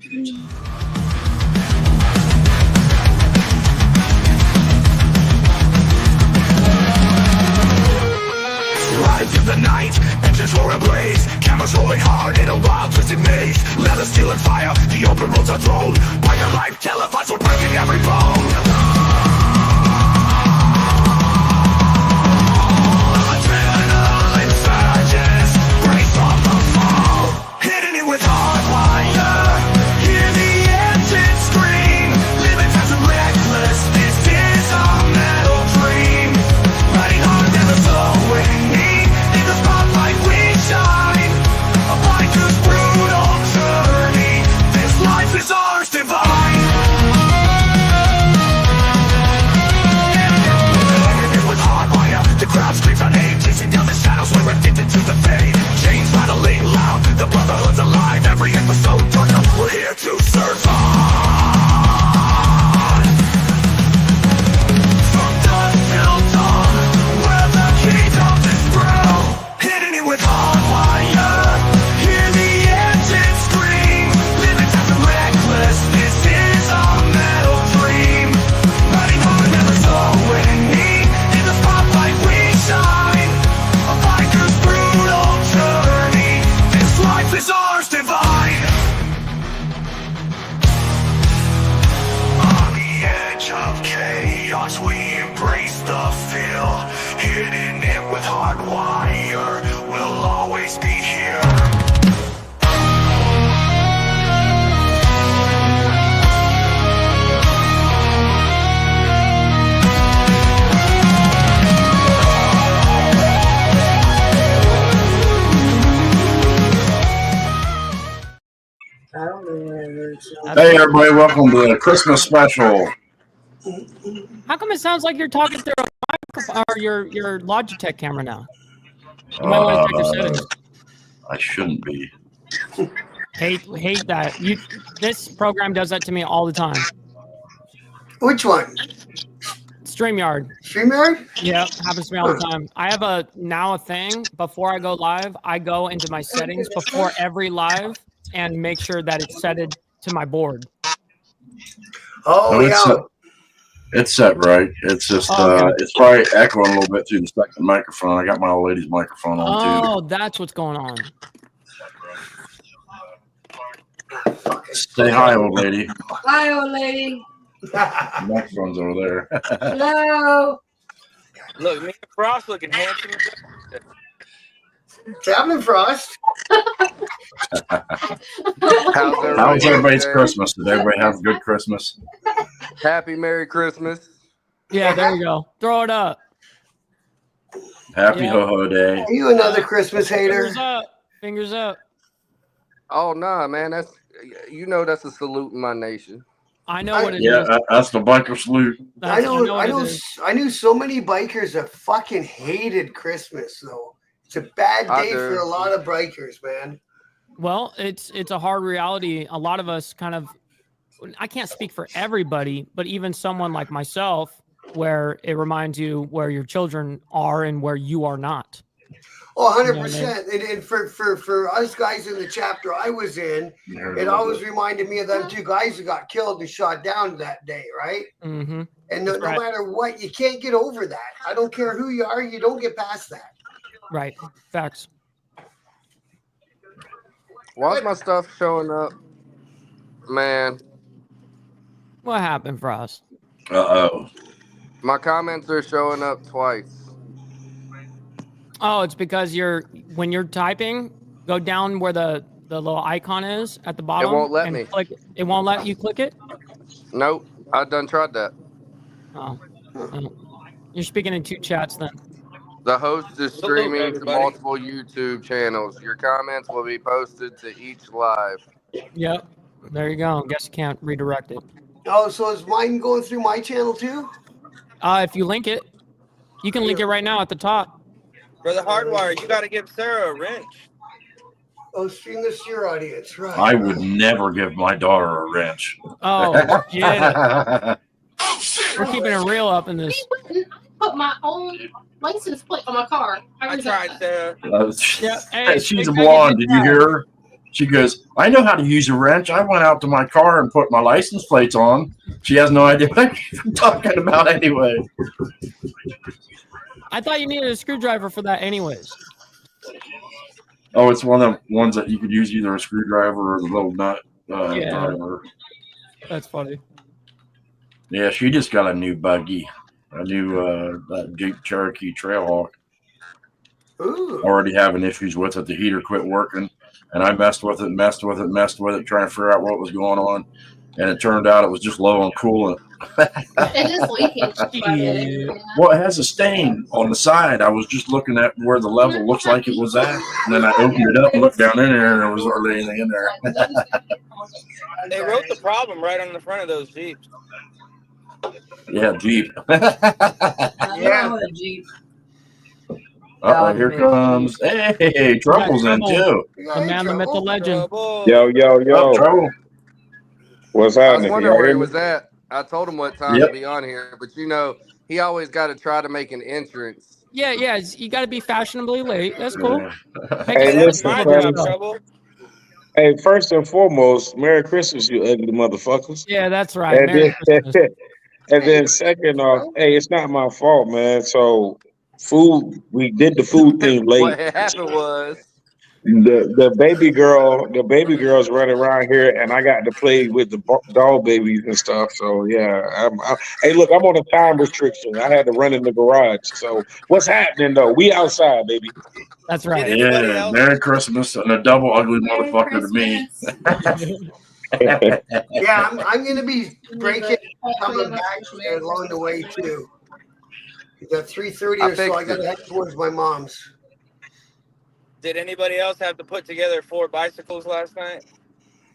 Rise of the night, engines roar ablaze, cameras rolling hard in a wild twisted maze. Leather, steel and fire, the open roads are thrown by your life, televised, we're breaking every bone. Adrenaline surges, brace on the fall. Hitting it with HardWire, hear the engine scream. Living fast and reckless, this is our metal dream. Riding hard, never slowing. In the spotlight we shine, a biker's brutal journey. This life is ours divine. With HardWire, the crowd screams our name, chasing down the shadows, we're addicted to the fame. Chains rattling loud, the brotherhood's alive. Every episode turn up, we're here to survive. From dusk till dawn, we're the kingdom is thrill. Hitting it with HardWire, hear the engine scream. Living fast and reckless, this is our metal dream. Riding hard, never slowing. In the spotlight we shine, a biker's brutal journey. This life is ours divine. On the edge of chaos, we embrace the feel. Hitting it with HardWire, we'll always be here. Hey everybody, welcome to the Christmas special. How come it sounds like you're talking through a microphone or your Logitech camera now? You might want to check your settings. I shouldn't be. Hate that. This program does that to me all the time. Which one? StreamYard. StreamYard? Yeah, happens to me all the time. I have a thing before I go live. I go into my settings before every live and make sure that it's set to my board. Oh, yeah. It's set right. It's just it's probably echoing a little bit through the second microphone. I got my old lady's microphone on too. Oh, that's what's going on. Say hi, old lady. Hi, old lady. The microphone's over there. Hello. Look, me and Frost looking handsome. Captain Frost. How's everybody's Christmas? Did everybody have a good Christmas? Happy Merry Christmas. Yeah, there you go. Throw it up. Happy ho-ho day. Are you another Christmas hater? Fingers up. Fingers up. Oh nah, man. That's that's a salute in my nation. I know what it is. Yeah, that's the biker salute. I knew so many bikers that fucking hated Christmas though. It's a bad day for a lot of bikers, man. Well, it's a hard reality. A lot of us kind of, I can't speak for everybody, but even someone like myself, where it reminds you where your children are and where you are not. Oh, 100%. And for us guys in the chapter I was in, it always reminded me of them two guys who got killed and shot down that day, right? Mm-hmm. And no matter what, you can't get over that. I don't care who you are, you don't get past that. Right. Facts. Why's my stuff showing up? Man. What happened for us? Uh-oh. My comments are showing up twice. Oh, it's because when you're typing, go down where the little icon is at the bottom. It won't let me. It won't let you click it? Nope. I done tried that. Oh. You're speaking in two chats then. The host is streaming to multiple YouTube channels. Your comments will be posted to each live. Yep. There you go. Guess you can't redirect it. Oh, so is mine going through my channel too? If you link it, you can link it right now at the top. For the HardWire, you got to give Sarah a wrench. Oh, stream this to your audience, right? I would never give my daughter a wrench. Oh, yeah. We're keeping it real up in this. Put my own license plate on my car. I tried, Sarah. Yeah, hey, she's a blonde. Did you hear her? She goes, I know how to use a wrench. I went out to my car and put my license plates on. She has no idea what I'm talking about anyway. I thought you needed a screwdriver for that, anyways. Oh, it's one of the ones that you could use either a screwdriver or the little nut Yeah. driver. That's funny. Yeah, she just got a new buggy, a new Jeep Cherokee Trailhawk. Ooh. Already having issues with it. The heater quit working, and I messed with it, trying to figure out what was going on. And it turned out it was just low on coolant. It is leaking. Well, it has a stain on the side. I was just looking at where the level looks like it was at, and then I opened it up and looked down in there, and there was hardly anything in there. They wrote the problem right on the front of those Jeeps. Yeah, Jeep. Yeah, Jeep. Uh-oh, here comes. Hey, Trouble's in too. The man, the myth, the legend. Trouble. Oh, Trouble. What's I was happening? wondering Y'all where he hear me? was at. I told him what time to be on here, but you know, he always got to try to make an entrance. Yeah, you got to be fashionably late. That's cool. Hey, That's listen, my fellas. job, Trouble. Hey, first and foremost, Merry Christmas, you ugly motherfuckers. Yeah, that's right. And Merry then, Christmas. and then second off, hey, it's not my fault, man. So we did the food thing late. What happened was The baby girl's running around here, and I got to play with the doll babies and stuff. So yeah, hey, look, I'm on a time restriction. I had to run in the garage. So what's happening though? We outside, baby. That's right. Did anybody Yeah, else? Merry Christmas and a double ugly motherfucker to me. Yeah, I'm gonna be breaking coming back there along the way too. It's at 3:30 or so. I got to head towards my mom's. Did anybody else have to put together 4 bicycles last night?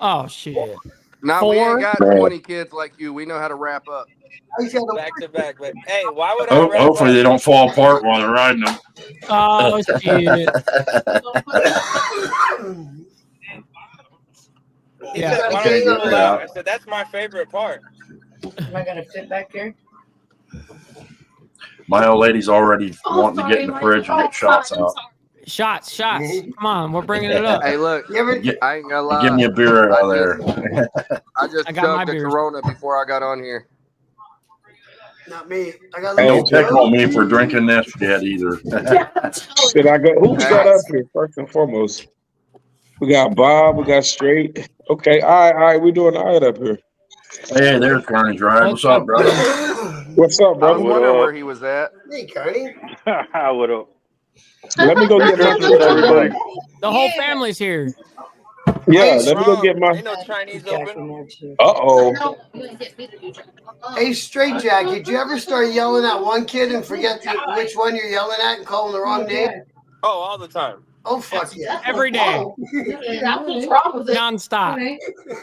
Oh shit. now we Four? ain't got 20 kids like you. We know how to wrap up. I just had Back to back. But hey, why would I? wrap Hopefully up? they don't fall apart while they're riding them. Oh shit. He Yeah. said, why don't you pull out? I said, that's my favorite part. Am I gonna fit back here? My old lady's already wanting to get in the fridge and get shots out. Shots. Come on, we're bringing it up. Hey, look, You ever? I ain't gonna lie. Give me a beer out of there. I just I got my chugged a beers. Corona before I got on here. Not me. I got. Hey, Don't pick on me for drinking this yet either. Should I go? Who's got up here first and foremost? We got Bob. We got Straight. Okay, all right. We're doing all right up here. Hey, there's Carney's Ride. What's up, brother? What's up, I was brother? wondering where he was at. Hey, Carney. What up? Let me go get my everybody. The whole family's here. Yeah, let me go get my. Ain't no Chinese open. Uh-oh. Hey, Straight Jack. Did you ever start yelling at one kid and forget which one you're yelling at and call him the wrong name? Oh, all the time. Oh fuck yeah! Every day. That's what's wrong with it. Non-stop.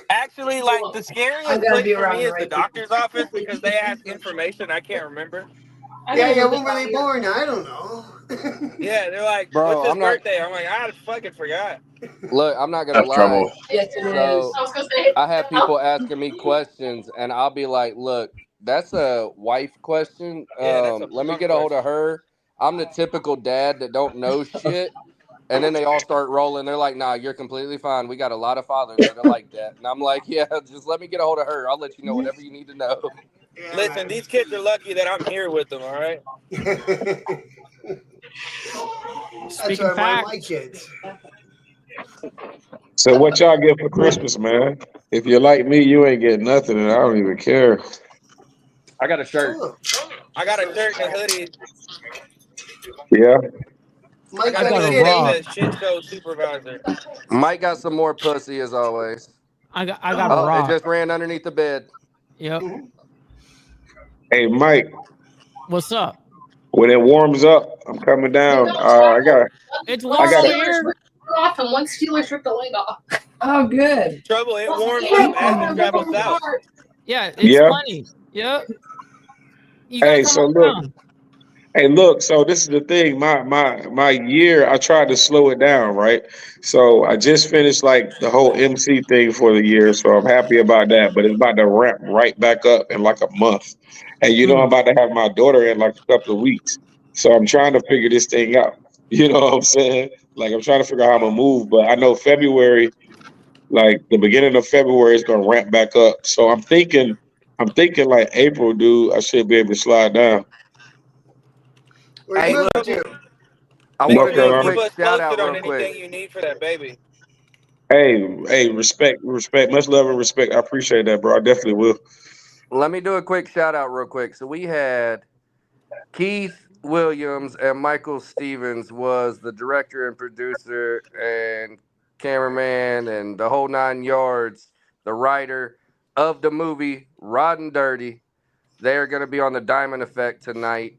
Actually, like the scariest I'm gonna place be for around me the is the right doctor's office because they ask information I can't remember. Yeah. When were they born? I don't know. Yeah, they're like, Bro, "What's his I'm not- birthday?" I'm like, "I fucking forgot." Look, I'm not gonna That's lie. trouble. Yes, it is. So- I was gonna say. I have people asking me questions, and I'll be like, "Look, that's a wife question. Yeah, that's a Let me fun get a hold of her. I'm the typical dad that don't know shit." And then they all start rolling. They're like, "Nah, you're completely fine. We got a lot of fathers that are like that." And I'm like, "Yeah, just let me get a hold of her. I'll let you know whatever you need to know." Yeah, Listen, man. these kids are lucky that I'm here with them. All right. That's Speaking why facts. my kids. So what y'all get for Christmas, man? If you're like me, you ain't getting nothing, and I don't even care. I got a shirt. Oh, I got a shirt and a hoodie. Yeah. Mike I got got a a hoodie rock. that says shit show supervisor. Mike got some more pussy as always. I got a Oh, rock. it just ran underneath the bed. Yep. Hey, Mike, What's up? when it warms up, I'm coming down. It's I warm got over it. here. Off and one Steelers ripped the leg off. Oh, good. Trouble, it warms up as you travel south. Yeah, it's Yeah. plenty. Yep. You gotta Hey, come so on look. down. Hey, look, so this is the thing. My year, I tried to slow it down, right? So I just finished like the whole MC thing for the year, so I'm happy about that. But it's about to ramp right back up in like a month. And you know, I'm about to have my daughter in like a couple of weeks. So I'm trying to figure this thing out. You know what I'm saying? Like I'm trying to figure out how I'm gonna move, but I know February like the beginning of February is gonna ramp back up. So I'm thinking like April, dude. I should be able to slide down. Where Hey, you look. moving to? I Make want sure to do you a keep Carolina. quick us shout out posted on real anything quick. you need for that baby. Hey, respect. Much love and respect. I appreciate that, bro. I definitely will. Let me do a quick shout out real quick. So we had Keith Williams and Michael Stevens was the director and producer and cameraman and the whole 9 yards, the writer of the movie Rotten Dirty. They're going to be on the Diamond Effect tonight.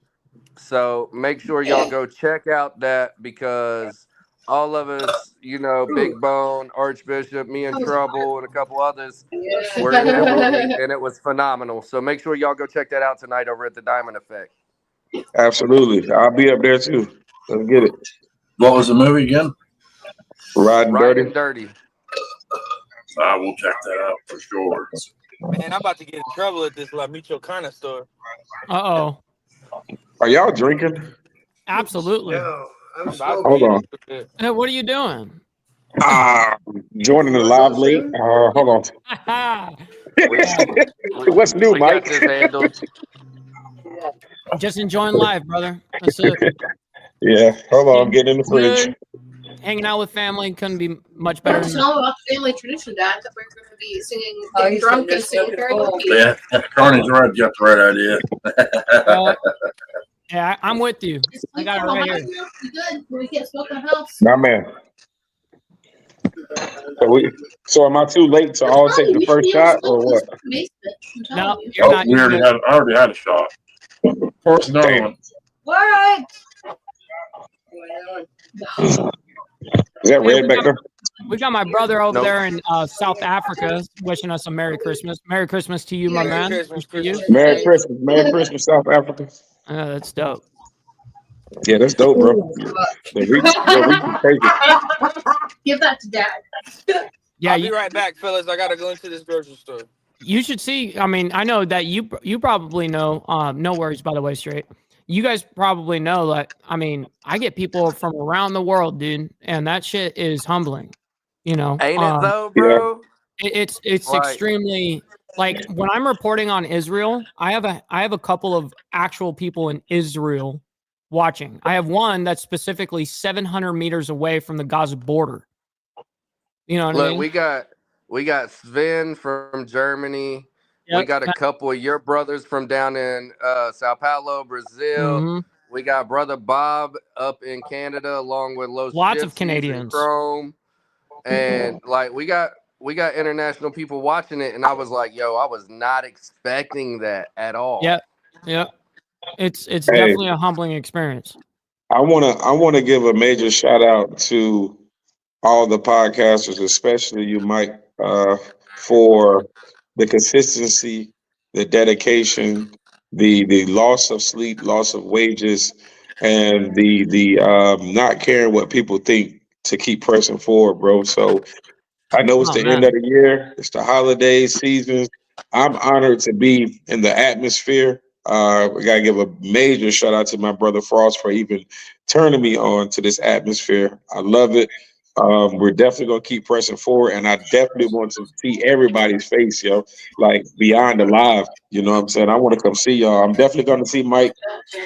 So make sure y'all go check out that because all of us, Big Bone, Archbishop, me and Trouble, and a couple others were in that movie and it was phenomenal. So make sure y'all go check that out tonight over at the Diamond Effect. Absolutely. I'll be up there too. Let's get it. What was the movie again? Riding dirty. Riding Dirty. I will check that out for sure. Man, I'm about to get in trouble at this La Michoacana store. Uh-oh. Are y'all drinking? Absolutely. No, I'm I'm about Hold smoking. on. Hey, what are you doing? Joining the Was live that late. soon? Hold on. What's new, We Mike? got this handled. Just enjoying life, brother. That's it. Yeah. Hold on. I'm getting in the fridge. Good. Hanging out with family couldn't be much better It's than all about family tradition, Dad. That we're going to be singing, getting drunk and singing karaoke. Yeah, Carney's right. Got the right idea. Yeah, I'm with you. I got it right here. We good. We can't smoke in the house. My man. So am I too late to all take the first shot or what? No, Oh, you're not. I already had a shot. Force another Damn. one. What? Is that red back there? We got my brother over Nope. there in South Africa wishing us a Merry Christmas. Merry Christmas to you, my Merry man. Christmas, To you. Merry Christmas. Merry Christmas, South Africa. That's dope. Yeah, that's dope, bro. The reach is crazy. Give that to Dad. Yeah, I'll be right back, fellas. I gotta go into this grocery store. you should see. I mean, I know that you probably know. No worries, by the way, straight. You guys probably know that. I mean, I get people from around the world, dude, and that shit is humbling. Ain't it though, bro? It's Right. extremely like when I'm reporting on Israel, I have a couple of actual people in Israel watching. I have one that's specifically 700 meters away from the Gaza border. You know what I Look, mean? we got Sven from Germany. We Yep. got a couple of your brothers from down in Sao Paulo, Brazil. Mhm. We got brother Bob up in Canada, along with Los Lots of Gypsies Canadians. and Chrome, and like we got international people watching it, and I was like, yo, I was not expecting that at all. Yep. It's Hey, definitely a humbling experience. I wanna give a major shout out to all the podcasters, especially you, Mike, for the consistency, the dedication, the loss of sleep, loss of wages, and the not caring what people think to keep pressing forward, bro. So I know it's Oh the end man. of the year, it's the holiday season. I'm honored to be in the atmosphere. We gotta give a major shout out to my brother Frost for even turning me on to this atmosphere. I love it. We're definitely gonna keep pressing forward, and I definitely want to see everybody's face, yo, like beyond the live. You know what I'm saying? I want to come see y'all. I'm definitely gonna see Mike.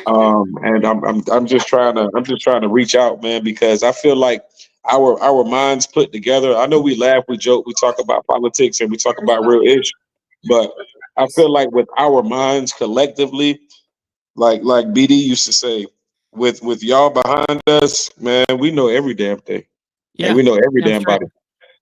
And I'm just trying to reach out, man, because I feel like our minds put together. I know we laugh, we joke, we talk about politics, and we talk about real issues, but I feel like with our minds collectively, like BD used to say, with y'all behind us, man, we know every damn thing, and Yeah. we know every Damn damn straight. body.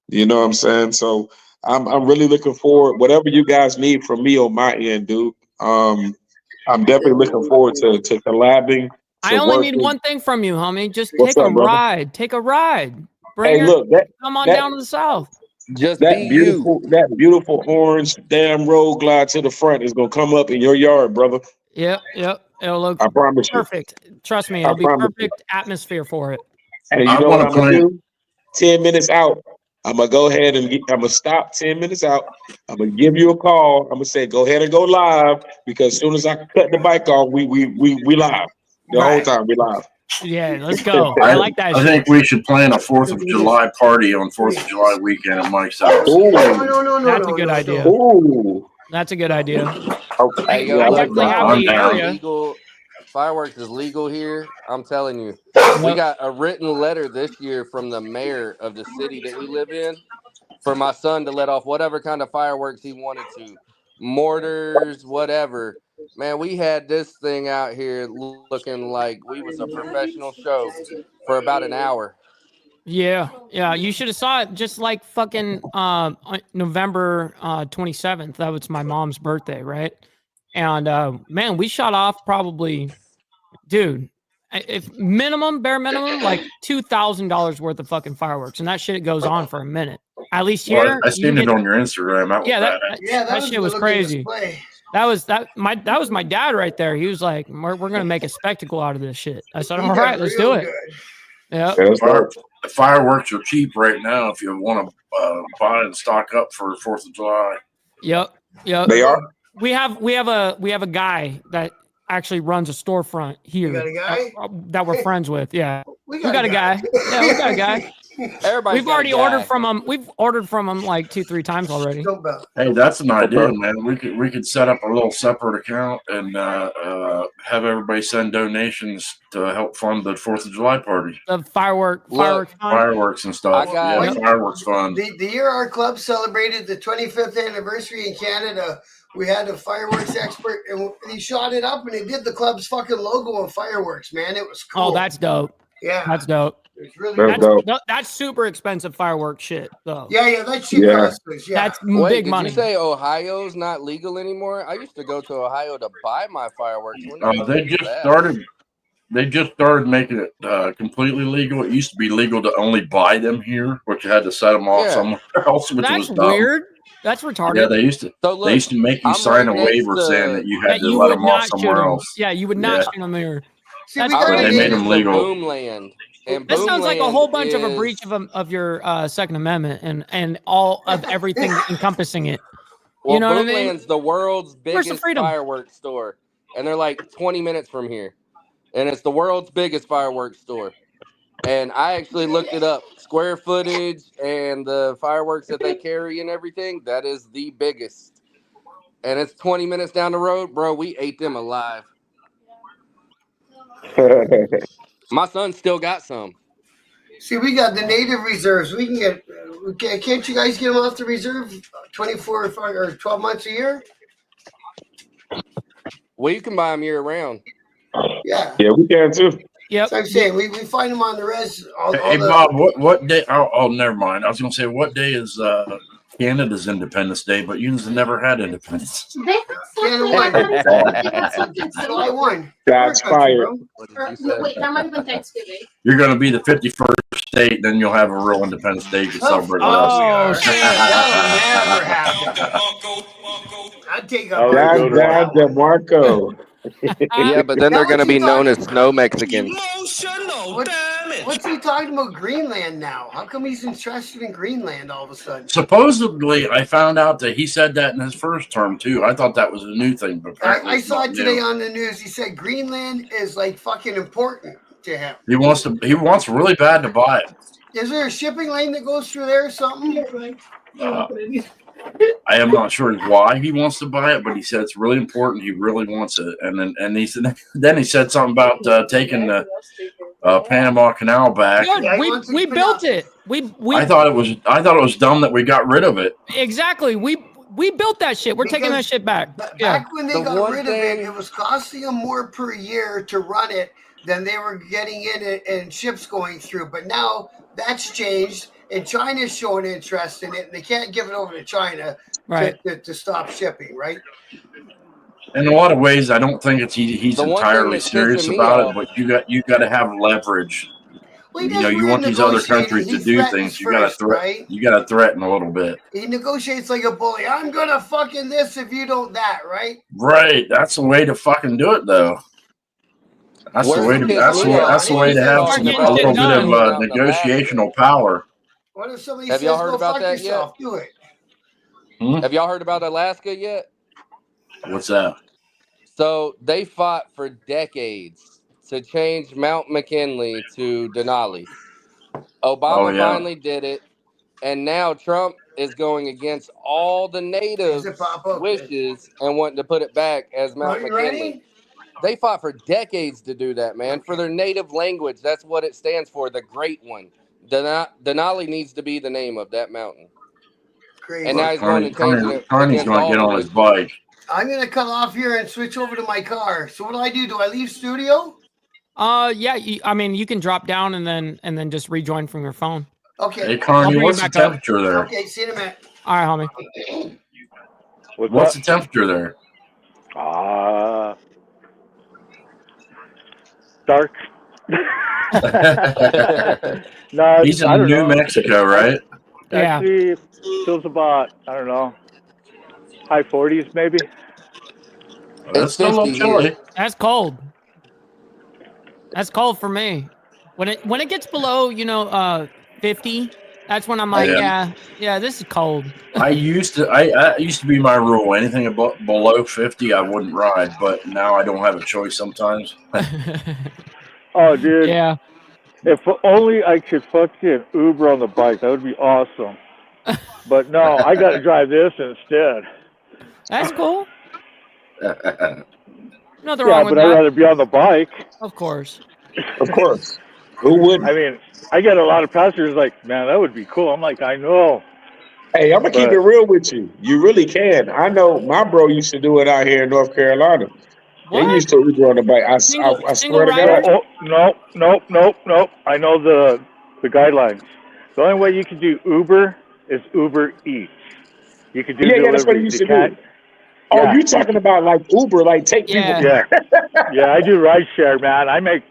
You know what I'm saying? So I'm really looking forward. Whatever you guys need from me on my end, dude. I'm definitely looking forward to collabing, I to only need working. one thing from you, homie. Just What's take a up, brother? ride. Take a ride. Bring Hey, her. look, Come on that down to the south. Just be you. that beautiful orange damn road glide to the front is gonna come up in your yard, brother. Yep. It'll look I promise you. perfect. Trust me, I it'll be promise you. perfect atmosphere for it. And you I know what want I'm to gonna plan. do? 10 minutes out. I'm gonna go ahead and I'm gonna stop 10 minutes out. I'm gonna give you a call. I'm gonna say go ahead and go live because as soon as I cut the bike off, we live. The whole Right. time we live. Yeah, let's go. I like that I shit. think we should plan a 4th of July party on 4th of July weekend at Mike's house. Ooh, No. That's a good idea. ooh. That's a good idea. Okay. Hey, yo, Yeah, I I like definitely that. have I'm the down. area. legal. Fireworks is legal here. I'm telling you. We Yep. got a written letter this year from the mayor of the city that we live in for my son to let off whatever kind of fireworks he wanted to. Mortars, whatever. Man, we had this thing out here looking like we was a professional show for about an hour. Yeah, you should have saw it just like fucking November 27th. That was my mom's birthday, right? And man, we shot off probably, dude, if bare minimum, like $2,000 worth of fucking fireworks, and that shit goes on for a minute. At least Well, here, I seen it on your Instagram. That was yeah, badass. that shit was crazy. That was my dad right there. He was like, "We're gonna make a spectacle out of this shit." I said, "All right, let's do it." Yeah. Yeah, that's dope. Fireworks are cheap right now if you want to buy and stock up for 4th of July. Yep. They are. We have a guy that actually runs a storefront here. You got a guy? That we're friends with. Yeah. We got a guy. Yeah, we got a guy. Everybody, We've already ordered from him. We've ordered from him like 2-3 times already. Hey, that's an idea, man. We could set up a little separate account and have everybody send donations to help fund the 4th of July party. The fireworks and stuff. Fireworks fund. The year our club celebrated the 25th anniversary in Canada, we had a fireworks expert, and he shot it up, and he did the club's fucking logo on fireworks. Man, it was cool. Oh, that's dope. Yeah, that's dope. It's really dope. That's super expensive fireworks shit, though. Yeah, that's cheap customers. Yeah, that's Wait, big did money. you say Ohio's not legal anymore? I used to go to Ohio to buy my fireworks. They just started making it completely legal. It used to be legal to only buy them here, but you had to set them off somewhere else, which was dumb. Weird. That's retarded. Yeah, they used to make you sign a waiver saying that you had to let them off somewhere else. Yeah, you would not shoot them here. They made them legal. Boomland. And that sounds like a whole bunch is of a breach of your Second Amendment and all of everything encompassing it. Well, you know what I mean? Boomland's the world's Where's the biggest freedom? fireworks store, and they're like 20 minutes from here, and it's the world's biggest fireworks store. And I actually looked it up, square footage and the fireworks that they carry and everything. That is the biggest, and it's 20 minutes down the road, bro. We ate them alive. My son still got some. See, we got the native reserves. We can get. Can't you guys get them off the reserve 24 or 12 months a year? Well, you can buy them year round. Yeah. Yeah, we can too. Yep. So I'm saying we find them on the res. Hey, Bob, what day? Oh, never mind. I was going to say, what day is Canada's Independence Day? But you never had independence. July 1. That's fire. Wait, that might have been Thanksgiving. You're going to be the 51st state, then you'll have a real Independence Day to celebrate with us. Shit. That'll never happen. I'd take a Dad DeMarco. Yeah, but then they're going to be known as snow Mexicans. What's he talking about Greenland now? How come he's interested in Greenland all of a sudden? Supposedly, I found out that he said that in his first term, too. I thought that was a new thing. But I saw it today on the news. He said Greenland is like fucking important to him. He wants really bad to buy it. Is there a shipping lane that goes through there or something? I am not sure why he wants to buy it, but he said it's really important. He really wants it, and he said then he said something about taking the Panama Canal back. Good. We built it. We I thought it was dumb that we got rid of it. Exactly. We built that shit. We're taking that shit back. Back when they got rid of it, it was costing them more per year to run it than they were getting in it and ships going through. But now that's changed. And China's showing interest in it, and they can't give it over to China to stop shipping, right? In a lot of ways, I don't think he's entirely serious about it, but you got to have leverage. Well, you want these other countries to do things, you got to threaten a little bit. He negotiates like a bully. I'm gonna fucking this if you don't that, right? Right. That's the way to fucking do it, though. That's the way to have a little bit of negotiational power. What if somebody Have says, y'all heard go about fuck that yourself, yet? do it. Have y'all heard about Alaska yet? What's that? So they fought for decades to change Mount McKinley to Denali. Oh, Obama yeah. finally did it, and now Trump is going against all the Is natives' it Papa? Okay. wishes and wanting to put it back as Are Mount you McKinley. ready? They fought for decades to do that, man, for their native language. That's what it stands for, the Great One. Denali needs to be the name of that mountain. Crazy. And now he's going and changing it Carney's against going to all get the on his wishes. bike. I'm gonna cut off here and switch over to my car. So what do? Do I leave studio? Yeah. I mean, you can drop down and then just rejoin from your phone. Okay. Hey, Carney, bring what's it the back up. temperature there? Okay, see you in a minute. All right, homie. What's the temperature there? Dark. No, He's I in don't New know. Mexico, right? Yeah. Actually, feels about, I don't know, high 40s maybe. That's still a little 50 here. chilly. That's cold. That's cold for me. When it gets below, 50, that's when I'm like, yeah, this is cold. I used to be my rule. Anything below 50, I wouldn't ride. But now I don't have a choice sometimes. Oh, dude. Yeah. If only I could fucking Uber on the bike. That would be awesome. But no, I got to drive this instead. That's cool. Nothing Yeah, wrong with but I'd that. rather be on the bike. Of course. Of course. Who wouldn't? I mean, I get a lot of passengers like, man, that would be cool. I'm like, I know. Hey, I'm gonna keep it real with you. You really can. I know my bro used to do it out here in North Carolina. What? They used to Uber on the bike. I swear to rider? God. Oh, nope. I know the guidelines. The only way you can do Uber is Uber Eats. You can do Yeah, that's what he deliveries. used to do. Oh, you talking about like Uber, like take people? Yeah. Yeah, I do ride share, man. I make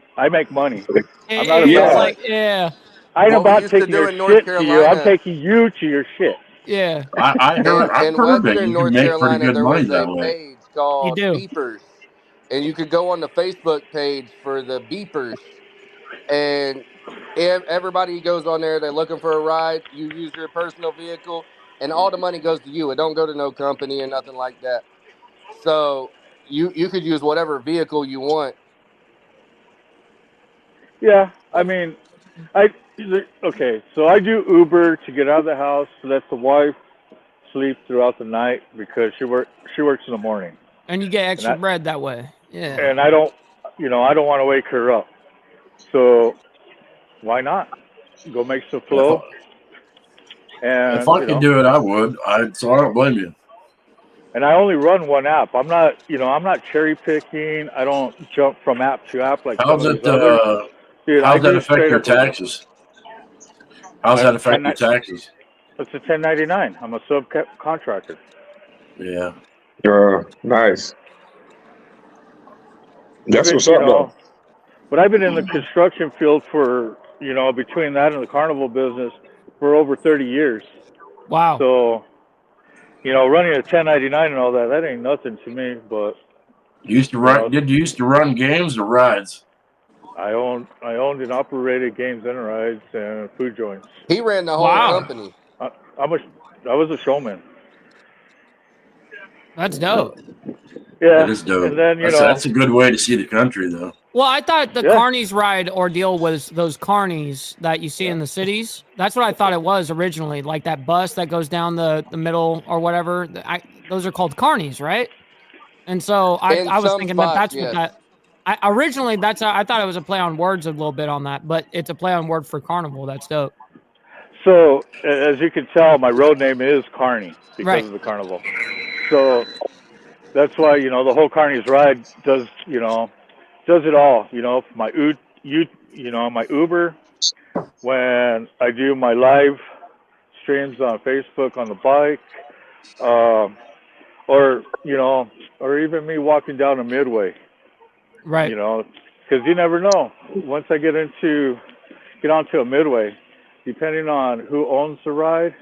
money. I'm not about like, yeah. I ain't What we about used to taking do your in North shit to you. I'm Carolina- taking you to your shit. Yeah. I've heard that Western you North can make pretty Carolina, good there money was a that way. page called You do. Beepers, and you could go on the Facebook page for the Beepers, and everybody goes on there. They're looking for a ride. You use your personal vehicle, and all the money goes to you. It don't go to no company or nothing like that. So you could use whatever vehicle you want. Yeah, I mean, okay. So I do Uber to get out of the house so that the wife sleeps throughout the night because she works in the morning. And you get extra bread that way. Yeah. And I don't want to wake her up. So why not go make some flow? And If I could do it, I would. So I don't blame you. And I only run one app. I'm not cherry picking. I don't jump from app to app like How's some of it? these others. Dude, How's that affect straight your up Uber. taxes? How's that affect your taxes? It's a 1099. I'm a subcontractor. Yeah. Nice. That's what's up, though. But I've been in the construction field for, between that and the carnival business for over 30 years. Wow. So, running a 1099 and all that ain't nothing to me. But You used to run? Did you used to run games or rides? I owned and operated games and rides and food joints. He ran the whole company. I was a showman. That's dope. Yeah, that is dope. And then that's a good way to see the country, though. Well, I thought the carnies ride ordeal was those carnies that you see in the cities. That's what I thought it was originally, like that bus that goes down the middle or whatever. Those are called carnies, right? And so I was thinking that's what that. Originally, I thought it was a play on words a little bit on that, but it's a play on word for carnival. That's dope. So, as you can tell, my road name is Carney because of the carnival. So that's why the whole Carney's ride does it all. My my Uber, when I do my live streams on Facebook on the bike, or even me walking down a midway. Right. Because you never know. Once I get onto a midway, depending on who owns the ride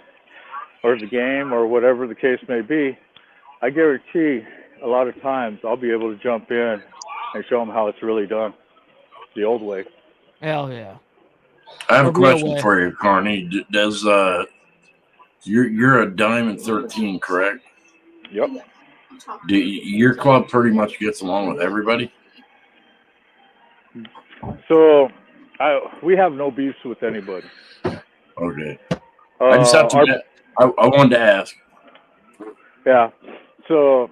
or the game or whatever the case may be, I guarantee a lot of times I'll be able to jump in and show them how it's really done, the old way. Hell yeah. I have a question for you, Carney. Does you're a Diamond 13, correct? Yep. Your club pretty much gets along with everybody? So, we have no beefs with anybody. Okay. I just have Our, to. I wanted to ask. yeah. So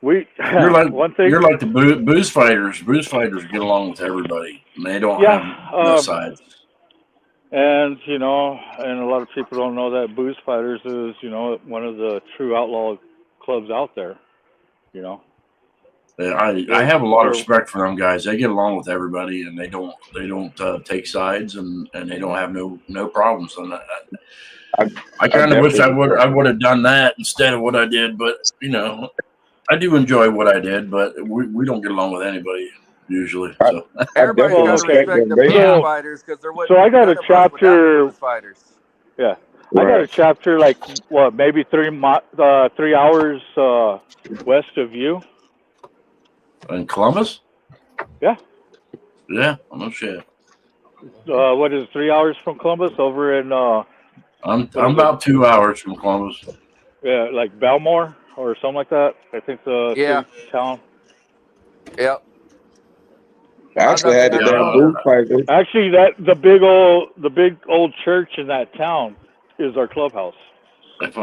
we You're like one thing. you're like the booze fighters. Booze fighters get along with everybody, and they don't Yeah. have no sides. And and a lot of people don't know that Booze Fighters is one of the true outlaw clubs out there. I have a lot of respect for them guys. They get along with everybody, and they don't take sides, and they don't have no problems on that. I kind of wish I would have done that instead of what I did, but I do enjoy what I did, but we don't get along with anybody usually. So Everybody got to respect the Booze Fighters because there wasn't I got none a of us without the chapter. Booze Fighters. Yeah, I got a chapter like maybe 3 hours west of you. In Columbus? Yeah. Yeah, no shit. What is it, 3 hours from Columbus? Over in I'm about 2 hours from Columbus. Yeah, like Belmore or something like that. I think the city, town. Yep. I actually had the damn Booze Fighters. Actually, the big old church in that town is our clubhouse. If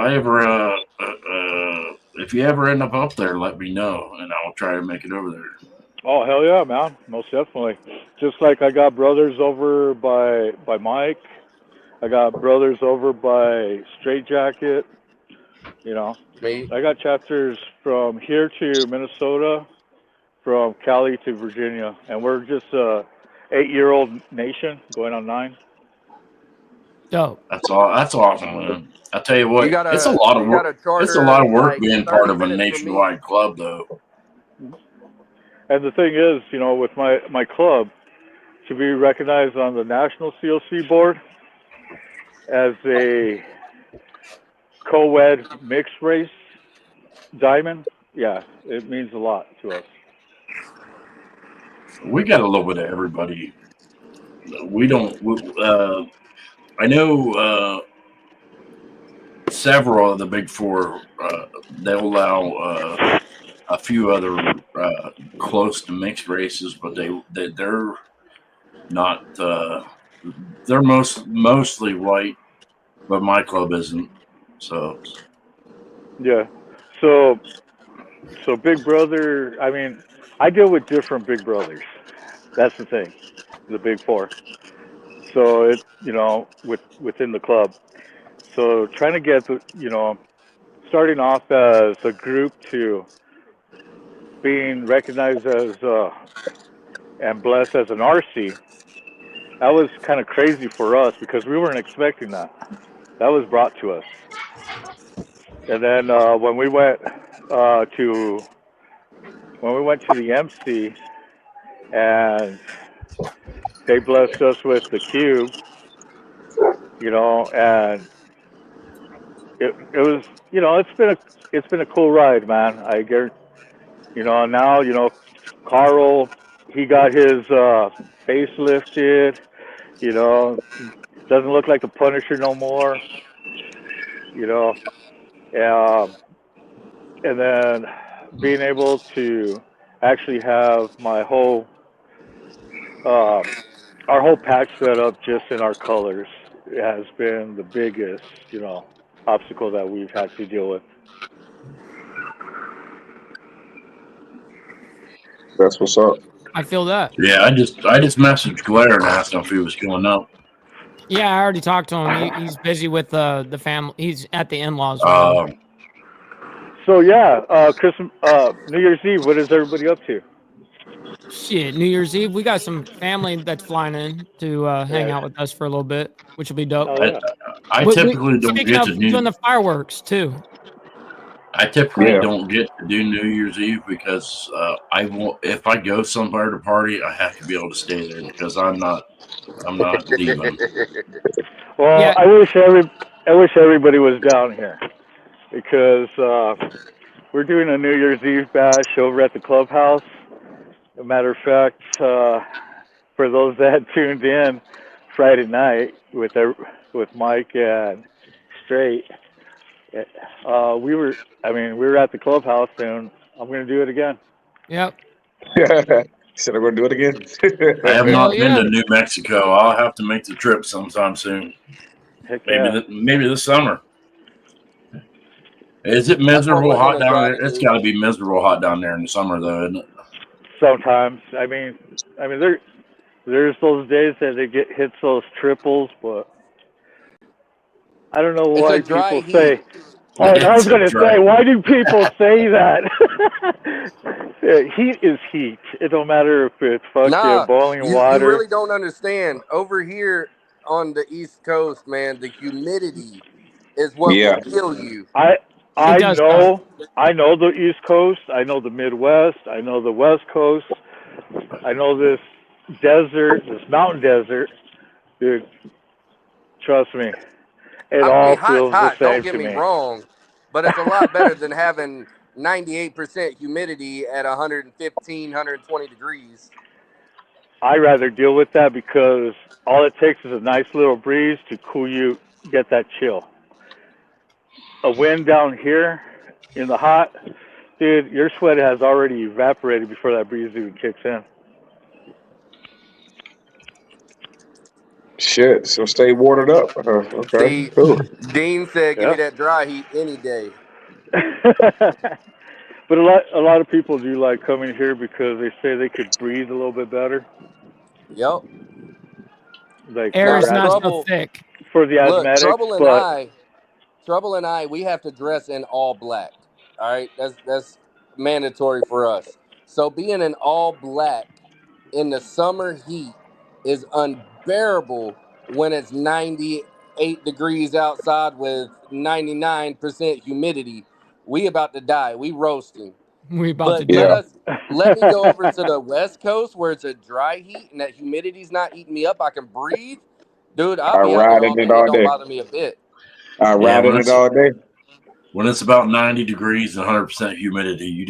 you ever end up there, let me know, and I'll try to make it over there. Oh hell yeah, man! Most definitely. Just like I got brothers over by Mike, I got brothers over by Straight Jacket. I got chapters from here to Minnesota, from Cali to Virginia, and we're just a 8-year-old nation going on 9. Dope. That's awesome, man. I tell you what, it's a lot of work. It's a lot of work being part of a nationwide club, though. And the thing is, with my club, to be recognized on the National COC board as a co-ed mixed race diamond, yeah, it means a lot to us. We got a little bit of everybody. We don't. I know several of the big four. They'll allow a few other close to mixed races, but they're not. They're mostly white, but my club isn't. So yeah. So Big Brother. I mean, I deal with different Big Brothers. That's the thing. The Big Four. So it within the club. So trying to get starting off as a group to being recognized as and blessed as an RC, that was kind of crazy for us because we weren't expecting that. That was brought to us. And then when we went to the MC and they blessed us with the cube, and it was it's been a cool ride, man. I guarantee. Now, Carl, he got his face lifted, doesn't look like the Punisher no more, and then being able to actually have my our whole pack set up just in our colors has been the biggest, obstacle that we've had to deal with. That's what's up. I feel that. yeah, I just messaged Blair and asked him if he was going up. Yeah, I already talked to him. He's busy with the family. He's at the in-laws right now. So yeah, Christmas, New Year's Eve. What is everybody up to? Shit, New Year's Eve. We got some family that's flying in to hang out with us for a little bit, which will be dope. Oh, yeah. I typically don't get to doing the fireworks too. I typically don't get to do New Year's Eve because I won't. If I go somewhere to party, I have to be able to stay there because I'm not leaving. Well, yeah. I wish everybody was down here because we're doing a New Year's Eve bash over at the clubhouse. As a matter of fact, for those that tuned in Friday night with Mike and Straight, we were at the clubhouse, and I'm going to do it again. Yep. Said I'm gonna do it again. I have Hell not yeah. been to New Mexico. I'll have to make the trip sometime soon. Heck Maybe yeah. maybe this summer. Is it That's what miserable we're hot gonna down try there? to It's do. got to be miserable hot down there in the summer, though, isn't it? Sometimes, I mean, there's those days that it hits those triples, but I don't know It's a why dry people heat. say. Oh, I was It's a going to dry- say, why do people say that? Heat is heat. It don't matter if it's Nah, boiling you water. really don't understand. Over here on the East Coast, man, the humidity is what Yeah. will kill you. I It does know the East Coast. I know the Midwest. I know the West Coast. I know this desert, this mountain desert. Dude, trust me, it I all mean, hot's feels the hot. Don't same get to me me. wrong, but it's a lot better than having 98% humidity at 115, 120 degrees. I rather deal with that because all it takes is a nice little breeze to cool you, get that chill. A wind down here in the hot, dude, your sweat has already evaporated before that breeze even kicks in. Shit. So stay watered up. Okay. See, Cool. Dean said, "Give me Yeah. that dry heat any day." But a lot of people do like coming here because they say they could breathe a little bit better. Yep. Like Air Now, is not so Trouble, thick. for the look, asthmatics, but Trouble and I, we have to dress in all black. All right, that's mandatory for us. So being in all black in the summer heat is unbearable when it's 98 degrees outside with 99% humidity. We about to die. We roasting. We about to But do. Yeah. let me go over to the West Coast where it's a dry heat and that humidity's not eating me up. I can breathe. Dude, I'll I be out there ride all in day. it It all don't day. bother me a bit. I Yeah, ride in it all day. when it's about 90 degrees and 100% humidity,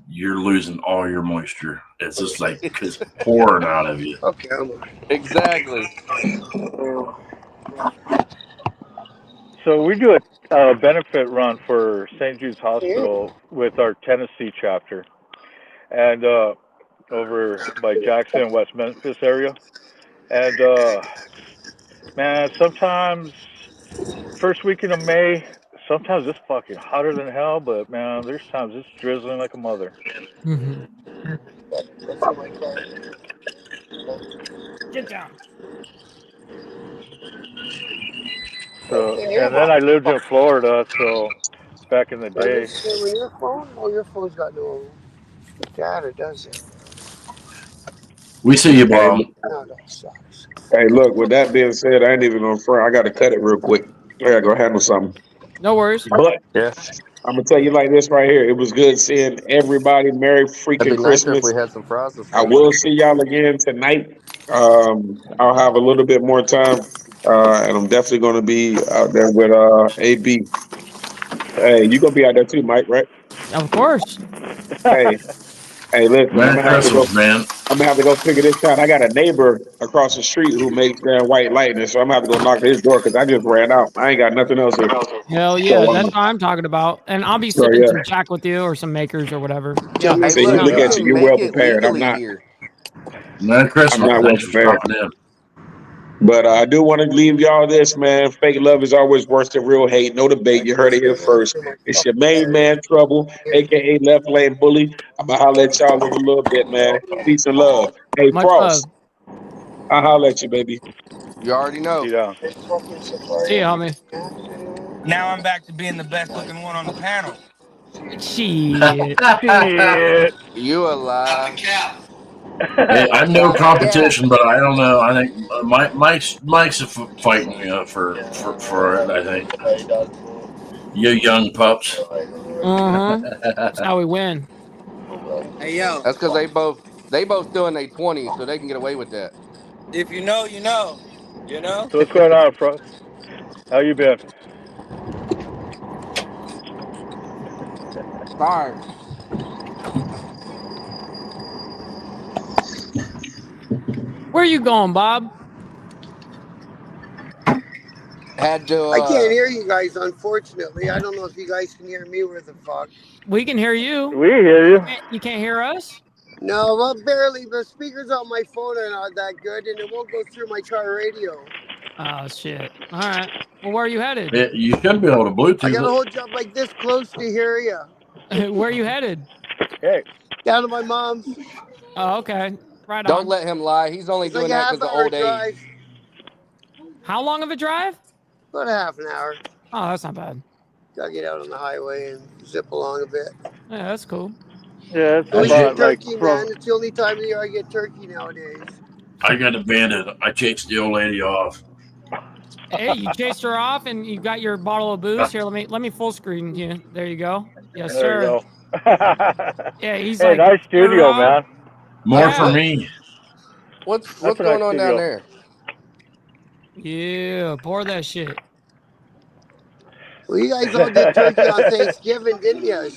you're losing all your moisture. It's just like it's pouring out of you. Okay, I'm on. Exactly. so we do a benefit run for St. Jude's Hospital with our Tennessee chapter, and over by Jackson, West Memphis area, and man, sometimes first weekend of May, sometimes it's fucking hotter than hell, but man, there's times it's drizzling like a mother. Mhm. Get down. So, and then I lived in Florida, so back in the Does day. it say on your phone? Oh, your phone's got no data, does it? We see you, Hey, Bob. No, that sucks. hey, look. With that being said, I ain't even on front. I got to cut it real quick. I gotta go handle something. No worries. But Yeah. I'm gonna tell you like this right here. It was good seeing everybody. Merry It'd freaking be nicer if Christmas. we had some fries this I morning. will see y'all again tonight. I'll have a little bit more time, and I'm definitely gonna be out there with AB. Hey, you gonna be out there too, Mike? Right? Of course. Hey, hey, listen. Merry Christmas, man. I'm gonna have to go figure this out. I got a neighbor across the street who makes white lightning, so I'm gonna have to go knock at his door because I just ran out. I ain't got nothing else here. Hell So, yeah, that's what I'm talking about. And I'll be so sipping yeah. some Jack with you or some makers or whatever. Yeah. Hey, See, look, look you at you. can You're make well it prepared. I'm legally not. here. Merry I'm Christmas. not well Thanks for prepared. stopping in. But I do want to leave y'all this, man. Fake love is always worse than real hate. No debate. You heard it here first. It's your main man, Trouble, aka Left Lane Bully. I'm gonna holler at y'all in a little bit, man. Peace and love. Hey, Much love. Frost, I'll holler at you, baby. You already know. See down. See ya, homie. Now I'm back to being the best looking one on the panel. Shit. Shit. You a lie. Hey, I'm no Stop cap. competition, but I don't know. I think Mike's fighting for it. I think you young pups. That's how we win. Hey yo, That's because they both still in their 20s, so they can get away with that. if you know, you know. You know? So what's going on, Frost? How you been? Sorry. Where you going, Bob? Had to. I can't hear you guys, unfortunately. I don't know if you guys can hear me. Where the fuck? We can hear you. We hear you. You can't hear us? No, well, barely. The speakers on my phone are not that good, and it won't go through my car radio. Oh shit! All right. Well, where are you headed? You should be able to Bluetooth I got to it. hold you up like this close to hear you. Where are you headed? Hey. Down to my mom's. Oh, okay. Right Don't on. let him lie. He's only It's doing like a that because of half-hour old drive. age. How long of a drive? About a half an hour. Oh, that's not bad. Gotta get out on the highway and zip along a bit. Yeah, that's cool. Yeah, it's Go eat about like turkey, from. man. It's the only time of the year I get turkey nowadays. I got abandoned. I chased the old lady off. Hey, you chased her off, and you got your bottle of booze. Here, let me full screen you. There you go. Yes, There sir. you go. Yeah, he's hey, like, nice studio, "Hurrah." man. More Yeah. for me. What's That's a going nice on down studio. there? Yeah, pour that shit. Well, you guys all did turkey on Thanksgiving, didn't you?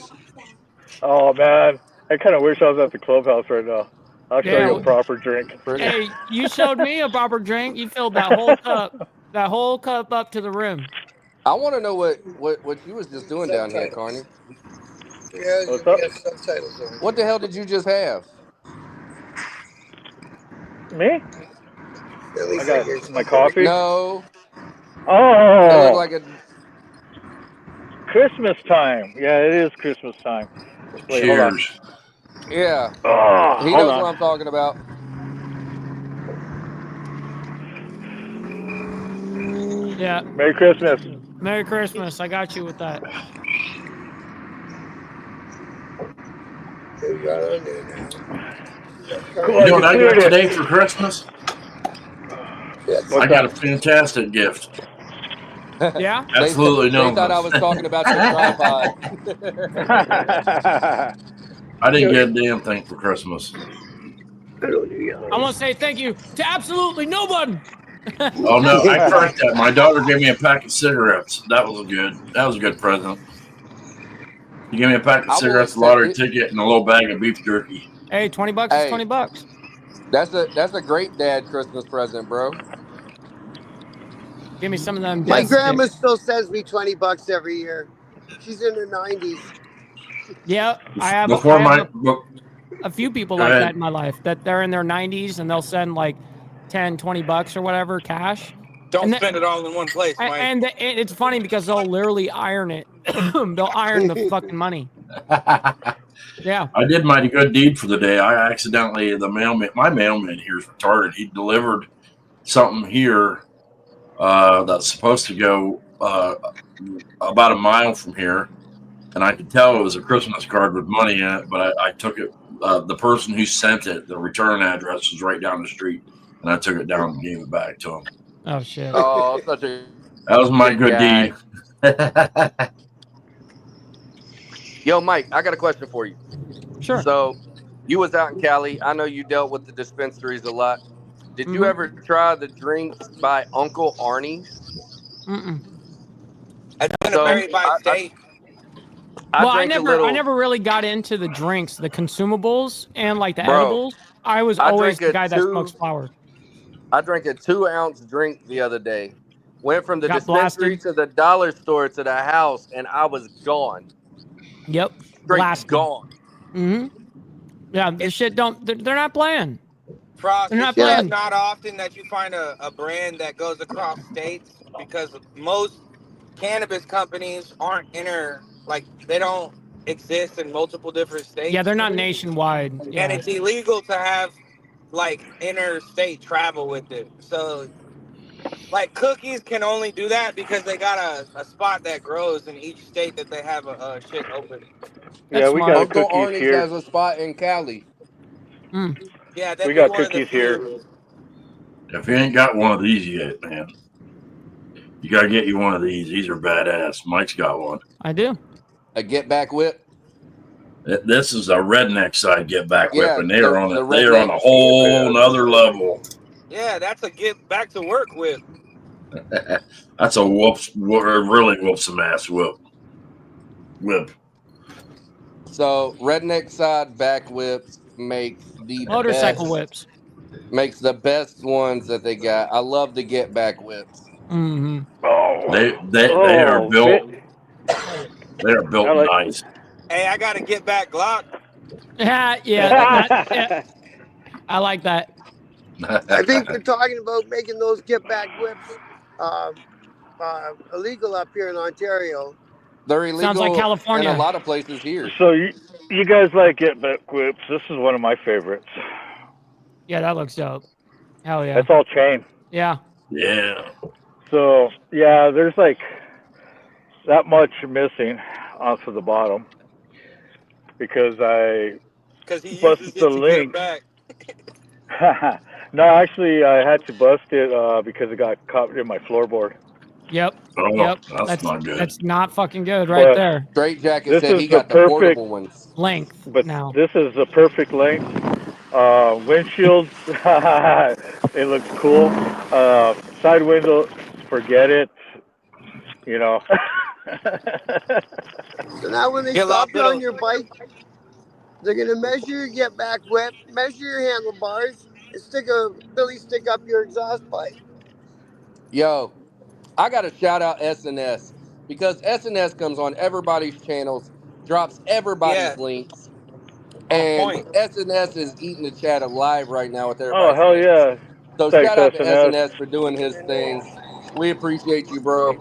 Oh man, I kind of wish I was at the clubhouse right now. I'll show Yeah, you a proper drink. Hey, you showed me a proper drink. You filled that whole cup up to the rim. I want to know what you was just doing down here, Carney. Yeah, What's we up? got subtitles on. What the hell did you just have? Me? I got my coffee. No. It Oh, looked like a. Christmas time. Yeah, it is Christmas time. Wait, hold on. Cheers. Yeah. Oh, He hold knows on. what I'm talking about. Yeah. Merry Christmas. Merry Christmas. I got you with that. We got on there now. Cool, You know what I cleared got it. today for Christmas? What's I got a that? fantastic gift. Yeah? Absolutely They no. thought I was talking about your tripod. I didn't get a damn thing for Christmas. I want to say thank you to absolutely no one. Oh no, I correct that. My daughter gave me a pack of cigarettes. That was a good present. She gave me a pack of I will cigarettes, a accept lottery it. ticket, and a little bag of beef jerky. Hey, $20 Hey. is $20. That's a great dad Christmas present, bro. Give me some of them. My dead grandma sticks. still sends me $20 every year. She's in her 90s. Yeah, I have a few people Go like ahead. that in my life that they're in their 90s and they'll send like 10, $20 or whatever cash. Don't spend it all in one place, Mike. And it's funny because they'll literally iron it. They'll iron the fucking money. Yeah. I did mighty good deed for the day. I accidentally, my mailman here is retarded. He delivered something here that's supposed to go about a mile from here. And I could tell it was a Christmas card with money in it, but I took it. The person who sent it, the return address was right down the street. And I took it down and gave it back to him. Oh, shit. Oh, such a That was my good guy. deed. Yo, Mike, I got a question for you. Sure. So, you was out in Cali. I know you dealt with the dispensaries a lot. Did you ever try the drinks by Uncle Arnie? Mm-mm. It's gonna vary by state. I never really got into the drinks, the consumables, and like the edibles. I was always the guy that smokes flower. I drank a 2-ounce drink the other day. Went from the Got dispensary to the dollar store to the house, and I was gone. Yep. Straight gone. Mm-hmm. Yeah, this shit they're not playing. Frost, They're not it's playing. not often that you find a brand that goes across states because most cannabis companies aren't they don't exist in multiple different states. Yeah, they're not nationwide. Yeah. And it's illegal to have like interstate travel with it. So like cookies can only do that because they got a spot that grows in each state that they have a shit open. Yeah, we got Uncle cookies Arnie's here. has a spot in Cali. Yeah, we got cookies here. If you ain't got one of these yet, man, you gotta get you one of these. These are badass. Mike's got one. I do. A get back whip. This is a redneck side get back whip, Yeah, and they are on redneck. a whole nother level. Yeah, that's a get back to work whip. That's a really whoop some ass whip. So redneck side back whips makes the Motorcycle best, whips. Makes the best ones that they got. I love the get back whips. Mm-hmm. They are built. They are built nice. Hey, I got to get back Glock. Yeah. I like that. I think they're talking about making those get back whips illegal up here in Ontario. They're Sounds like illegal in California. a lot of places here. So you guys like Get Back Whips? This is one of my favorites. Yeah, that looks dope. Hell yeah. That's all chain. Yeah. Yeah. So yeah, there's like that much missing off of the bottom because I Because he busted uses the it to link. get back. No, actually, I had to bust it because it got caught in my floorboard. Yep. Oh, Yep. that's not good. That's not fucking good right But there. Straight Jacket this said is he the got the perfect portable ones. Length But now. this is the perfect length. Windshields, it looks cool. Side window, forget it. You know. So now when they Get stop locked you on up. your bike, they're gonna measure your get back whip, measure your handlebars, and stick a billy stick up your exhaust pipe. Yo, I got to shout out SNS because SNS comes on everybody's channels, drops everybody's Yeah, links, on and point. SNS is eating the chat alive right now with Oh everybody's hell links. yeah! So Thanks shout out to SNS. SNS for doing his thing. We appreciate you, bro.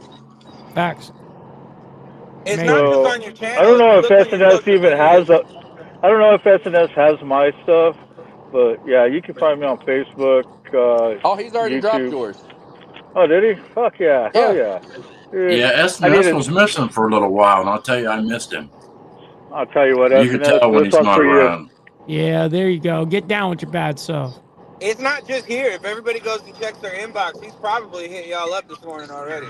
Facts. It's Amazing. not just So on your I channel. don't If know you if look on your SNS social even has medias. a. I don't know if SNS has my stuff, but yeah, you can find me on Facebook, Oh, he's already dropped YouTube. yours. Oh, did he? Fuck yeah! Hell Yeah. yeah! Dude, Yeah, I need SNS to. was missing for a little while, and I'll tell you, I missed him. I'll tell you what, You can SNS. tell when This he's one's not for you. around. Yeah, there you go. Get down with your bad self. It's not just here. If everybody goes and checks their inbox, he's probably hit y'all up this morning already.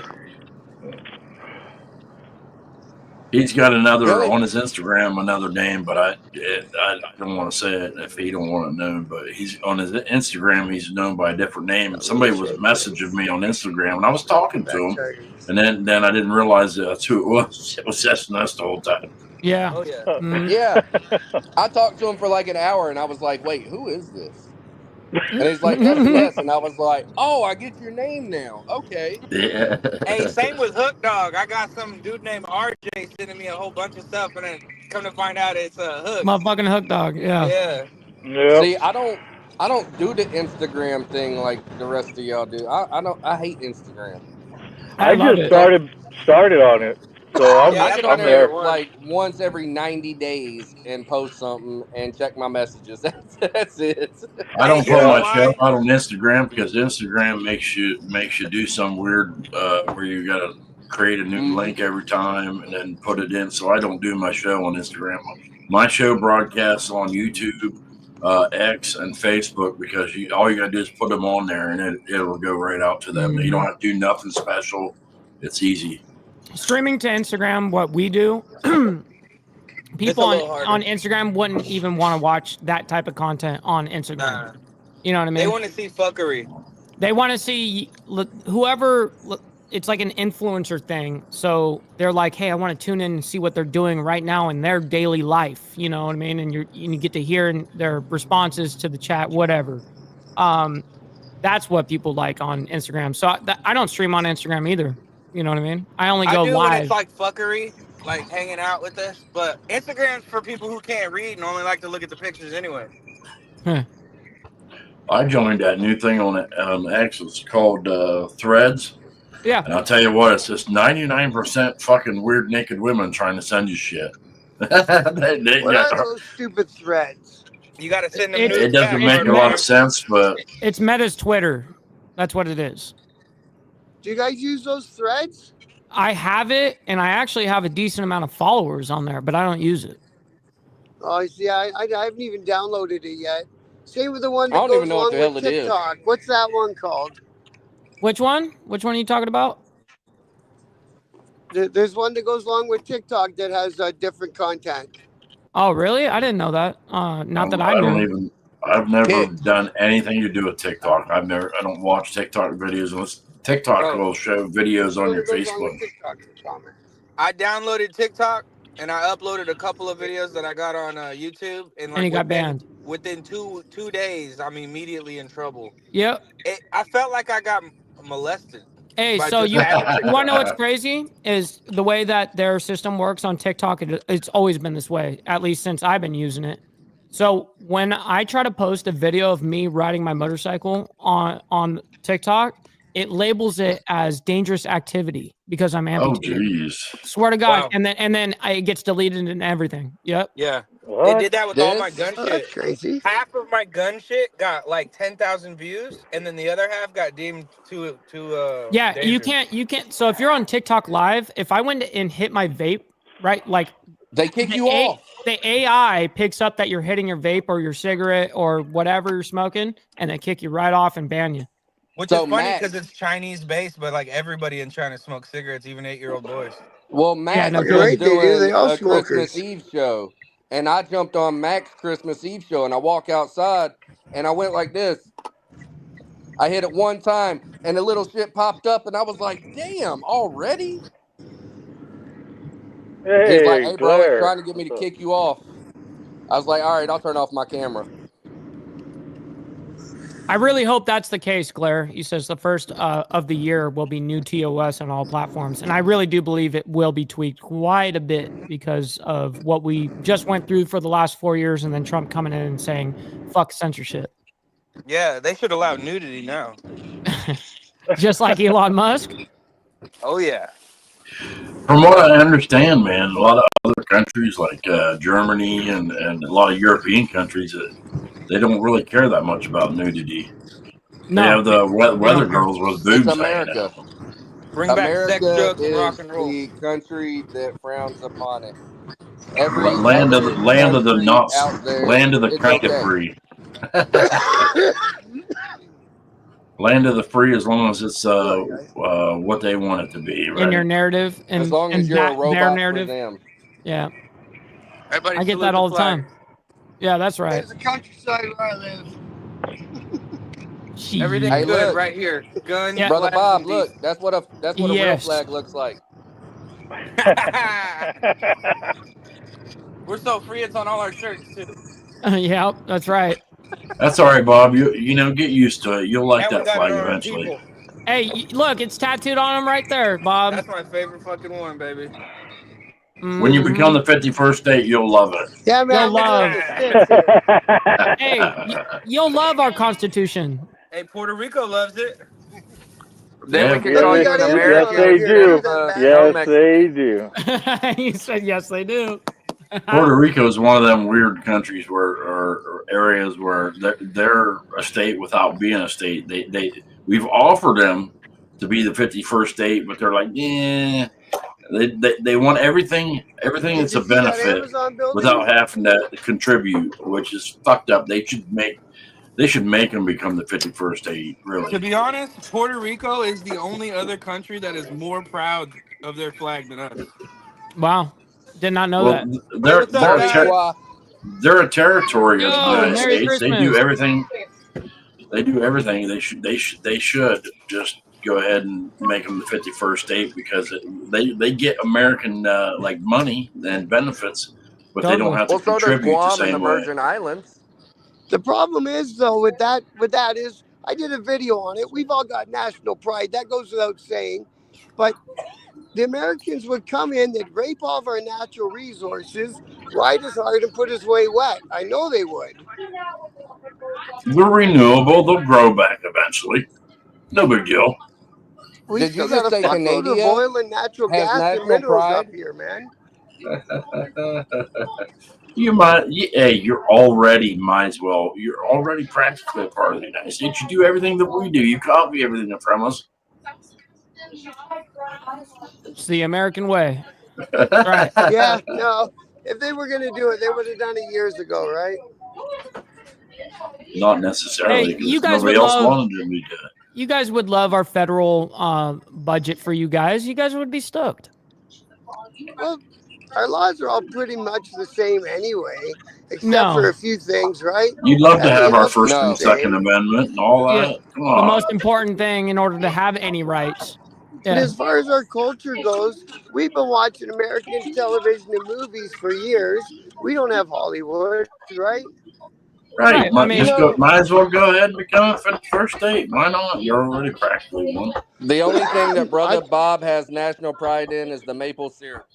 He's got another Really? on his Instagram, another name, but I don't want to say it if he don't want it known. But he's on his Instagram. He's known by a different name. And somebody was messaging me on Instagram, and I was talking to him, and then I didn't realize that's who it was. It was SNS the whole time. Yeah. Oh yeah. Mhm. Yeah. I talked to him for like an hour, and I was like, wait, who is this? And he's like, SNS. And I was like, oh, I get your name now. Okay. Yeah. Hey, same with Hook Dog. I got some dude named RJ sending me a whole bunch of stuff, and then come to find out it's Hook. Motherfucking hook dog. Yeah. Yeah. Yep. See, I don't do the Instagram thing like the rest of y'all do. I hate Instagram. I love just it. started on it, so Yeah, I that's get my on I'm there there. favorite one. like once every 90 days and post something and check my messages. That's it. I don't Hey, you put know my show why? out on Instagram because Instagram makes you do some weird where you gotta create a new link every time and then put it in. So I don't do my show on Instagram. My show broadcasts on YouTube, X, and Facebook because all you gotta do is put them on there and it'll go right out to them. You don't have to do nothing special. It's easy. Streaming to Instagram, what we do, people on Instagram wouldn't even want to watch that type of content on Instagram. Nah. You know what I mean? They want to see fuckery. They want to see whoever. It's like an influencer thing. So they're like, hey, I want to tune in and see what they're doing right now in their daily life. You know what I mean? And you get to hear their responses to the chat, whatever. That's what people like on Instagram. So I don't stream on Instagram either. You know what I mean? I only go I do live. when it's like fuckery, like hanging out with us. But Instagram's for people who can't read and only like to look at the pictures anyway. I joined that new thing on X. It's called Threads. Yeah. And I'll tell you what, it's just 99% fucking weird naked women trying to send you shit. What are those stupid threads? You got to send them It doesn't make a lot of sense, but it's Meta's Twitter. That's what it is. Do you guys use those threads? I have it, and I actually have a decent amount of followers on there, but I don't use it. Oh, see, I haven't even downloaded it yet. Same with the one I that don't goes even know what along the with hell it is. TikTok. What's that one called? Which one? Which one are you talking about? There's one that goes along with TikTok that has different content. Oh, really? I didn't know that. Not that I knew. don't even. I've never done anything to do with TikTok. I don't watch TikTok videos unless TikTok will show videos on your Facebook. I downloaded TikTok and I uploaded a couple of videos that I got on YouTube, and you got banned. Within two days. I'm immediately in trouble. Yep. I felt like I got molested. Hey, by so just you having want to TikTok. know what's crazy is the way that their system works on TikTok. It's always been this way, at least since I've been using it. So when I try to post a video of me riding my motorcycle on TikTok, it labels it as dangerous activity because I'm Oh, amputated. geez. Swear to God, Wow. and then it gets deleted and everything. Yep. Yeah. They What? did that with all my This gun Oh, shit. that's crazy. Half of my gun shit got like 10,000 views, and then the other half got deemed too Yeah, dangerous. you can't. So if you're on TikTok live, if I went and hit my vape, right, like they kick you off. the AI picks up that you're hitting your vape or your cigarette or whatever you're smoking, and they kick you right off and ban you. Which So is funny Max, because it's Chinese based, but like everybody in China smokes cigarettes, even 8-year-old boys. well, Max no You're was right, they do. doing They all a Christmas smokers. Eve show, and I jumped on Max's Christmas Eve show, and I walk outside, and I went like this. I hit it one time, and the little shit popped up, and I was like, "Damn, already?" He's like, Hey, "Hey, bro, it's Blair. trying to get me to kick you off." I was like, "All right, I'll turn off my camera." I really hope that's the case, Claire. He says the first of the year will be new TOS on all platforms. And I really do believe it will be tweaked quite a bit because of what we just went through for the last 4 years and then Trump coming in and saying, fuck censorship. Yeah, they should allow nudity now. Just like Elon Musk. Oh yeah. From what I understand, man, a lot of other countries like Germany and a lot of European countries, they don't really care that much about nudity. No, they have the weather don't care. girls with It's boobs hanging America. out. Bring back sex America jokes and rock is and roll. the country that frowns upon it. Every Land of other the country not out there, land of the it's kind of okay. free. Land of the free, as long as it's what they want it to be, right? In your narrative. And, As long as and you're a that, their robot for narrative. them. Yeah. Everybody I get salute that all the flag. time. Yeah, that's right. There's a countryside where I live. Everything's Hey, good look. right here. Guns, Yeah. Brother flags, Bob, and look, that's what a real Yes. flag looks like. We're so free, it's on all our shirts too. Yeah, that's right. That's all right, Bob. You know, get used to it. You'll like And we that got flag it on our eventually. people. Hey, look, it's tattooed on him right there, Bob. That's my favorite fucking one, baby. When you become the 51st state, you'll love it. Yeah, man. You'll love. Hey, you'll love our Constitution. Hey, Puerto Rico loves it. Then we Yeah, can Look, call we you got an Amazon American. Yes, they over here. do. Isn't that bad? Yes, Mexican. they do. He said, yes, they do. Puerto Rico is one of them weird countries where, or areas where they're a state without being a state. We've offered them to be the 51st state, but they're like, yeah. They want everything Did that's you a see that benefit Amazon building? without having to contribute, which is fucked up. They should make them become the 51st state. To Really, be honest, Puerto Rico is the only other country that is more proud of their flag than us. Wow. Did not know that. they're What's up, guys? they're a territory of the Yo, United Merry States. They Christmas. do everything. They do everything. They should just go ahead and make them the 51st state because they get American like money and benefits, but they don't have to Well, so does contribute the Guam and the same way. Virgin Islands. The problem is though with that is I did a video on it. We've all got national pride. That goes without saying. But the Americans would come in, they'd rape all of our natural resources, ride us hard and put us way wet. I know they would. They're renewable. They'll grow back eventually. No big deal. We Did still you got just a say fuckload of Canada oil and natural has gas and national minerals pride? up here, man. You're already you're already practically a part of the United States. You do everything that we do. You copy everything from us. It's the American way. Right. Yeah, no. If they were gonna do it, they would have done it years ago, right? Not necessarily. Hey, you because guys nobody would else love- wanted to do that. You guys would love our federal budget for you guys. You guys would be stoked. Well, our laws are all pretty much the same anyway, except No. for a few things, right? You'd love to have our Everything First else and is the Second same. Amendment and all that. Yeah. Come The on. most important thing in order to have any rights. But Yeah. as far as our culture goes, we've been watching American television and movies for years. We don't have Hollywood, right? Right. I mean, Might as well go ahead and become a 51st state. Why not? You're already practically one. The only thing that Brother Bob has national pride in is the maple syrup.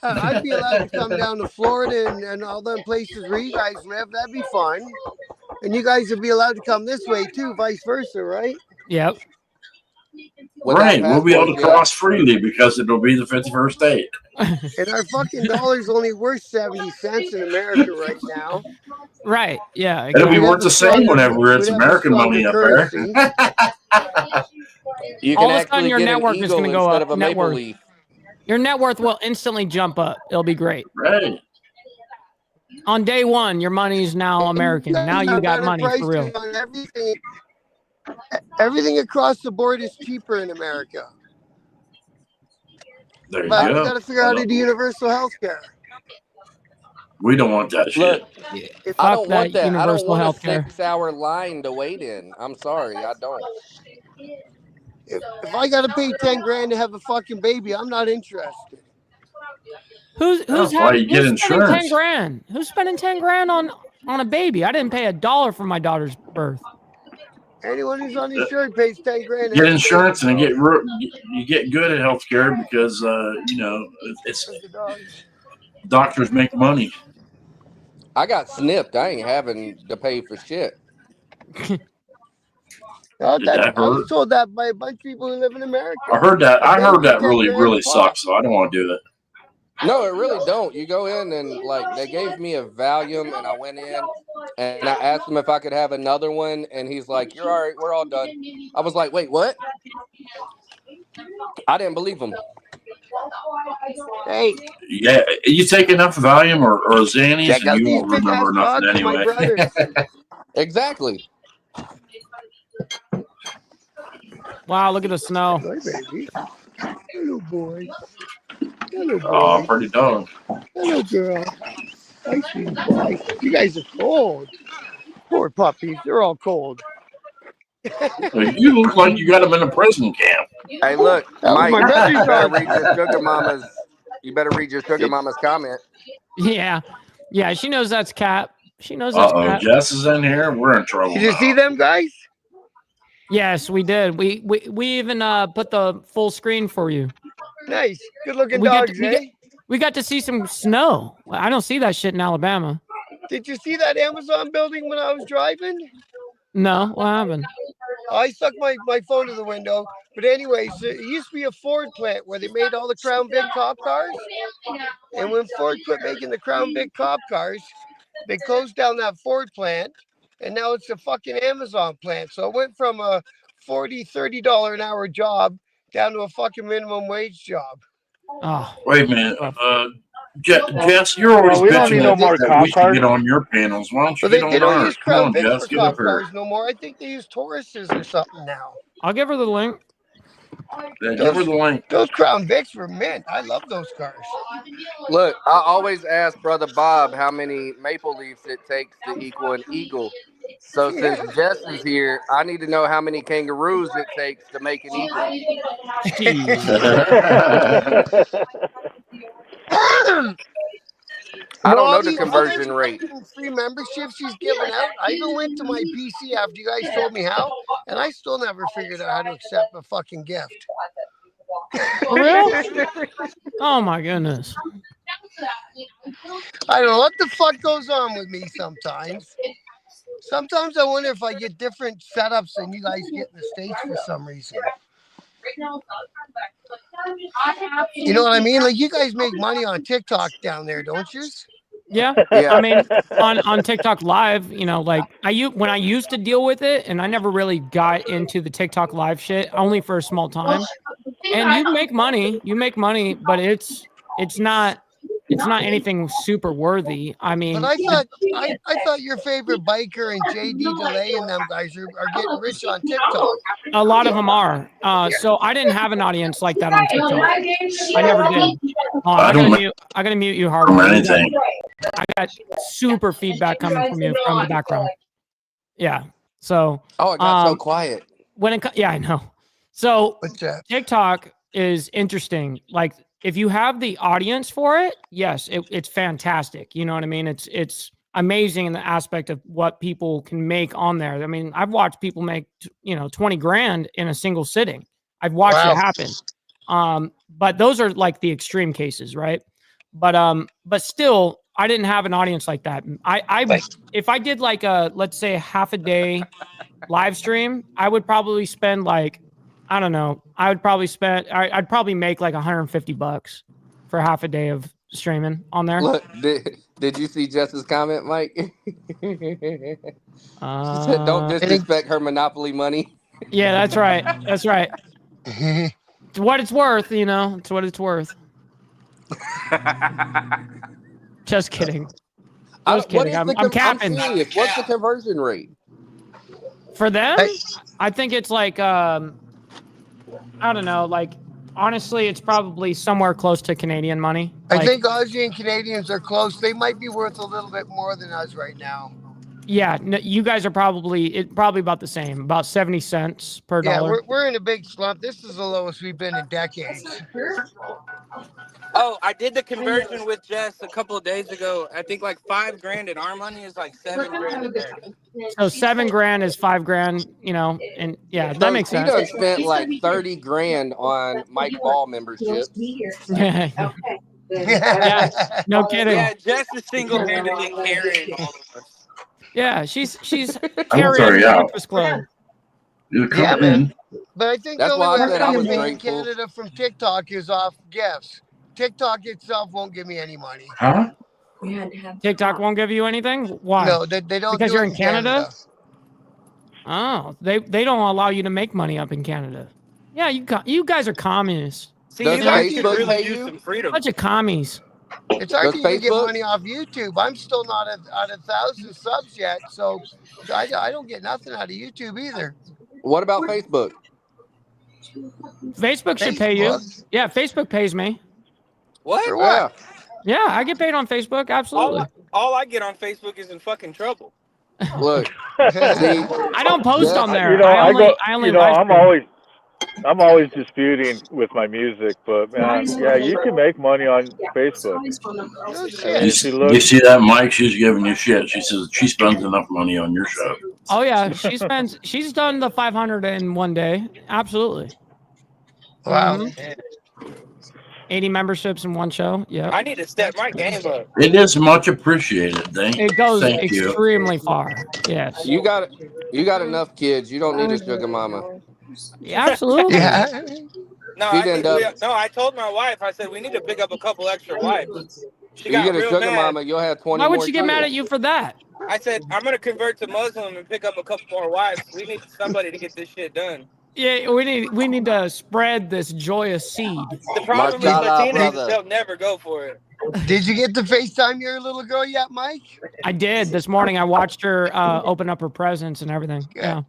I'd be allowed to come down to Florida and all them places where you guys live. That'd be fun. And you guys would be allowed to come this way too, vice versa, right? Yep. Right. We'll be able to cross freely because it'll be the 51st state. And our fucking dollar's only worth 70 cents in America right now. Right. Yeah. It'll be worth the same whenever it's American money up there. You All can of a sudden, actually your get net an worth is eagle going to go instead up. of a Net maple worth. leaf. Your net worth will instantly jump up. It'll be great. Right. On day one, your money's now American. Now you got money for real. Everything across the board is cheaper in America. There you But go. we got to figure out how to do universal health care. We don't want that shit. Look, I don't want that. I don't universal want a healthcare. 6-hour line to wait in. I'm sorry, I don't. If I got to pay 10 grand to have a fucking baby, I'm not interested. Who's why you get spending 10 insurance. grand? Who's spending 10 grand on a baby? I didn't pay $1 for my daughter's birth. Anyone who's uninsured pays 10 grand. Get insurance and you get good at healthcare because it's doctors make money. I got snipped. I ain't having to pay for shit. I was told that by a bunch of people who live in America. I heard that really 10 grand sucks. So I don't want to do that. No, it really don't. You go in and they gave me a Valium and I went in and I asked him if I could have another one and he's like, "You're all right, we're all done." I was like, "Wait, what?" I didn't believe him. Hey. Yeah, you take enough Valium or Xannies and you won't remember nothing anyway. Exactly. Wow, look at the snow. Hi, baby. Hello, boy. Hello, boy. Oh, pretty dog. Hello, girl. Hi, sweet boy. You guys are cold. Poor puppies. They're all cold. You look like you got them in a prison camp. Hey, look, Mike, my brother's you better dog. read your sugar mama's. You better read your sugar mama's comment. Yeah. Yeah, she knows that's Cap. She knows that's Cap. Jess is in here. We're in trouble. Did you see them guys? Yes, we did. We even put the full screen for you. Nice. Good looking dogs, we got to see some snow. I don't see that shit in Alabama. Did you see that Amazon building when I was driving? No, what happened? I stuck my phone to the window. But anyways, it used to be a Ford plant where they made all the Crown Vic cop cars. And when Ford quit making the Crown Vic cop cars, they closed down that Ford plant. And now it's a fucking Amazon plant. So it went from a $40, $30 an hour job down to a fucking minimum wage job. Oh, wait a minute. Jess, you're always bitching that we should get on your panels. Why don't you But get they on don't ours? use Come Crown on, Vic Jess, for get cop up here. cars no more. I think they use Tauruses or something now. I'll give her the link. Yeah, give her the link. Those Crown Vics were mint. I love those cars. Look, I always ask Brother Bob how many maple leaves it takes to equal an eagle. So since Jess is here, I need to know how many kangaroos it takes to make an eagle. I don't know the conversion rate. Free memberships she's giving out. I even went to my PC after you guys told me how, and I still never figured out how to accept a fucking gift. For real? Oh my goodness. I don't know what the fuck goes on with me sometimes. Sometimes I wonder if I get different setups than you guys get in the States for some reason. You know what I mean? Like, you guys make money on TikTok down there, don't you? Yeah. I mean, on TikTok Live, like when I used to deal with it, and I never really got into the TikTok Live shit, only for a small time. And you make money, but it's not anything super worthy. I mean, but I thought your favorite biker and JD Delay and them guys are getting rich on TikTok. A lot of them are. So I didn't have an audience like that on TikTok. I never did. I gotta mute you, HardWire. I got super feedback coming from you from the background. Yeah. So. Oh, it got so quiet. Yeah, I know. So TikTok is interesting. Like, if you have the audience for it, yes, it's fantastic. You know what I mean? It's amazing in the aspect of what people can make on there. I mean, I've watched people make 20 grand in a single sitting. I've watched it happen. But those are like the extreme cases, right? But still, I didn't have an audience like that. If I did like let's say half a day live stream, I would probably spend like, I don't know, I'd probably make like $150 for half a day of streaming on there. Look, did you see Jess's comment, Mike? She said, "Don't disrespect her Monopoly money." Yeah, that's right. That's right. It's what it's worth, It's what it's worth. Just kidding. Just kidding. I'm capping. I'm serious. What's the conversion rate for them? I think it's like I don't know. Like honestly, it's probably somewhere close to Canadian money. I think Aussie and Canadians are close. They might be worth a little bit more than us right now. Yeah, no, you guys are probably about the same, about 70 cents per dollar. Yeah, we're in a big slump. This is the lowest we've been in decades. Oh, I did the conversion with Jess a couple of days ago. I think like $5,000 in our money is like $7,000 there. So $7,000 is $5,000, and yeah, that makes sense. He done spent like $30,000 on Mike Ball membership. Yeah, no kidding. Yeah, Jess is single-handedly carrying all of us. Yeah, she's carrying the Breakfast Club. Yeah, man. But I think That's the why I only said I way was to make grateful. Canada from TikTok is off gifts. TikTok itself won't give me any money. Huh? TikTok won't give you anything? Why? No, they don't. Because do you're it in Canada? Oh, they don't allow you to make money up in Canada. Yeah, you guys are communists. See, you guys could really use some freedom. Bunch of commies. It's hard to even get money off YouTube. I'm still not at 1,000 subs yet, so I don't get nothing out of YouTube either. What about Facebook? Facebook should pay you. Yeah, Facebook pays me. What? For what? Yeah, I get paid on Facebook. Absolutely. All I get on Facebook is in fucking trouble. Look, I don't post on there. I'm always disputing with my music, but man, yeah, you can make money on Facebook. You see that, Mike? She's giving you shit. She says she spends enough money on your show. Oh yeah, she's done the 500 in one day. Absolutely. Wow. Mm-hmm. 80 memberships in one show. Yeah. I need to step my game up. It is much appreciated. It goes extremely far. Yes. You got enough kids. You don't need a sugar mama. Yeah, absolutely. Yeah. No, I told my wife. I said we need to pick up a couple extra wives. She If you got get a real sugar mad. mama, you'll have 20 Why would more she get mad kids. at you for that? I said I'm gonna convert to Muslim and pick up a couple more wives. We need somebody to get this shit done. Yeah, we need to spread this joyous seed. The problem with Latinas is they'll never go for it. Did you get to FaceTime your little girl yet, Mike? I did this morning. I watched her open up her presents and everything. Good.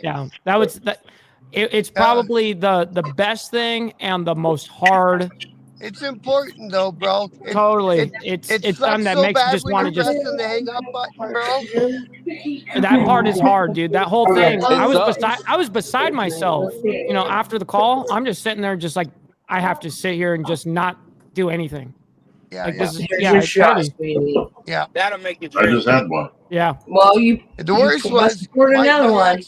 Yeah. That was that. It's probably the best thing and the most hard. It's important though, bro. Totally. It's something that makes you just want to just. The hang up button, bro. That part is hard, dude. That whole thing. I was beside myself. After the call, I'm just sitting there, just like I have to sit here and just not do anything. Yeah, like, yeah. It's heavy. Yeah, that'll make you. I just had one. Yeah. Well, the worst was another one.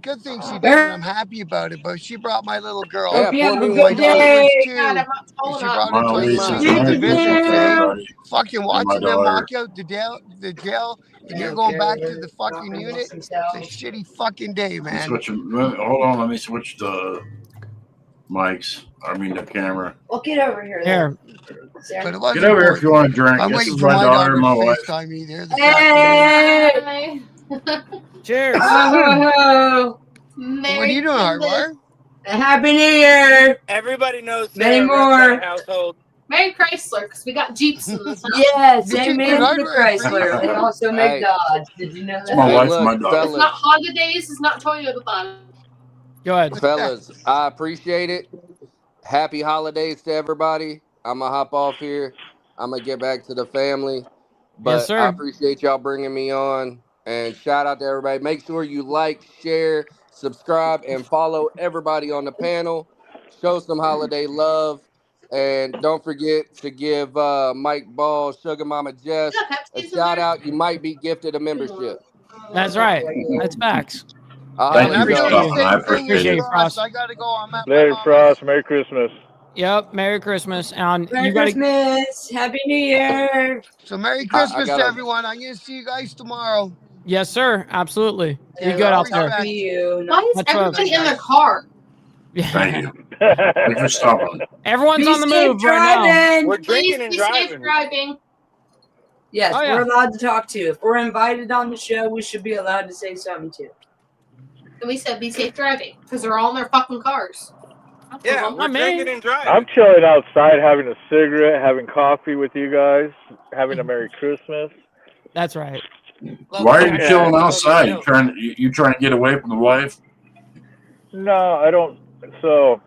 Good thing she did, and I'm happy about it. But she brought my little girl. Hope you have a my good day. daughter was 2. She brought her to my fucking watching them walk out the jail, and you're going back to the fucking unit. It's a shitty fucking day, man. Hold on, let me switch the mics. I mean the camera. Well, get over here. Here. But it was Get over here if you want to drink. I'm This waiting is for my daughter and my to wife. FaceTime me there. Hey! Cheers. Oh, What are you doing, HardWire? Happy New Year! Everybody knows Many Sarah runs more. that household. Mary Chrysler, because we got Jeeps in this house. Yes, Did you amen get to HardWire? Chrysler. They also make Dodge. Did you know that? My wife, look, my daughter. It's not Honda days, it's not Toyota time. Go ahead. Fellas, I appreciate it. Happy holidays to everybody. I'm going to hop off here. I'm going to get back to the family. But Yes, sir. I appreciate y'all bringing me on. And shout out to everybody. Make sure you like, share, subscribe, and follow everybody on the panel. Show some holiday love. And don't forget to give Mike Ball, Sugar Mama Jess a shout out. You might be gifted a membership. That's right. That's facts. Thank Let you me for go. stopping. I appreciate it. Frost. I gotta go. I'm at Later, Frost. Merry Christmas. Yep. Merry Christmas. And Merry you gotta Christmas. Happy New Year. So Merry I Christmas to gotta- everyone. I'm gonna see you guys tomorrow. Yes, sir. Absolutely. Be Yeah, good out I'll there. talk to you. Why is Much love. everybody in their car? Thank you. Thanks for stopping. Everyone's Be on the safe move right now. driving. We're Please drinking and be safe driving. driving. Yes, Oh, yeah. we're allowed to talk to. If we're invited on the show, we should be allowed to say something too. And we said be safe driving because they're all in their fucking cars. Yeah, Well, we're I mean- drinking and driving. I'm chilling outside, having a cigarette, having coffee with you guys, having a Merry Christmas. That's right. Why are you Yeah. chilling outside? You trying to get away from the wife? No, I don't. So,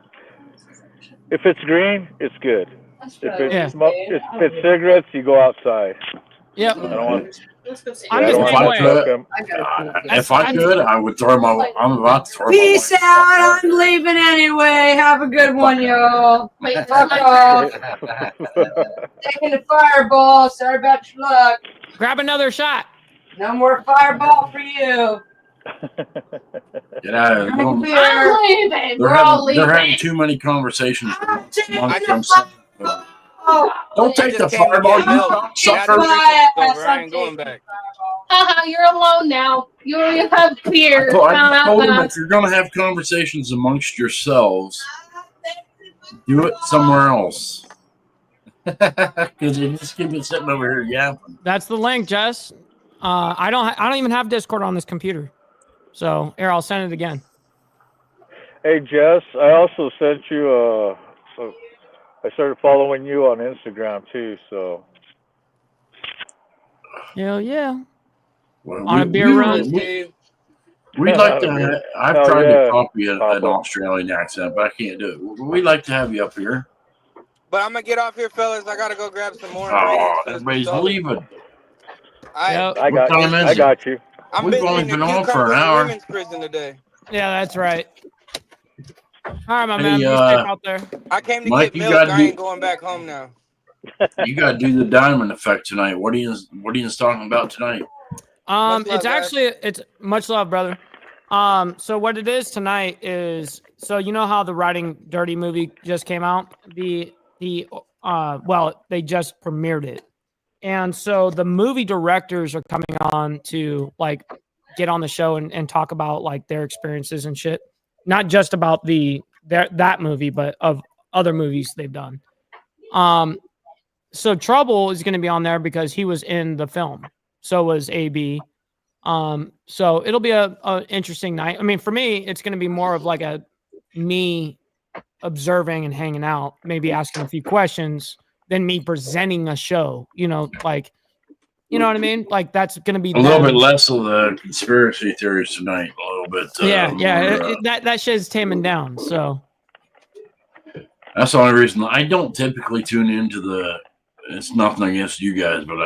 if it's green, it's good. That's If right. it's Yeah. if it's cigarettes, you go outside. Yep. I don't want. Let's go see. I'm I the don't If same I way. could, I gotta pee. if I could, I would throw my. I'm about to throw Peace my out. I'm leaving anyway. Have a good one, y'all. Wait, Fuck my off. Taking the fireball. Sorry about your luck. Grab another shot. No more fireball for you. Get out of Drink a here. beer. I'm leaving. We're all They're having leaving. too many conversations taking amongst the themselves. Oh, Don't I take the just came to fireball, get you milk. sucker. That's my over. ass. I I'm ain't going taking back. Haha, you're alone now. You only have beer. I told them if you're going to have conversations amongst yourselves, do it somewhere else. Because you just keep it sitting over here yapping. That's the link, Jess. I don't even have Discord on this computer. So here, I'll send it again. Hey Jess, I also sent you I started following you on Instagram too, so Hell yeah. Well, On a beer run. Steve. We'd like to. I've Hell tried yeah, to copy an Papa. Australian accent, but I can't do it. We'd like to have you up here. But I'm gonna get off here, fellas. I gotta go grab some more Oh, ingredients. for this everybody's sauce. leaving. Yep. I got What time is I it? got you. I'm We've only visiting been the on for Cucumber an hour. Women's Prison today. Yeah, that's right. All right, my Hey, man. Be safe out there. I came to Mike, get you milk. gotta I do- ain't going back home now. You got to do the diamond effect tonight. What are you talking about tonight? Much love, It's guys. actually it's much love, brother. So what it is tonight is so you know how the Riding Dirty movie just came out? Well, they just premiered it. And so the movie directors are coming on to like get on the show and talk about like their experiences and shit. Not just about that movie, but of other movies they've done. So Trouble is going to be on there because he was in the film. So was AB. So it'll be a interesting night. I mean, for me, it's going to be more of like a me observing and hanging out, maybe asking a few questions than me presenting a show, like, you know what I mean? Like that's going to be A little bit less of the conspiracy theories tonight. A little bit. More, that shit's taming down. So that's the only reason I don't typically tune into the. It's nothing against you guys, but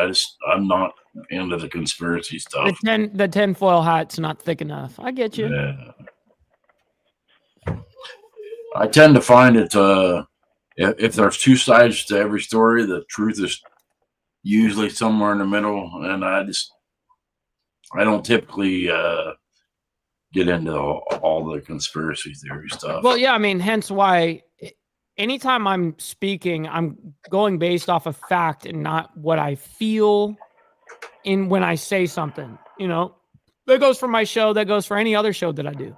I'm not into the conspiracy stuff. the tinfoil hat's not thick enough. I get you. Yeah. I tend to find it if there's two sides to every story, the truth is usually somewhere in the middle, and I don't typically get into all the conspiracy theory stuff. Well, yeah, I mean, hence why anytime I'm speaking, I'm going based off of fact and not what I feel when I say something. That goes for my show. That goes for any other show that I do.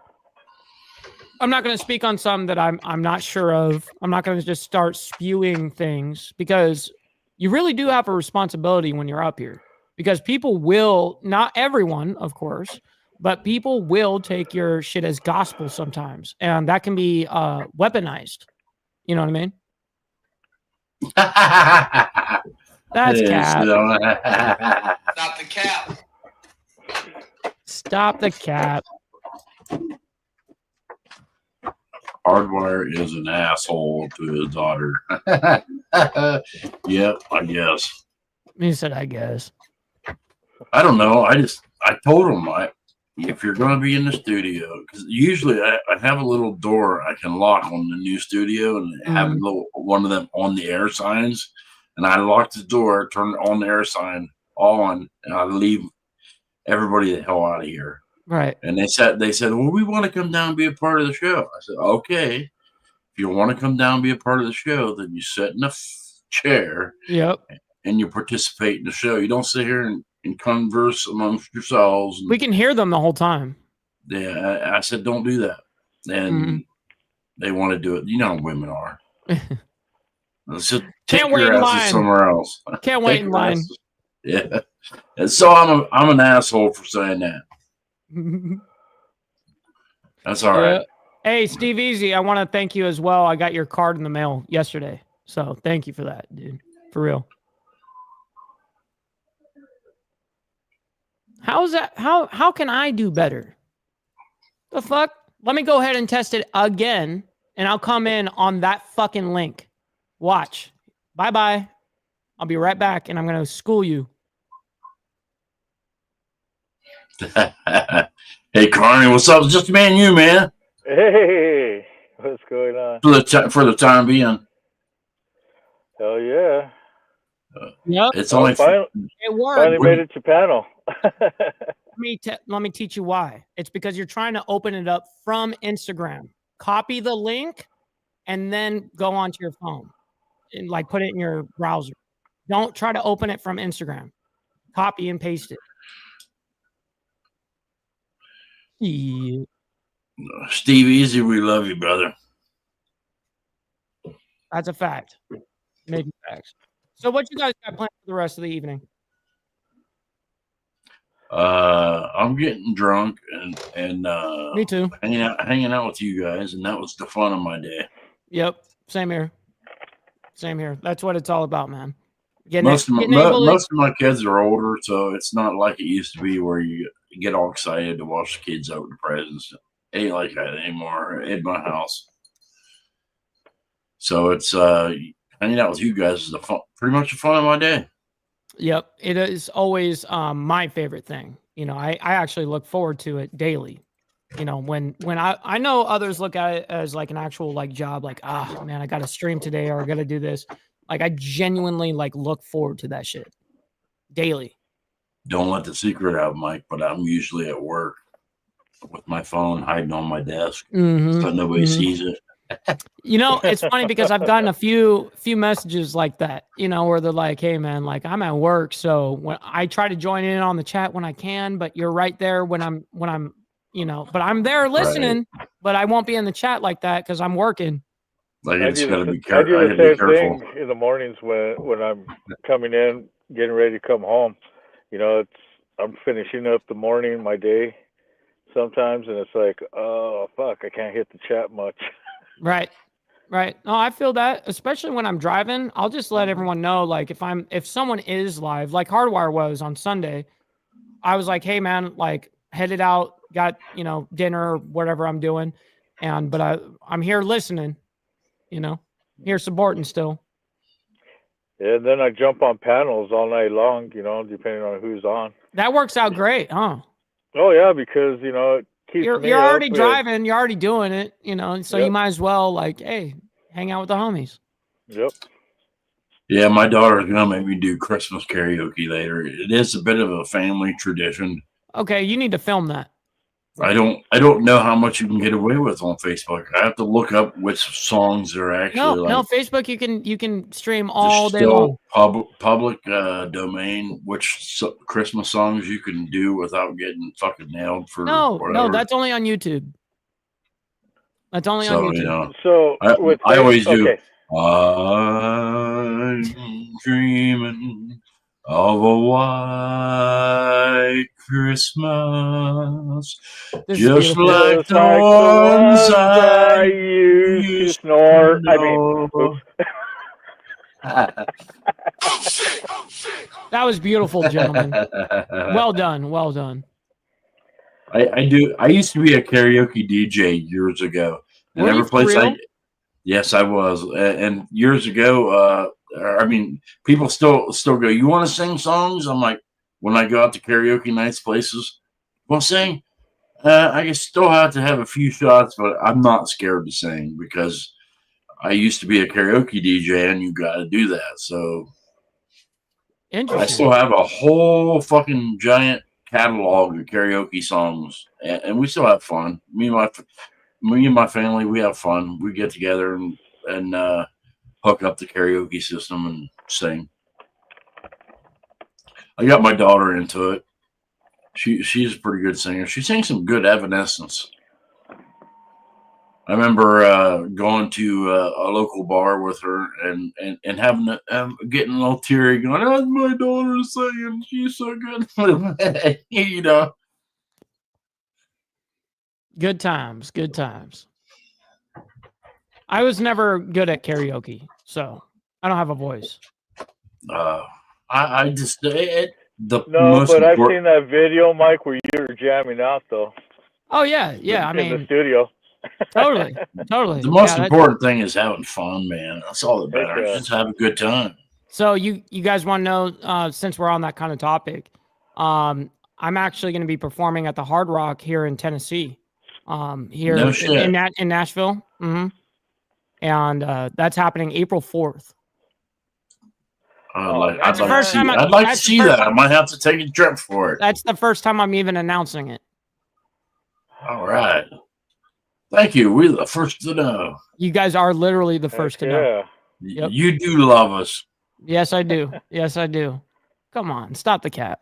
I'm not going to speak on some that I'm not sure of. I'm not going to just start spewing things because you really do have a responsibility when you're up here, because people will, not everyone, of course, but people will take your shit as gospel sometimes, and that can be weaponized. You know what I mean? That's cap. Stop the cap. Stop the cap. HardWire is an asshole to his daughter. Yep, I guess. He said, I guess. I don't know. I told him if you're going to be in the studio, because usually I have a little door I can lock on the new studio and have a little one of them on the air signs, and I lock the door, turn on the air sign on, and I leave everybody the hell out of here. Right. And they said, well, we want to come down and be a part of the show. I said, okay, if you want to come down and be a part of the show, then you sit in a chair. Yep. And you participate in the show. You don't sit here and converse amongst yourselves. And, we can hear them the whole time. Yeah, I said, don't do that. And they want to do it. You know how women are. So take your asses somewhere else. Can't wait in line. Yeah. And so I'm an asshole for saying that. That's all right. Hey, Steve Easy, I want to thank you as well. I got your card in the mail yesterday. So thank you for that, dude. For real. How's that? How can I do better? The fuck? Let me go ahead and test it again, and I'll come in on that fucking link. Watch. Bye-bye. I'll be right back, and I'm going to school you. Hey, Carney, what's up? It's just me and you, man. Hey, what's going on? For the time being. Hell yeah. Yep. It's only it worked. Finally made it to panel. Let me teach you why. It's because you're trying to open it up from Instagram. Copy the link and then go onto your phone and like put it in your browser. Don't try to open it from Instagram. Copy and paste it. Yeah. Steve Easy, we love you, brother. That's a fact. Maybe facts. So what you guys got planned for the rest of the evening? I'm getting drunk and me too. Hanging out with you guys, and that was the fun of my day. Yep, same here. Same here. That's what it's all about, man. Most of my kids are older, so it's not like it used to be where you get all excited to watch the kids open presents. It ain't like that anymore in my house. So it's hanging out with you guys is pretty much the fun of my day. Yep, it is always my favorite thing. You know, I actually look forward to it daily. You know, when I know others look at it as like an actual like job, like, man, I got to stream today or I got to do this. Like, I genuinely like look forward to that shit daily. Don't let the secret out, Mike, but I'm usually at work with my phone hiding on my desk so nobody sees it. You know, it's funny because I've gotten a few messages like that, you know, where they're like, hey man, like I'm at work. So when I try to join in on the chat when I can, but you're right there when I'm, you know, but I'm there listening, but I won't be in the chat like that because I'm working. Like I do the same thing in the mornings when I'm coming in, getting ready to come home. You know, I'm finishing up the morning, my day sometimes, and it's like, oh fuck, I can't hit the chat much. Right. No, I feel that, especially when I'm driving. I'll just let everyone know, like, if someone is live, like HardWire was on Sunday, I was like, hey man, like headed out, got, you know, dinner or whatever I'm doing. But I'm here listening, you know, here supporting still. Yeah, and then I jump on panels all night long, you know, depending on who's on. That works out great, huh? Oh yeah, because, you know, it keeps you're already driving, you're already doing it, you know, so you might as well like, hey, hang out with the homies. Yep. Yeah, my daughter's gonna make me do Christmas karaoke later. It is a bit of a family tradition. Okay, you need to film that. I don't know how much you can get away with on Facebook. I have to look up which songs are actually no Facebook. You can stream all day long. Public domain. Which Christmas songs you can do without getting fucking nailed for? No, that's only on YouTube. That's only on YouTube. You know, so I always do. I'm dreaming of a white Christmas, just like the ones I used to snore. That was beautiful, gentlemen. Well done. I used to be a karaoke DJ years ago. And every place yes, I was. And years ago, I mean, people still go, you want to sing songs? I'm like, when I go out to karaoke nights places, well, sing. I still have to have a few shots, but I'm not scared to sing because I used to be a karaoke DJ, and you got to do that. So I Interesting. still have a whole fucking giant catalog of karaoke songs, and we still have fun. Me and my family, we have fun. We get together and hook up the karaoke system and sing. I got my daughter into it. She's a pretty good singer. She sings some good Evanescence. I remember going to a local bar with her and having getting a little teary, going, "Oh, my daughter's singing. She's so good." You know. Good times. Good times. I was never good at karaoke, so I don't have a voice. I just the No, most but I've important. seen that video, Mike, where you were jamming out though. Oh yeah, yeah. I in the mean, studio. totally. The most important thing is having fun, man. That's all that Heck matters. yeah. Just have a good time. So you guys want to know, since we're on that kind of topic, I'm actually going to be performing at the Hard Rock here in Tennessee, here No shit. in Nashville. And that's happening April 4th. I'd like to see that. I might have to take a trip for it. That's the first time I'm even announcing it. All right. Thank you. We're the first to know. You guys are literally the first to know. Yep. You do love us. Yes, I do. Yes, I do. Come on, stop the cap.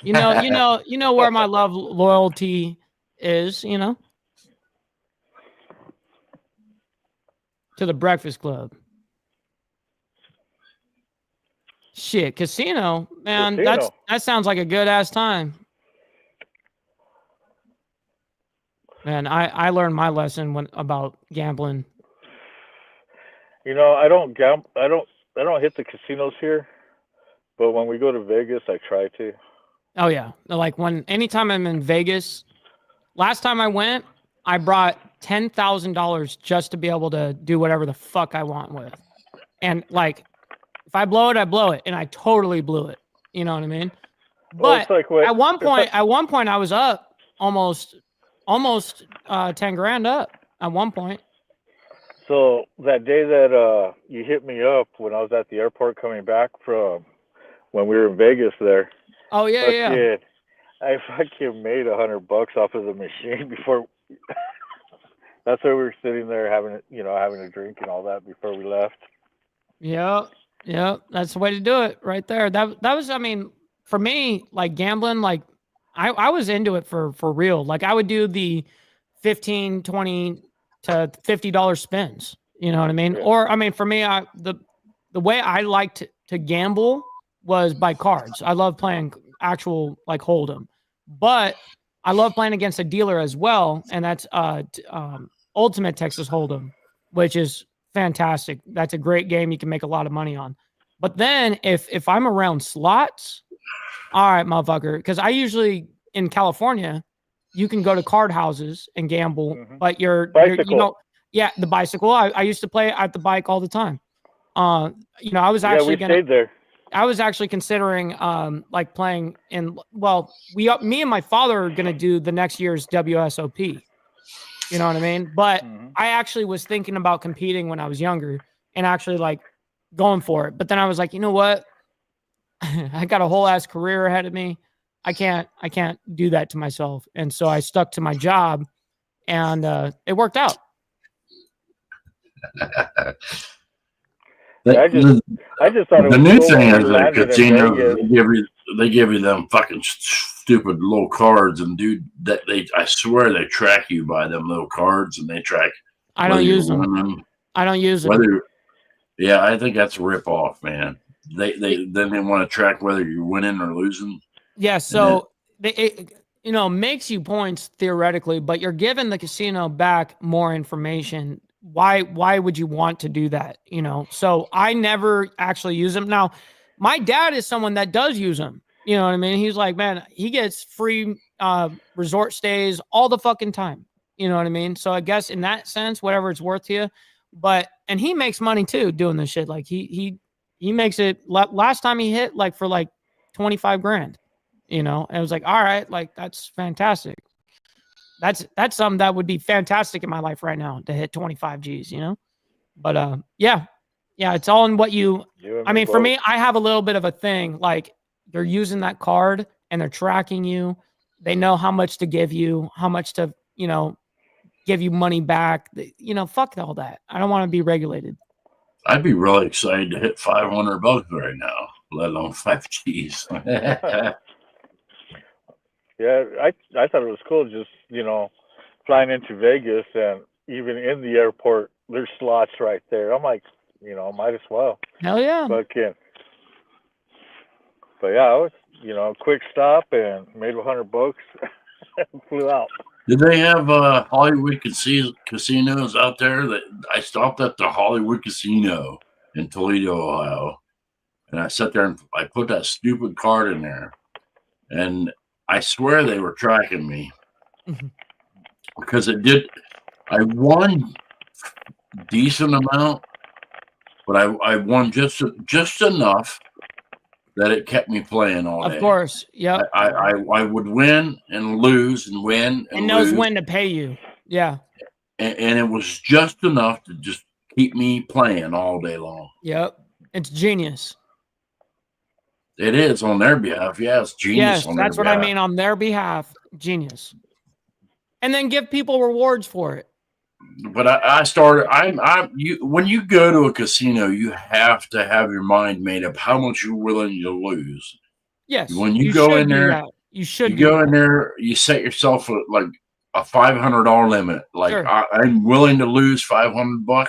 You know where my loyalty is, to the Breakfast Club. Shit, casino, man. Casino. That sounds like a good ass time. Man, I learned my lesson about gambling. I don't gamble. I don't hit the casinos here, but when we go to Vegas, I try to. Oh yeah, like anytime I'm in Vegas. Last time I went, I brought $10,000 just to be able to do whatever the fuck I want with, and like, if I blow it, I blow it, and I totally blew it. You know what I mean? But at one point, I was up almost 10 grand up at one point. So that day that you hit me up when I was at the airport coming back from when we were in Vegas there. Oh yeah. I fucking made $100 off of the machine before. That's why we were sitting there having a drink and all that before we left. Yeah, that's the way to do it right there. That was, I mean, for me, like gambling, like I was into it for real. Like I would do the $15, $20 to $50 spins. You know what I mean? Yeah. Or I mean, for me, the way I liked to gamble was by cards. I love playing actual like Hold'em, but I love playing against a dealer as well, and that's Ultimate Texas Hold'em, which is fantastic. That's a great game you can make a lot of money on. But then if I'm around slots, all right, motherfucker, because I usually in California, you can go to card houses and gamble, but you're the bicycle. I used to play at the bike all the time. I was actually stayed there. I was actually considering like playing in. Well, me and my father are gonna do the next year's WSOP. You know what I mean? But I actually was thinking about competing when I was younger and actually like going for it. But then I was like, you know what? I got a whole ass career ahead of me. I can't do that to myself. And so I stuck to my job, and it worked out. I just thought it the was new cool thing when is we that landed in casino they give you them fucking stupid little cards, and dude, I swear they track you by them little cards, and they track. I don't use them. I don't use them. Yeah, I think that's a rip off, man. They want to track whether you're winning or losing. Yeah, so it makes you points theoretically, but you're giving the casino back more information. Why would you want to do that? So I never actually use them. Now, my dad is someone that does use them. You know what I mean? He's like, man, he gets free resort stays all the fucking time. You know what I mean? So I guess in that sense, whatever it's worth to you. And he makes money too doing this shit. Like he makes it. Last time he hit like for like 25 grand. And it was like, all right, like that's fantastic. That's something that would be fantastic in my life right now to hit 25 G's, you know? But yeah, it's all in what you, I mean, for me, I have a little bit of a thing, like you're using that card and they're tracking you. They know how much to give you, how much to, you know, give you money back. You know, fuck all that. I don't want to be regulated. I'd be really excited to hit $500 right now, let alone 5Gs. Yeah, I thought it was cool just, you know, flying into Vegas and even in the airport, there's slots right there. I'm like, you know, might as well. Hell yeah. But yeah, I was, you know, quick stop and made $100 and flew out. Did they have Hollywood casinos out there? That I stopped at the Hollywood Casino in Toledo, Ohio, and I sat there and I put that stupid card in there, and I swear they were tracking me because it did. I won decent amount, but I won just enough that it kept me playing all day. Of course, yeah. I would win and lose and win and knows lose. when to pay you. Yeah. And it was just enough to just keep me playing all day long. Yep. It's genius. It is on their behalf. Yeah, it's genius. Yes, that's what I mean. On their behalf, genius. And then give people rewards for it. But I started. When you go to a casino, you have to have your mind made up how much you're willing to lose. Yes. When you go in there, you go in there. You set yourself like a $500 limit. Like sure. I'm willing to lose $500,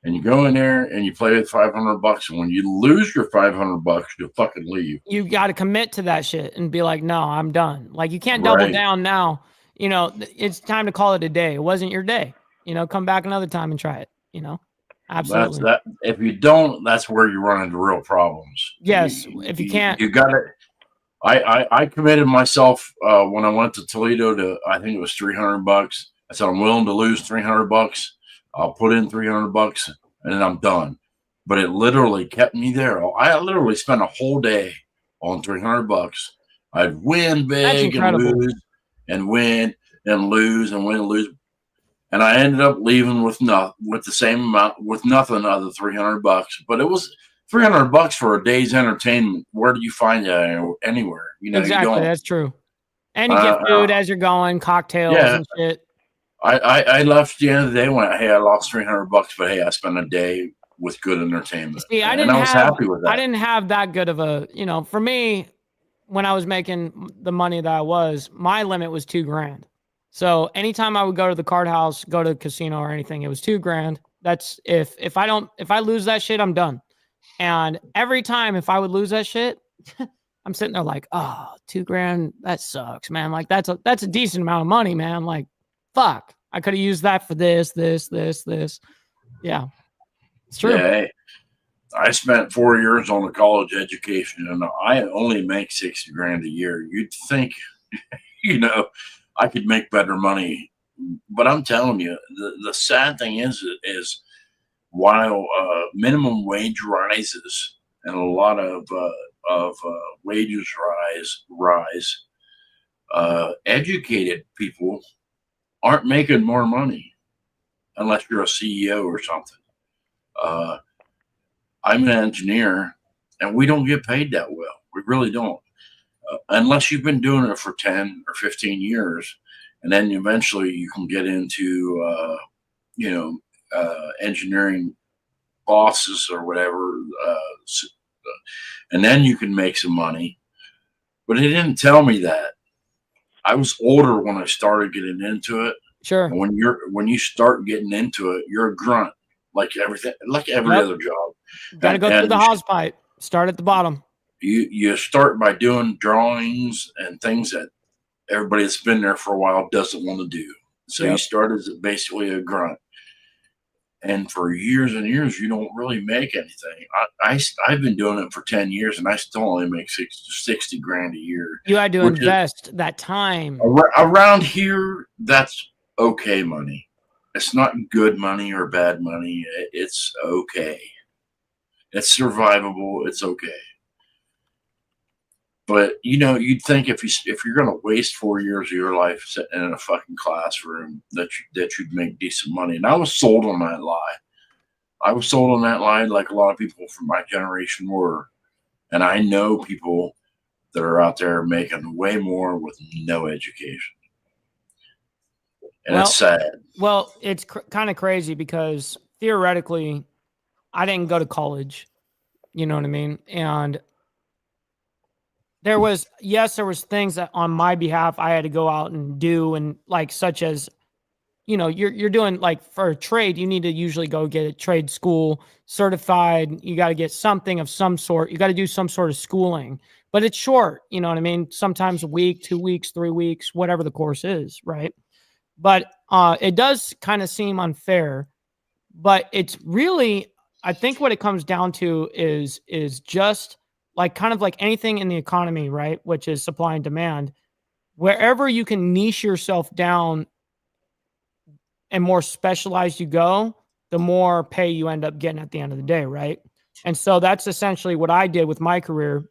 and you go in there and you play with $500. And when you lose your $500, you fucking leave. You got to commit to that shit and be like, no, I'm done. Like you can't double down now. You know, it's time to call it a day. It wasn't your day. You know, come back another time and try it. You know, absolutely. If you don't, that's where you run into real problems. Yes, if you can't, you got it. I committed myself when I went to Toledo to I think it was $300. I said I'm willing to lose $300. I'll put in $300 and then I'm done. But it literally kept me there. I literally spent a whole day on $300. I'd win big and lose. And win and lose and win and lose, and I ended up leaving with the same amount with nothing other than $300. But it was $300 for a day's entertainment. Where do you find that anywhere? You know, exactly. You don't. That's true. And you get food as you're going, cocktails and shit. I left at the end of the day when I lost $300, but hey, I spent a day with good entertainment. See, I was happy with that. I didn't have that good of a, you know, for me. When I was making the money that I was, my limit was $2,000. So anytime I would go to the card house, go to a casino or anything, it was $2,000. That's if I lose that shit, I'm done. And every time if I would lose that shit, I'm sitting there like, oh, $2,000, that sucks, man. Like that's a decent amount of money, man. Like, fuck. I could have used that for this. Yeah. It's true. Yeah, I spent 4 years on a college education and I only make $60,000 a year. You'd think, you know, I could make better money, but I'm telling you, the sad thing is while minimum wage rises and a lot of wages rise, educated people aren't making more money unless you're a CEO or something. I'm an engineer, and we don't get paid that well. We really don't, unless you've been doing it for 10 or 15 years, and then eventually you can get into, engineering bosses or whatever, and then you can make some money. But it didn't tell me that. I was older when I started getting into it. Sure. And when you start getting into it, you're a grunt, like everything, like every other job. Got to go through the hose pipe. Start at the bottom. You start by doing drawings and things that everybody that's been there for a while doesn't want to do. So you start as basically a grunt. And for years and years, you don't really make anything. I've been doing it for 10 years, and I still only make $60,000 a year. You had to invest that time. Around here, that's okay money. It's not good money or bad money. It's okay. It's survivable. It's okay. But you'd think if you're gonna waste 4 years of your life sitting in a fucking classroom that you'd make decent money. And I was sold on that lie. I was sold on that lie like a lot of people from my generation were. And I know people that are out there making way more with no education. And it's sad. Well, it's kind of crazy because theoretically, I didn't go to college. You know what I mean? And there was things that on my behalf I had to go out and do, and like such as, you're doing like for a trade, you need to usually go get a trade school certified. You got to get something of some sort. You got to do some sort of schooling, but it's short. You know what I mean? Sometimes a week, 2 weeks, 3 weeks, whatever the course is, right? But it does kind of seem unfair. But it's really, I think what it comes down to is just like kind of like anything in the economy, right? Which is supply and demand. Wherever you can niche yourself down and more specialized you go, the more pay you end up getting at the end of the day, right? And so that's essentially what I did with my career.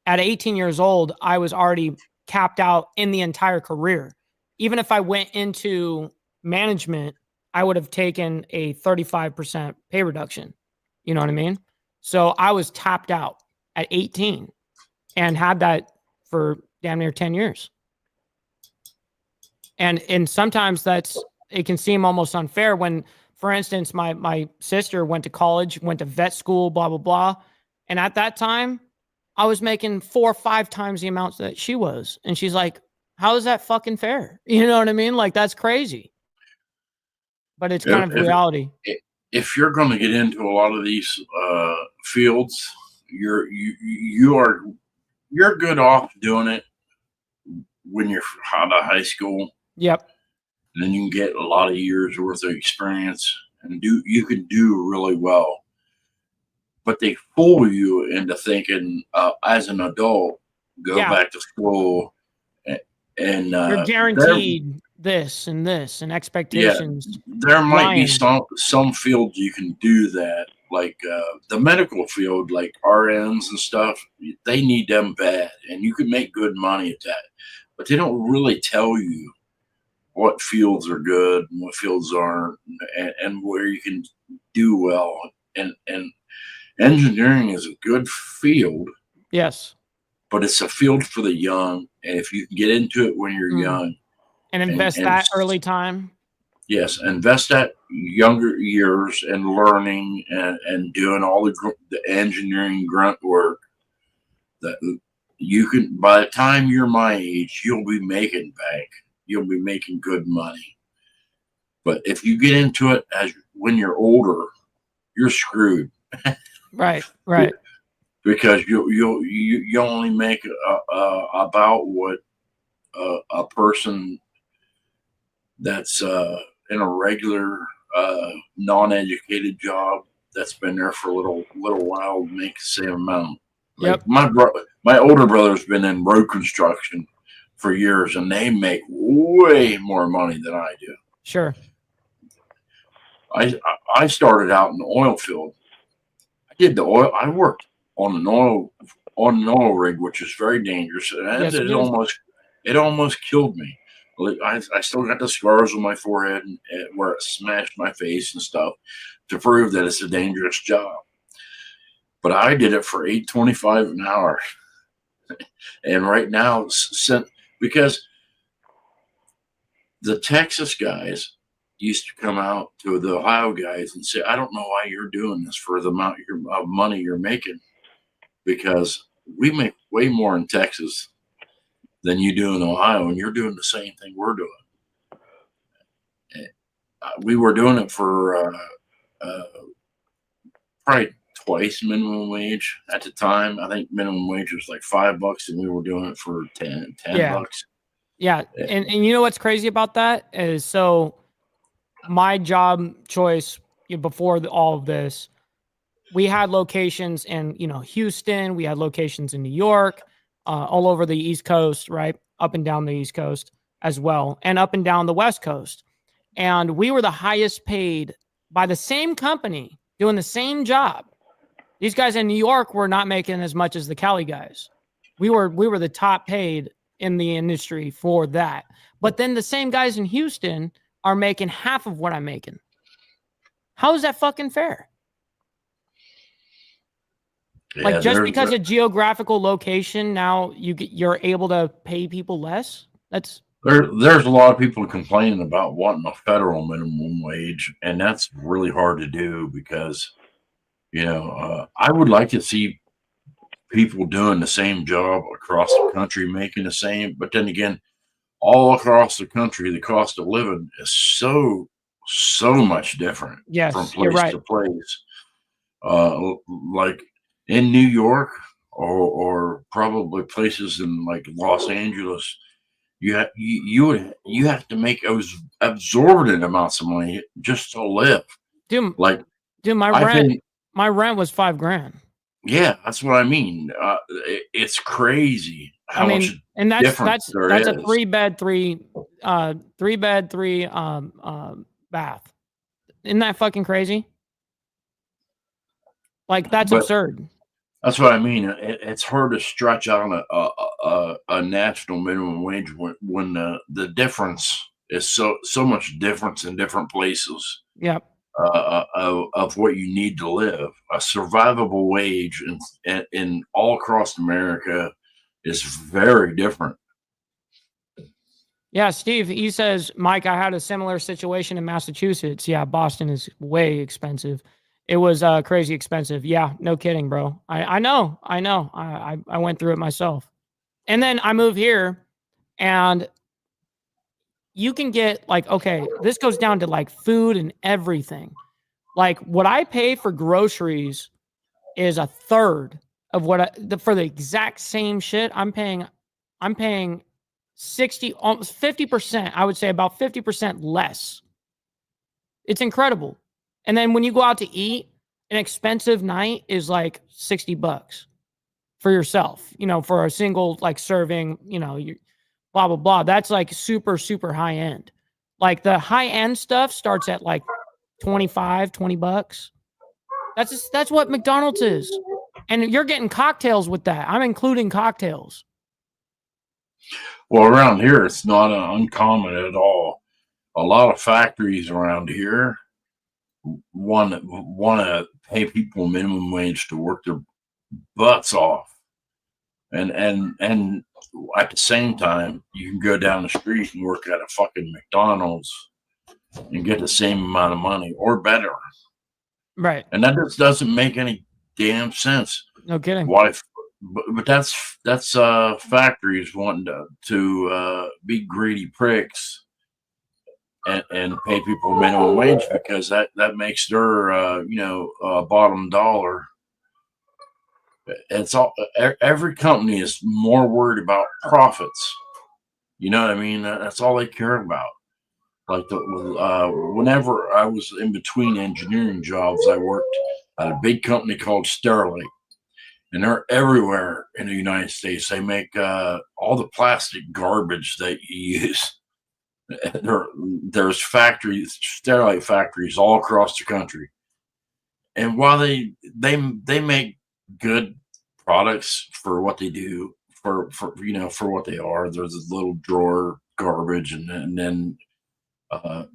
At 18 years old, I was already capped out in the entire career. Even if I went into management, I would have taken a 35% pay reduction. You know what I mean? So I was tapped out at 18 and had that for damn near 10 years. And sometimes it can seem almost unfair when, for instance, my sister went to college, went to vet school, blah, blah, blah. And at that time, I was making 4 or 5 times the amounts that she was. And she's like, how is that fucking fair? You know what I mean? Like, that's crazy. But it's kind of reality. If you're going to get into a lot of these fields, you're good off doing it when you're out of high school. Yep. And then you can get a lot of years worth of experience and you can do really well. But they fool you into thinking as an adult, go back to school and you're guaranteed this and expectations. Yeah, there might be some fields you can do that, like the medical field, like RNs and stuff. They need them bad, and you can make good money at that. But they don't really tell you what fields are good and what fields aren't, and where you can do well. And engineering is a good field. Yes. But it's a field for the young, and if you can get into it when you're young, and invest that early time. Yes, invest that younger years in learning and doing all the engineering grunt work. That you can, by the time you're my age, you'll be making bank. You'll be making good money. But if you get into it when you're older, you're screwed. Right. Because you only make about what a person that's in a regular non-educated job that's been there for a little while makes the same amount. Like my older brother's been in road construction for years, and they make way more money than I do. Sure. I started out in the oil field. I did the oil. I worked on an oil rig, which is very dangerous, and it almost killed me. I still got the scars on my forehead and where it smashed my face and stuff to prove that it's a dangerous job. But I did it for $8.25 an hour, and right now, because the Texas guys used to come out to the Ohio guys and say, "I don't know why you're doing this for the amount of money you're making, because we make way more in Texas than you do in Ohio, and you're doing the same thing we're doing." We were doing it for probably twice minimum wage at the time. I think minimum wage was like $5, and we were doing it for 10 bucks. Yeah. And you know what's crazy about that is, so my job choice before all of this, we had locations in, Houston, we had locations in New York, all over the East Coast, right? Up and down the East Coast as well, and up and down the West Coast. And we were the highest paid by the same company doing the same job. These guys in New York were not making as much as the Cali guys. We were the top paid in the industry for that. But then the same guys in Houston are making half of what I'm making. How is that fucking fair? Yeah, Like just because of geographical location, now you're able to pay people less. There's a lot of people complaining about wanting a federal minimum wage, and that's really hard to do because, I would like to see people doing the same job across the country making the same, but then again, all across the country, the cost of living is so much different from Yes, you're place right. to place. Like in New York or probably places in like Los Angeles, you have to make absorbent amounts of money just to live. Dude, I think, my rent was $5,000. yeah, that's what I mean. It's crazy how much and difference there that's is. a 3-bed, 3 bath. Isn't that fucking crazy? Like that's absurd. That's what I mean. It's hard to stretch out a national minimum wage when the difference is so much difference in different places. Yep. Of what you need to live. A survivable wage in all across America is very different. Yeah, Steve, he says, Mike, I had a similar situation in Massachusetts. Yeah, Boston is way expensive. It was crazy expensive. Yeah, no kidding, bro. I know. I went through it myself. And then I moved here and you can get like, okay, this goes down to like food and everything. Like what I pay for groceries is a third of what for the exact same shit. I'm paying 60, almost 50%. I would say about 50% less. It's incredible. And then when you go out to eat, an expensive night is like $60 for yourself, for a single like serving, you blah, blah, blah. That's like super, super high end. Like the high end stuff starts at like $20. That's what McDonald's is. And you're getting cocktails with that. I'm including cocktails. Well, around here, it's not uncommon at all. A lot of factories around here want to pay people minimum wage to work their butts off. And at the same time, you can go down the street and work at a fucking McDonald's and get the same amount of money or better. Right. And that just doesn't make any damn sense. No kidding. Why? But that's factories wanting to be greedy pricks and pay people minimum wage because that makes their bottom dollar. It's all every company is more worried about profits. You know what I mean? That's all they care about. Like whenever I was in between engineering jobs, I worked at a big company called Sterling. And they're everywhere in the United States. They make all the plastic garbage that you use. There's factories, Sterilite factories all across the country. And while they make good products for what they do, for what they are, there's a little drawer garbage, and then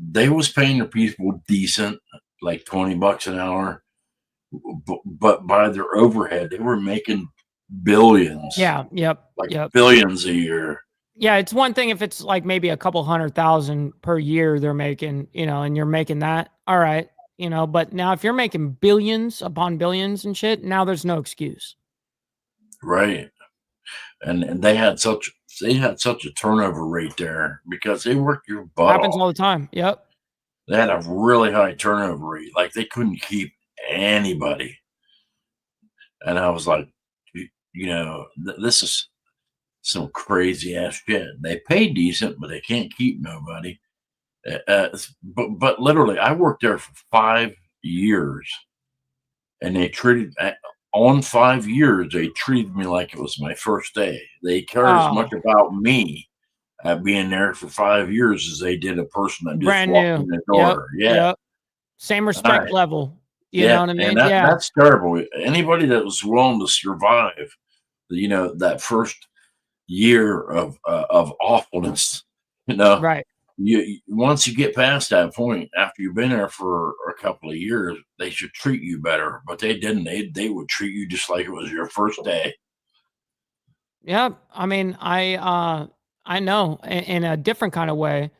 they was paying their people decent, like $20 an hour. But by their overhead, they were making billions. Yeah. Yep. Billions a year. Yeah. It's one thing if it's like maybe a couple 100,000 per year they're making, and you're making that. All right. But now if you're making billions upon billions and shit, now there's no excuse. Right. And they had such a turnover rate there because they worked your butt Happens off. all the time. Yep. They had a really high turnover rate. Like they couldn't keep anybody. And I was like, this is some crazy ass shit. They pay decent, but they can't keep nobody. But literally, I worked there for 5 years, and on 5 years, they treated me like it was my first day. They cared as much about me being there for 5 years as they did a person that just Brand walked new. in the door. Yep. Yeah. Yep. Same respect level. You know what I mean? And that's terrible. Anybody that was willing to survive that first year of awfulness. Right. You once you get past that point, after you've been there for a couple of years, they should treat you better. But they didn't. They would treat you just like it was your first day. Yeah. I mean, I know in a different kind of way.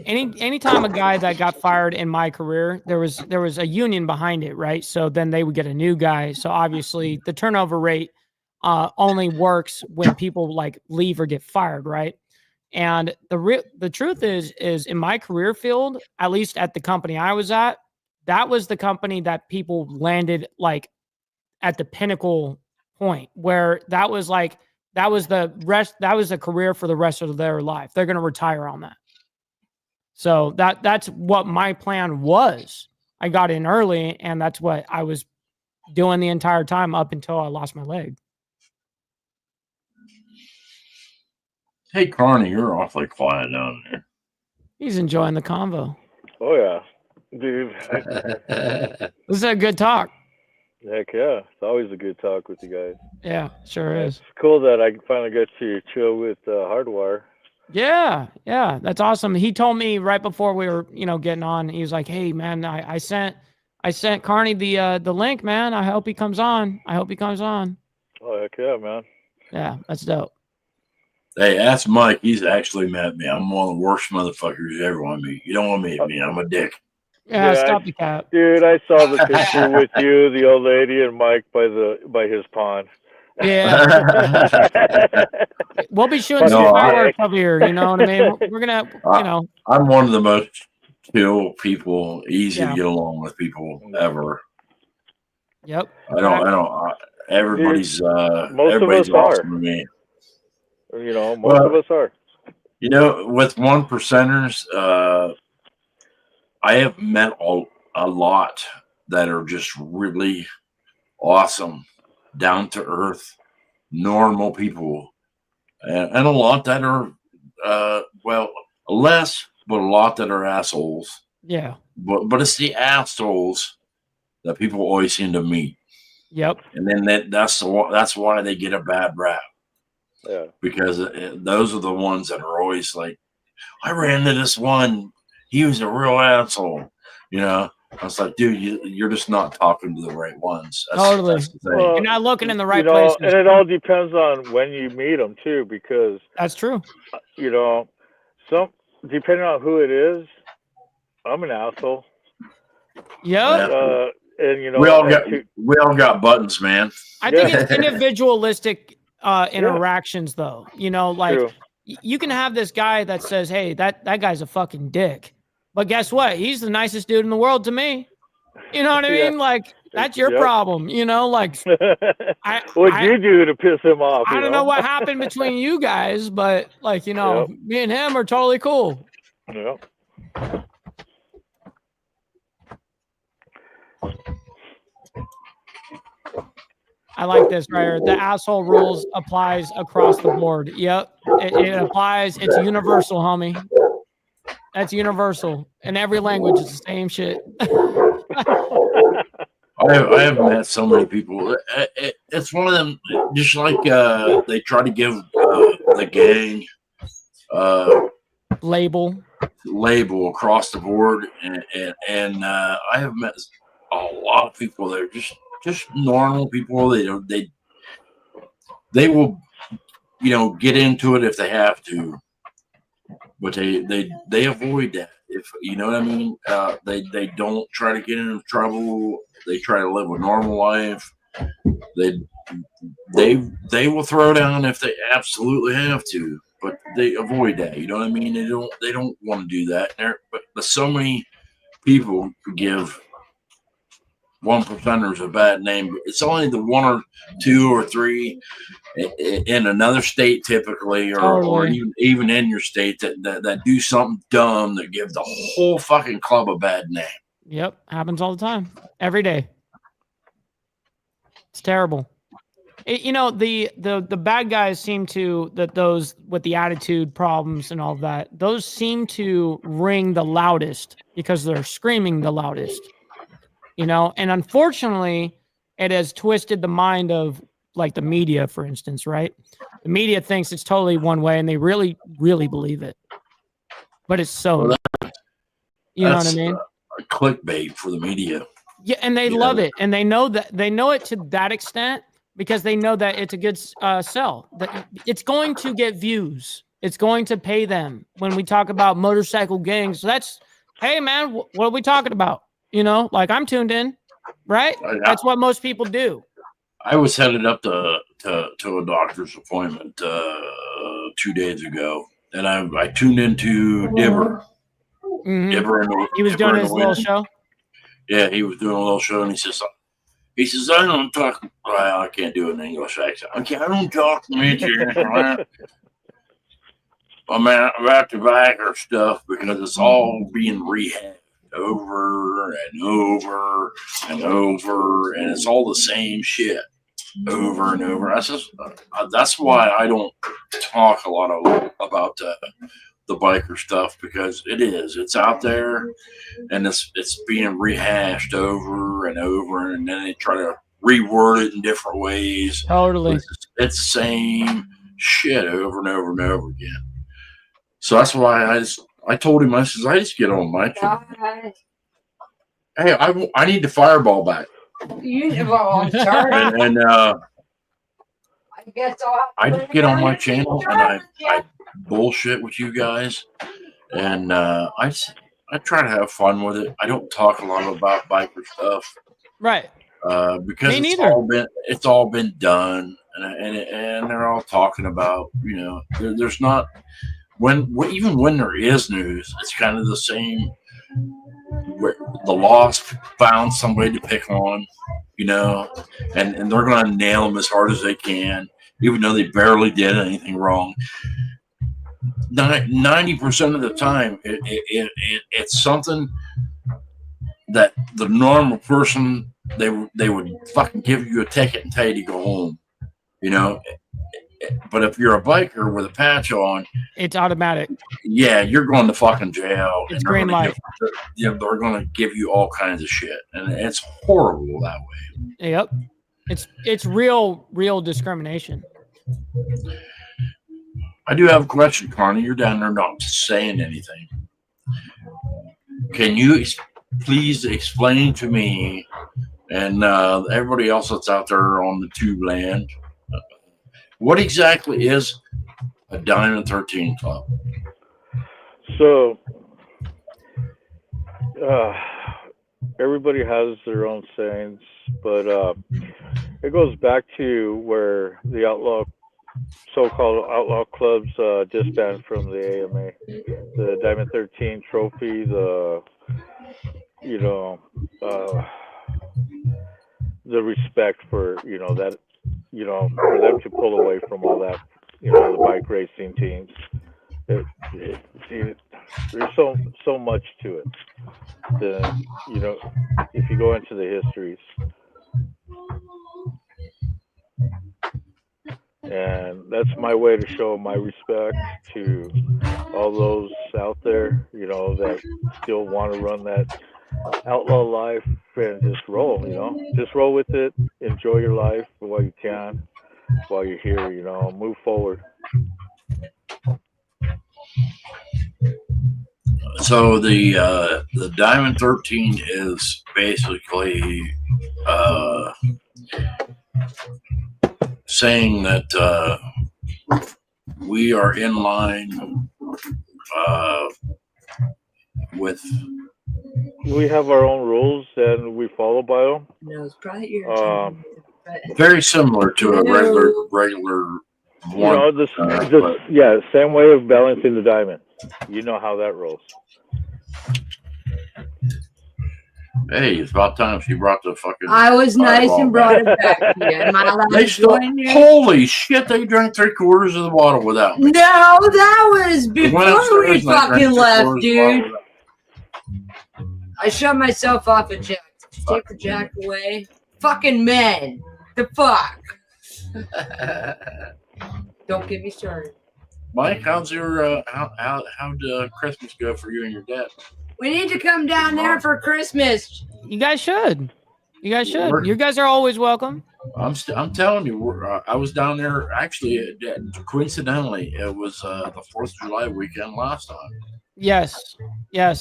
Anytime a guy that got fired in my career, there was a union behind it, right? So then they would get a new guy. So obviously the turnover rate only works when people like leave or get fired, right? And the truth is in my career field, at least at the company I was at, that was the company that people landed like at the pinnacle point where that was a career for the rest of their life. They're going to retire on that. So that's what my plan was. I got in early, and that's what I was doing the entire time up until I lost my leg. Hey, Carney, you're awfully quiet down there. He's enjoying the convo. Oh yeah, dude. This is a good talk. Heck yeah, it's always a good talk with you guys. Yeah, sure is. It's cool that I finally got to chill with HardWire. Yeah, that's awesome. He told me right before we were, getting on. He was like, "Hey, man, I sent Carney the link, man. I hope he comes on. Oh heck yeah, man. Yeah, that's dope. Hey, ask Mike. He's actually met me. I'm one of the worst motherfuckers you ever want to meet. You don't want to meet me. I'm a dick. Yeah, stop the cap. Dude, I saw the picture with you, the old lady, and Mike by his pond. Yeah. We'll be shooting some fireworks over here, you know what I mean? We're gonna, I'm one of the most chill people, easy to get along with people ever. Yep. Everybody's most everybody's of us awesome to me. Most of us are. With 1%ers, I have met a lot that are just really awesome, down to earth, normal people, and a lot that are less, but a lot that are assholes. Yeah. But it's the assholes that people always seem to meet. Yep. And then that's why they get a bad rap. Yeah. Because those are the ones that are always like, I ran into this one. He was a real asshole. I was like, dude, you're just not talking to the right ones. Totally. That's the thing. You're not looking in the right places. And it all depends on when you meet them too, because that's true. Depending on who it is, I'm an asshole. Yeah. And we all got buttons, man. I think it's individualistic interactions, though. True. You can have this guy that says, "Hey, that guy's a fucking dick," but guess what? He's the nicest dude in the world to me. You know what I mean? Like, that's your problem. Like, what'd you do to piss him off? I don't know what happened between you guys, but me and him are totally cool. Yeah. I like this right here. The asshole rules applies across the board. Yep. It applies. It's universal, homie. That's universal. In every language, it's the same shit. I have met so many people. It's one of them, just like they try to give the gang label across the board. And I have met a lot of people that are just normal people. They will get into it if they have to, but they avoid that, if you know what I mean. They don't try to get into trouble. They try to live a normal life. They will throw down if they absolutely have to, but they avoid that. You know what I mean? They don't want to do that. But so many people give 1%ers a bad name. It's only the 1 or 2 or 3 in another state, typically, or even in your state that do something dumb that give the whole fucking club a bad name. Yep, happens all the time, every day. It's terrible. The bad guys seem to, those with the attitude problems and all of that, those seem to ring the loudest because they're screaming the loudest. And unfortunately, it has twisted the mind of like the media, for instance, right? The media thinks it's totally one way, and they really, really believe it. But it's so, Well, you know what I mean? Clickbait for the media. Yeah, and they love it, and they know it to that extent because they know that it's a good sell. That it's going to get views. It's going to pay them when we talk about motorcycle gangs. So that's, hey man, what are we talking about? You know, like I'm tuned in, right? That's what most people do. I was headed up to a doctor's appointment 2 days ago, and I tuned into Dibber. Mm-hmm. Dibber he was doing his little show. Yeah, he was doing a little show, and he says, I don't talk. I can't do an English accent. I don't talk much. I'm about to Viker stuff because it's all being rehashed over and over and over, and it's all the same shit over and over. That's why I don't talk a lot about the biker stuff, because it's out there, and it's being rehashed over and over, and then they try to reword it in different ways. Totally, it's the same shit over and over and over again. So that's why I told him, I just get on my channel. Hey, I need the fireball back. I'm sorry. And I guess I just get on my channel and I bullshit with you guys, and I try to have fun with it. I don't talk a lot about biker stuff, right? Because it's all been done, and they're all talking about, you know, there's not. Even when there is news, it's kind of the same. Where the law's found somebody to pick on, you know, and they're going to nail them as hard as they can, even though they barely did anything wrong. 90% of the time, it's something that the normal person, they would fucking give you a ticket and tell you to go home, you know. But if you're a biker with a patch on, it's automatic. Yeah, you're going to fucking jail. It's green light. They're going to give you all kinds of shit, and it's horrible that way. Yep, it's real discrimination. I do have a question, Connie. You're down there not saying anything. Can you please explain to me and everybody else that's out there on the tube land, what exactly is a Diamond 13 Club? So, everybody has their own sayings, but it goes back to where the so-called outlaw clubs disbanded from the AMA. The Diamond 13 trophy, the respect for, that, for them to pull away from all that, the bike racing teams. There's so much to it. If you go into the histories. And that's my way to show my respect to all those out there, that still want to run that outlaw life and just roll, just roll with it, enjoy your life while you can, while you're here, move forward. So the Diamond 13 is basically saying that we are in line with. We have our own rules and we follow by them. No, it's probably your very similar to a regular one. Same way of balancing the diamond. You know how that rolls. Hey, it's about time she brought the fucking. I was nice and brought it back to you. Am I allowed to join you? Holy shit! They drank 3/4 of the bottle without me. No, that was before we fucking left, dude. I shut myself off at Jack. Take the Jack away. Fucking men. The fuck. Don't get me started. Mike, how'd Christmas go for you and your dad? We need to come down there for Christmas. You guys should. You guys should. You guys are always welcome. I'm telling you, I was down there actually. Coincidentally, it was the 4th of July weekend last time. Yes,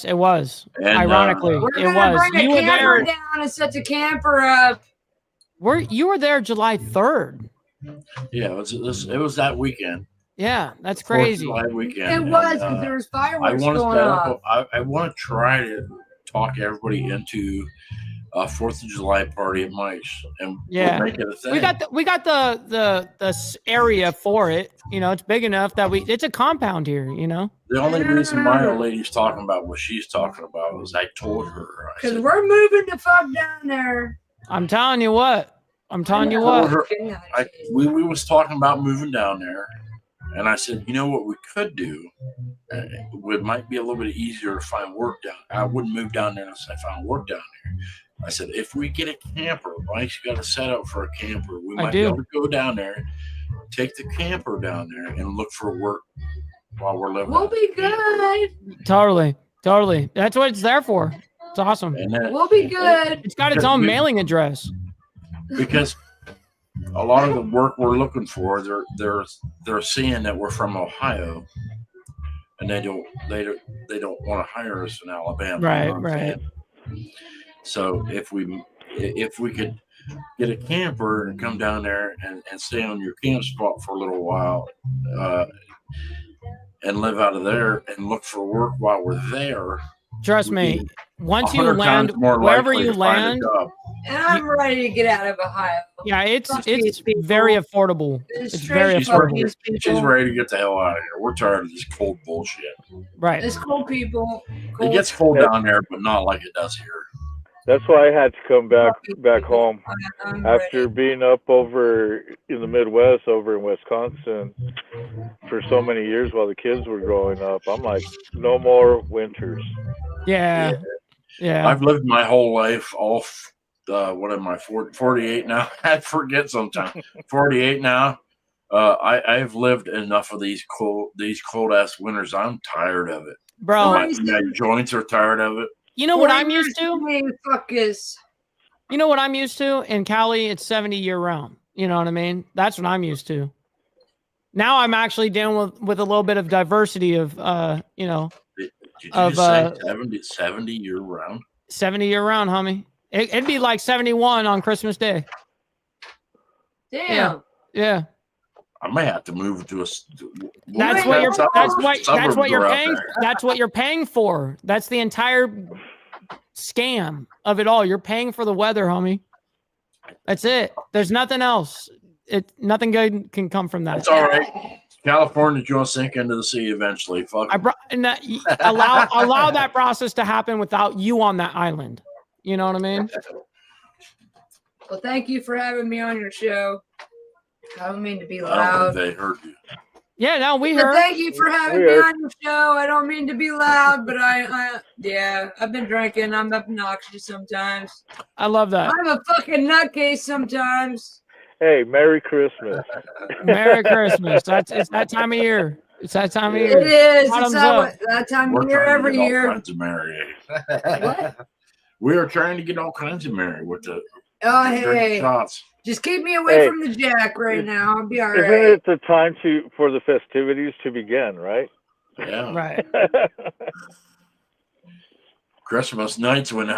it was. And, ironically, We're it gonna was. bring You a were camper there. down and set the camper up. You were there July 3rd. Yeah, it was that weekend. Yeah, that's 4th of crazy. July weekend. It was because there was fireworks going off. I want to try to talk everybody into a 4th of July party at Mike's, and we'll make it a thing. We got the area for it. You know, it's big enough that it's a compound here. You know. The only reason my old lady's talking about what she's talking about was I told her. Because we're moving the fuck down there. I'm telling you what. We was talking about moving down there, and I said, you know what we could do? It might be a little bit easier to find work down. I wouldn't move down there unless I found work down there. I said, if we get a camper, Mike's got a setup for a camper. We might be able to go down there, take the camper down there, and look for work while we're living. We'll be good. Totally. That's what it's there for. It's awesome. We'll be good. It's got its own mailing address. Because a lot of the work we're looking for, they're seeing that we're from Ohio, and they don't want to hire us in Alabama. Right. So if we could get a camper and come down there and stay on your camp spot for a little while, and live out of there and look for work while we're there. Trust me, once you land, wherever you land, and I'm ready to get out of Ohio. Yeah, it's very affordable. It's very affordable. She's ready to get the hell out of here. We're tired of this cold bullshit. Right. It's cold people. It gets cold down there, but not like it does here. That's why I had to come back home after being up over in the Midwest, over in Wisconsin, for so many years while the kids were growing up. I'm like, no more winters. Yeah. I've lived my whole life off. What am I? 48 now. I forget sometimes. 48 now. I've lived enough of these cold ass winters. I'm tired of it, bro. My joints are tired of it. You know what I'm used to? You know what I'm used to? In Cali, it's 70 year round. You know what I mean? That's what I'm used to. Now I'm actually dealing with a little bit of diversity of, Did you just say 70 year round? 70 year round, homie. It'd be like 71 on Christmas Day. Damn. Yeah. I may have to move to a. That's what you're paying. That's what you're paying for. That's the entire scam of it all. You're paying for the weather, homie. That's it. There's nothing else. Nothing good can come from that. That's all right. California's going to sink into the sea eventually. Fuck. Allow that process to happen without you on that island. You know what I mean? Well, thank you for having me on your show. I don't mean to be loud. I don't think they heard you. Yeah, no, we heard. Thank you for having me on your show. I don't mean to be loud, but I've been drinking. I'm obnoxious sometimes. I love that. I'm a fucking nutcase sometimes. Hey, Merry Christmas. Merry Christmas. It's that time of year. It's that time of year. It is. It's that time of year every year. All kinds of merry. What? We are trying to get all kinds of merry with the shots. Just keep me away from the jack right now. I'll be all right. Isn't it the time for the festivities to begin, right? Yeah. Right. Christmas nights when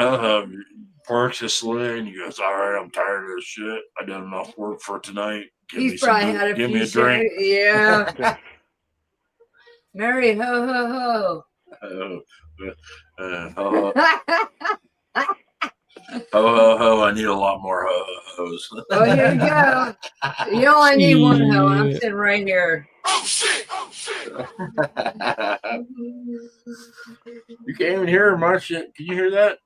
parks his sleigh and he goes, all right, I'm tired of this shit. I done enough work for tonight. He's probably had a give few me a drink. Yeah. Merry ho ho ho. Ho, I need a lot more ho-hos. Oh, here you go. You only need one ho. I'm sitting right here. Oh shit! You can't even hear my shit. Can you hear that?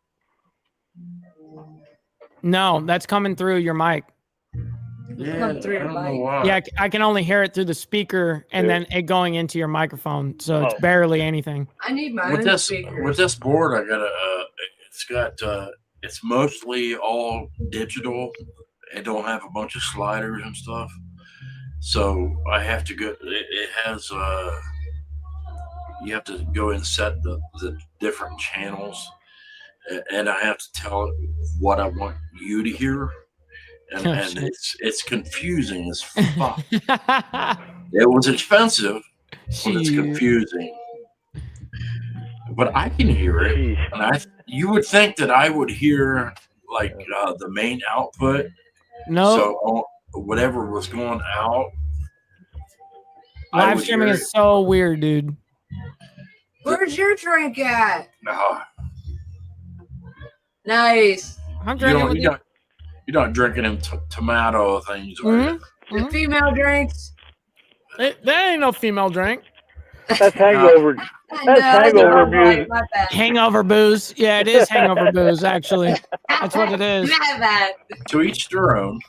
No, that's coming through your mic. Yeah, Yeah, I can only hear it through the speaker and then it going into your microphone. So it's barely anything. I need my own speakers. With this board, I got it's mostly all digital. It don't have a bunch of sliders and stuff. So I have to go. It has. You have to go and set the different channels, and I have to tell it what I want you to hear, and, Oh, and shit. it's confusing as fuck. It was expensive, but it's Shit. confusing. But I can hear it, and you would think that I would hear like the main output. No, So whatever was going out, I live would streaming hear is so weird, dude. Where's your drink at? it. No, Nice. I'm drinking with you. You're not drinking them tomato things, are you? The female drinks. There ain't no female drink. That's hangover. That's hangover music. My bad. Hangover booze. Yeah, it is hangover booze, actually. That's what it is. My bad. To each their own.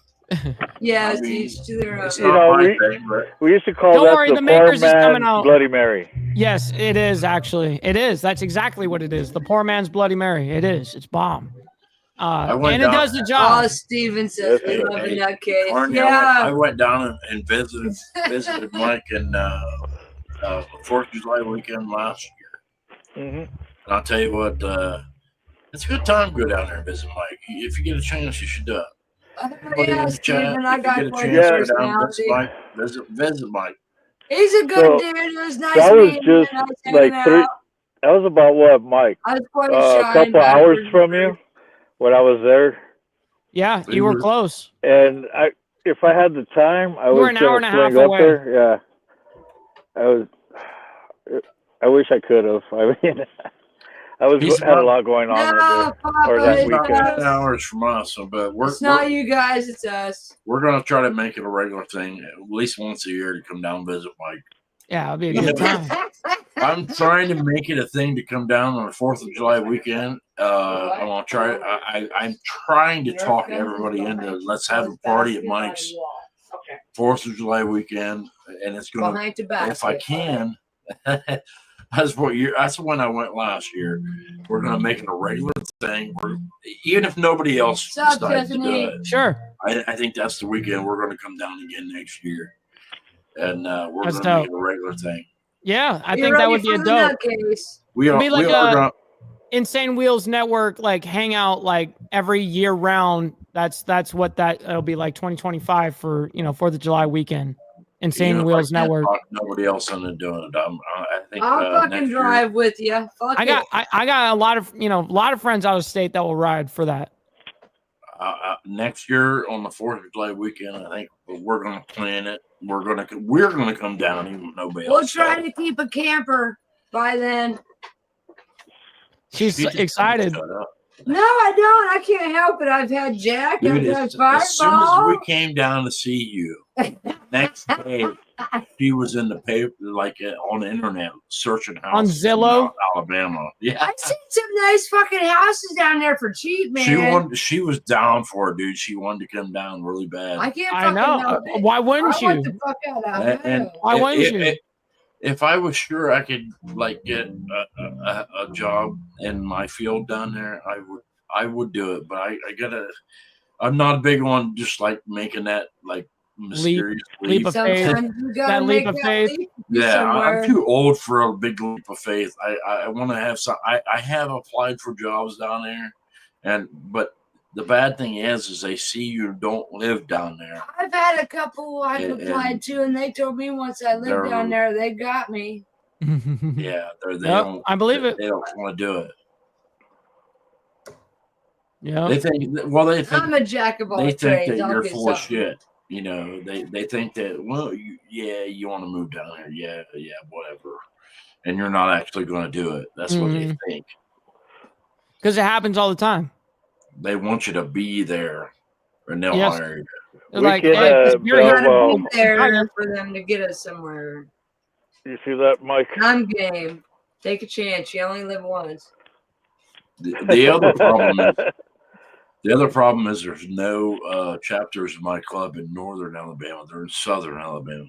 Yeah, I it's mean, each to their own. It's You not know, my favorite. We used to call Don't that worry, the the poor Makers is coming man's out. Bloody Mary. Yes, it is actually. It is. That's exactly what it is. The poor man's Bloody Mary. It is. It's bomb. And it does the job. Oh, Steven says we love a nutcase. Arnie, Yeah. I went down and visited Mike in 4th of July weekend last year. Mm-hmm. And I'll tell you what, it's a good time to go down there and visit Mike. If you get a chance, you should do it. Put it in Yeah, the chat. Steven, I If got you get a quite chance, a go down and personality. visit Mike. He's a good So, dude. It was nice that was meeting him. just I was hanging like 3. out. That was about what, Mike? I was quite A shy. couple hours from you when I was there. Yeah, you were close. And if I had the time, I You were was an hour and gonna a half swing up away. there. Yeah, I wish I could have. I mean, He's had a not- lot going on that day, or that He's not weekend. 10 hours from us, but It's not you guys, it's us. we're going to try to make it a regular thing, at least once a year, to come down and visit Mike. Yeah, it'll be a good time. I'm trying to make it a thing to come down on the 4th of July weekend. I'm gonna try. I'm trying to talk everybody into let's have a party at Mike's 4th of July weekend, and it's gonna. Behind tobacco. If I can, that's when I went last year. We're gonna make it a regular thing. Even if nobody else What's up, decides to do Tiffany? it, Sure. I think that's the weekend we're gonna come down again next year, and we're That's gonna make dope. it a regular thing. Yeah, I You think that ready would be for a the dope. nutcase? We It'd are. be like we are gonna, Insane Wheels Network, like hangout, like every year round. That's what it'll be like 2025 for 4th of July weekend. Insane if Wheels I can't Network. talk nobody else into doing it. I think I'll next fucking year- drive with you. Fuck I got it. I got a lot of friends out of state that will ride for that. Next year on the 4th of July weekend, I think we're going to plan it. We're going to come down even if nobody We'll else. try does. to keep a camper by then. She's She just excited. shut up. No, I don't. I can't help it. I've had Jack. Dude, I've had as soon as Fireball. we came down to see you, next day she was in the paper, like on the internet, searching houses in Zillow? Alabama. Yeah, I've seen some nice fucking houses down there for cheap, man. She was down for it, dude. She wanted to come down really bad. I can't I fucking know. help it. Why wouldn't I you? want the fuck out of And Ohio. Why wouldn't you? If I was sure I could like get a job in my field down there, I would do it. But I gotta. I'm not big on just like making that like mysterious leap of faith. Sometimes you gotta That leap make of that faith. leap Yeah, somewhere. I'm too old for a big leap of faith. I want to have some. I have applied for jobs down there, but the bad thing is they see you don't live down there. I've had a couple I've And- applied to, and they told me once I They're- lived down there, they got me. Yeah, they Yep, don't. I believe it. They don't want to do it. Yeah. They think. Well, they think. I'm a jack of all They think trades. that I'll you're get full of something. shit. You know, they think that, well, you want to move down there. Yeah, whatever. And you're not actually going to do it. That's what they think. Because it happens all the time. They want you to be there and they'll Yes. hire you. They're We like, can, hey, you're We here. gotta be there for them to get us somewhere. You see that, Mike? I'm game. Take a chance. You only live once. The other problem is there's no chapters of my club in northern Alabama. They're in southern Alabama.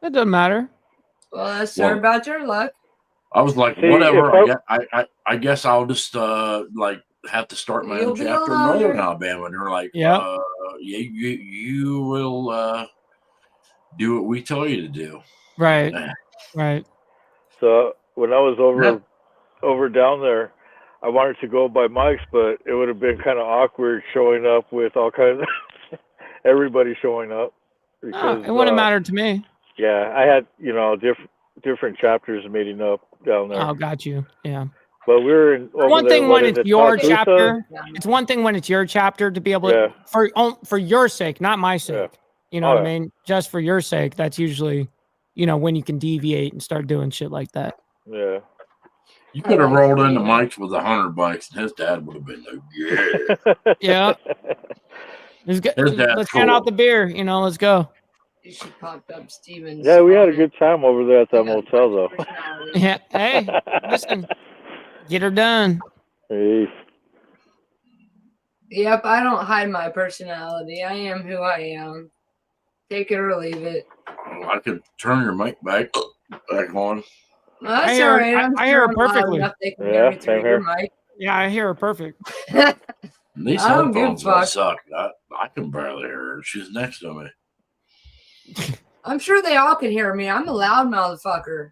It doesn't matter. Well, that's sorry about your luck. I was like, See, whatever. if I guess I'll just like have to start my You'll own be chapter in alone. northern Alabama. And they're like, Yeah. you will do what we tell you to do. Right. Right. So when I was over down there, I wanted to go by Mike's, but it would have been kind of awkward showing up with all kinds of everybody showing up. Because, it wouldn't matter to me. Yeah, I had different chapters meeting up down there. Oh, got you. Yeah. But we were in one thing when it's your chapter. It's one thing when it's your chapter to be able to for your sake, not my sake. You know what I mean? Just for your sake. That's usually, when you can deviate and start doing shit like that. Yeah. You could have rolled into Mike's with 100 bucks, and his dad would have been like, yeah. Let's get out the beer. Let's go. You should pop up Steven's. Yeah, we had a good time over there at that motel, though. Yeah. Hey, listen. Get her done. Hey. Yep, I don't hide my personality. I am who I am. Take it or leave it. I could turn your mic back on. No, that's all right. I hear her perfectly. Yeah, same here. Yeah, I hear her perfect. These headphones suck. I can barely hear her. She's next to me. I'm sure they all can hear me. I'm a loud motherfucker.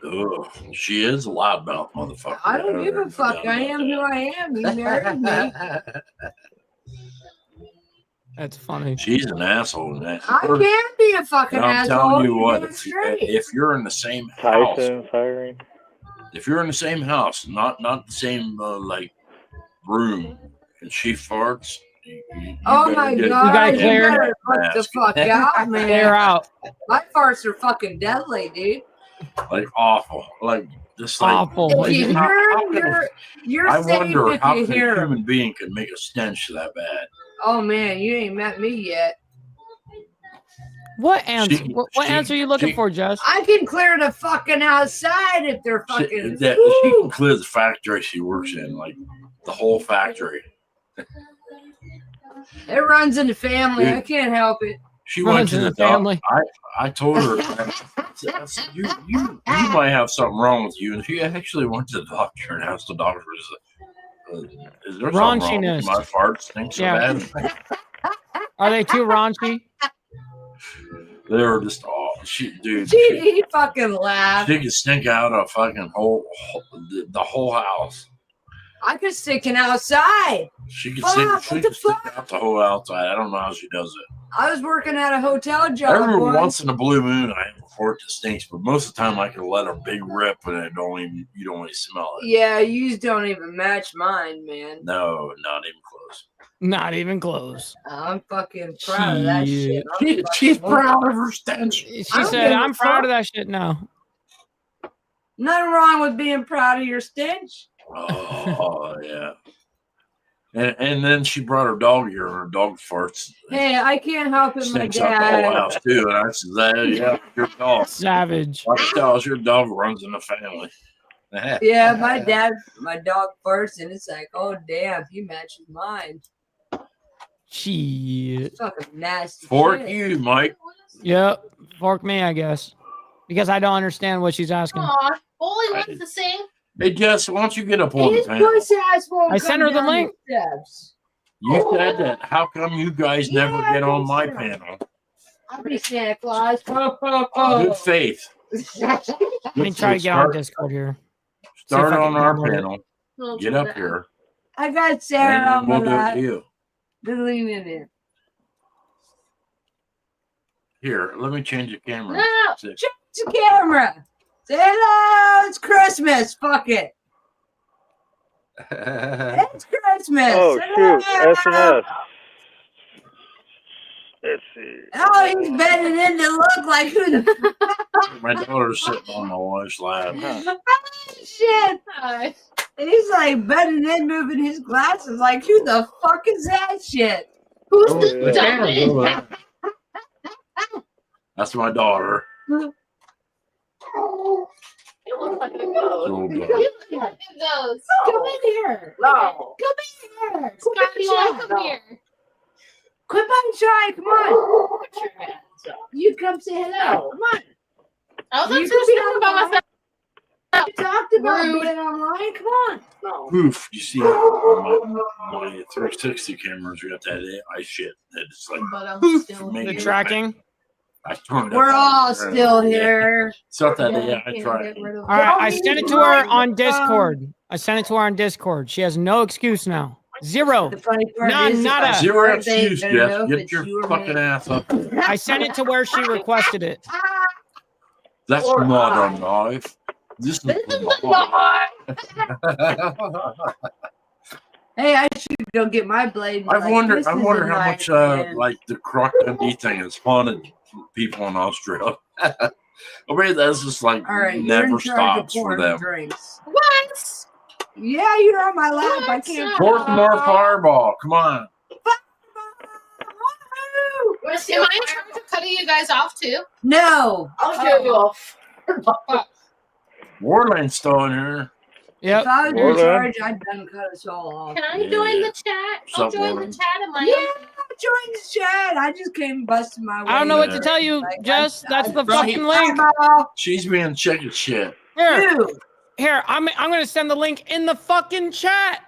Ugh, she is a loudmouth motherfucker. I don't give a fuck. I am who I am. You married me. That's funny. She's an asshole. I can be a fucking asshole. I'm telling you what, if you're in the same house, if you're in the same house, not the same room, and she farts. Oh my god! You gotta clear her the fuck out, man. Clear out. My farts are fucking deadly, dude. Like awful, like just like awful. If you hear, you're I safe wonder if how you a hear. human being can make a stench that bad. Oh man, you ain't met me yet. What answer? What answer are you looking for, Jess? I can clear the fucking outside if they're fucking. She can clear the factory she works in, like the whole factory. It runs in the family. Dude, I can't help it. She went to the family. I told her, you might have something wrong with you, and she actually went to the doctor and asked the doctor, "Is there something wrong with my farts stink so bad?" Are they too raunchy? They were just dude. He fucking laughed. She could stink out a fucking the whole house. I could sticking outside. She could stick out the whole outside. I don't know how she does it. I was working at a hotel job. Every once in a blue moon, I have a fart that stinks, but most of the time I can let a big rip and you don't even smell it. Yeah, you don't even match mine, man. No, not even close. Not even close. I'm fucking proud of that shit. She's proud of her stench. She said, "I'm proud of that shit now." Nothing wrong with being proud of your stench. Oh yeah. And then she brought her dog here, and her dog farts. Hey, I can't help it, my dad. The whole house too, and I said, "Yeah, your dog, savage. Your dog runs in the family." Yeah, my dog farts, and it's like, oh damn, he matches mine. Shit. Fucking nasty. Fork shit. you, Mike. Yep, fork me, I guess, because I don't understand what she's asking. Aw, Bully wants to sing. Hey, Jess, why don't you get up on the panel? I sent her the link. You said that. How come you guys never get on my panel? I'll be Santa Claus. Good faith. Let me try to get on Discord here. Start on our panel. Get up here. I got Sarah on my lap. We'll do it to you. Lean in there. Here, let me change the camera. No, change the camera. Say hello. It's Christmas. Fuck it. It's Christmas. Oh, shoot. SNS. Let's see. Oh, he's bending in to look like who the My daughter's sitting on my wife's lap. Oh, shit. Hi. He's like bending in, moving his glasses like, who the fuck is that shit? Who's the dummy? That's my daughter. It looks like a ghost. Old It dog. looks like a ghost. Come in here. No. Come in here. Scotty, come here. Quit being shy. Come on. Put your hands up. You come say hello. Come on. I was You just can be talking about online. myself. You talked about Rude. being online. Come on. No. Poof. You see my 360 cameras, we got that eye shit. It's like But I'm poof, still make The it tracking. I turned We're it all on. still here. So that yeah, I tried. All right, I sent it to her on Discord. I sent it to her on Discord. She has no excuse now. Zero. The funny part None, is, nada. Zero birds ain't excuse, gonna Jeff. know if Get it's your you or fucking me. ass up. I sent it to where she requested it. That's Or not I. a knife. This is This a is knife. Hey, I should go get my blade. and be I like, wonder "This how is a much knife, man." like the Croc MD thing has haunted people in Australia. I mean, that's just like All right, you're never in charge of stops for pouring them. drinks. What? Yeah, you're on my lap. I What? can't. Pour some more Fireball. Come on. Am I in charge of cutting you guys off too? No. I'll show you off. Warlane's still in here. Yep. If I was Well in then. charge, I'd done cut us all off. Can I Yeah. join the chat? I'll What's up, join woman? the chat in my Yeah, join the chat. I just came busting my way. I don't know what to Yeah. tell you, Like, Jess. That's the right. fucking link. Eyeball. She's being chicken shit. Here, Dude, here. I'm gonna send the link in the fucking chat.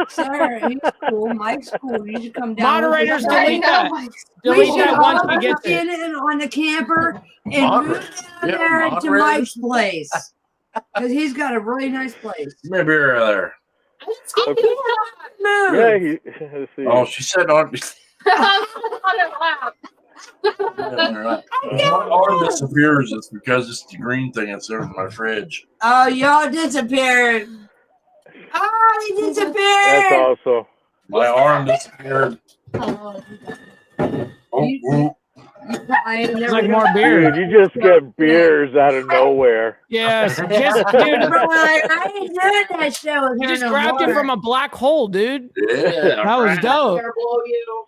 sir, he's cool. Mike's cool. You should come down. Moderators, with us. delete that. We Delete should that once all we get get it. in on the camper and Moderate. move down Yeah, there to moderators. Mike's place. Because he's got a really nice place. Maybe you're there. Move. Yeah, let's see. Oh, she said on. lap. My arm disappears. It's because it's the green thing that's in my fridge. Oh, y'all disappeared. Oh, he That's disappeared. awesome. My arm disappeared. Oh, Oh, I ain't It's never like more done- beer. Dude, you just get beers out of nowhere. Yes, just dude. I ain't doing that show with You her just no grabbed it more. from a black hole, dude. yeah. That was dope. Hair blow you.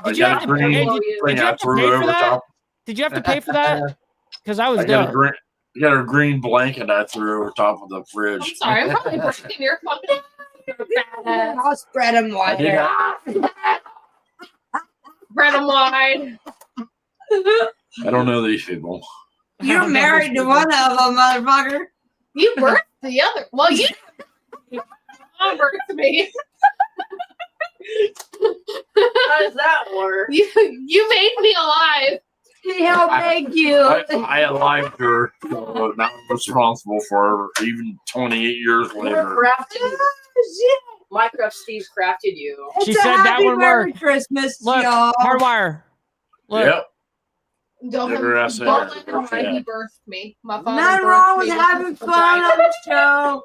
Did you have to pay? Did you have to pay for that? Did you have to pay for that? Because that was I got a dope. green. I got a green blanket I threw over top of the I'm fridge. sorry, I'm probably breaking your fucking. You're badass. I'll spread them I did wider. Spread them wide. I don't know these people. You're married to one of them, motherfucker. You birthed the other. Well, you mom birthed me. How does that work? You made me alive. He helped make you. I alive her, so not responsible for her, even 28 years later. Oh, shit. Minecraft Steve crafted you. It's She a said that happy one Merry worked. Christmas, Look, y'all. HardWire. Look. Yep. Don't Get her ass in let there. him remind Yeah. he birthed me. My father Nothing birthed wrong with me having his fun vagina. on the show.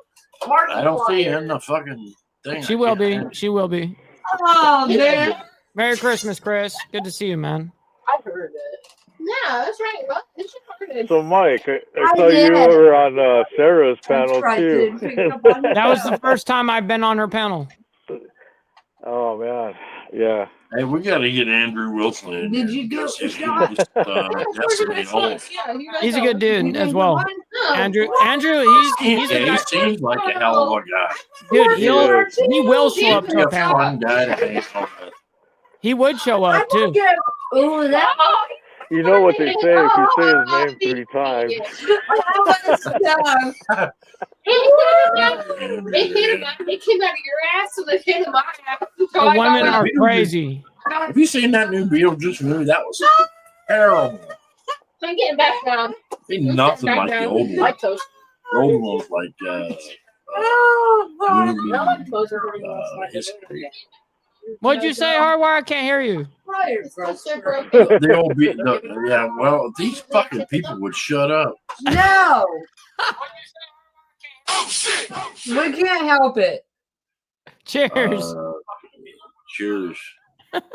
I don't see you in the fucking thing. She will be. She will be. Oh, man. Merry Christmas, Chris. Good to see you, man. I heard it. Yeah, that's right. Well, it's recorded. So, Mike, I I saw did. you were on Sarah's panel, Tried too. to pick up on That was the first time I've been on her panel. Oh, man. Yeah. Hey, we got to get Andrew Wilson in. Did here you go- because he's Scott? just, yesterday old. He's a good dude as well. No. Andrew, he's a Yeah, guy. he seems like a hell of a guy. Dude, he will He's show up to a a panel. fun guy to hang out with. He would show I up too. won't get. Ooh, that You know what they say if you say his name 3 times. was stuff. It came out of your ass and then came to my ass. So The I got women it. are crazy. Have you seen that new Beetlejuice movie? That was terrible. I'm getting back down. Ain't nothing like the old My one. toes. The old one was like Oh, fuck. movie Now my toes are hurting last night. history. What'd you say, Hardwire? I can't hear you. It's still so broken. The old yeah. Well, these fucking people would shut up. No. We can't help it. Cheers. Cheers.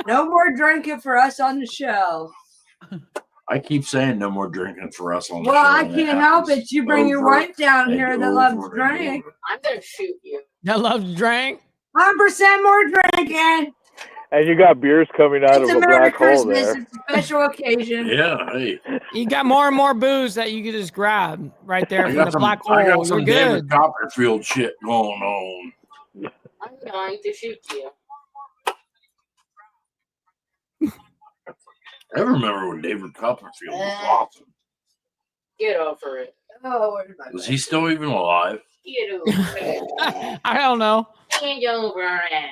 No more drinking for us on the show. I keep saying no more drinking for us on the Well, show. I and it can't help happens it. You bring your over wife down and here that over loves and drink. over. I'm gonna shoot you. That loves drink. 100% more drinking. And you got beers coming out It's of a a Merry black hole Christmas. there. It's a special occasion. Yeah, hey. You got more and more booze that you can just grab right there from the black I got hole. some You're David good. Copperfield shit going on. I'm going to shoot you. I remember when David Copperfield was awesome. Get over it. Oh, where's my Was he still even alive? Get over it. I don't know. Get over it.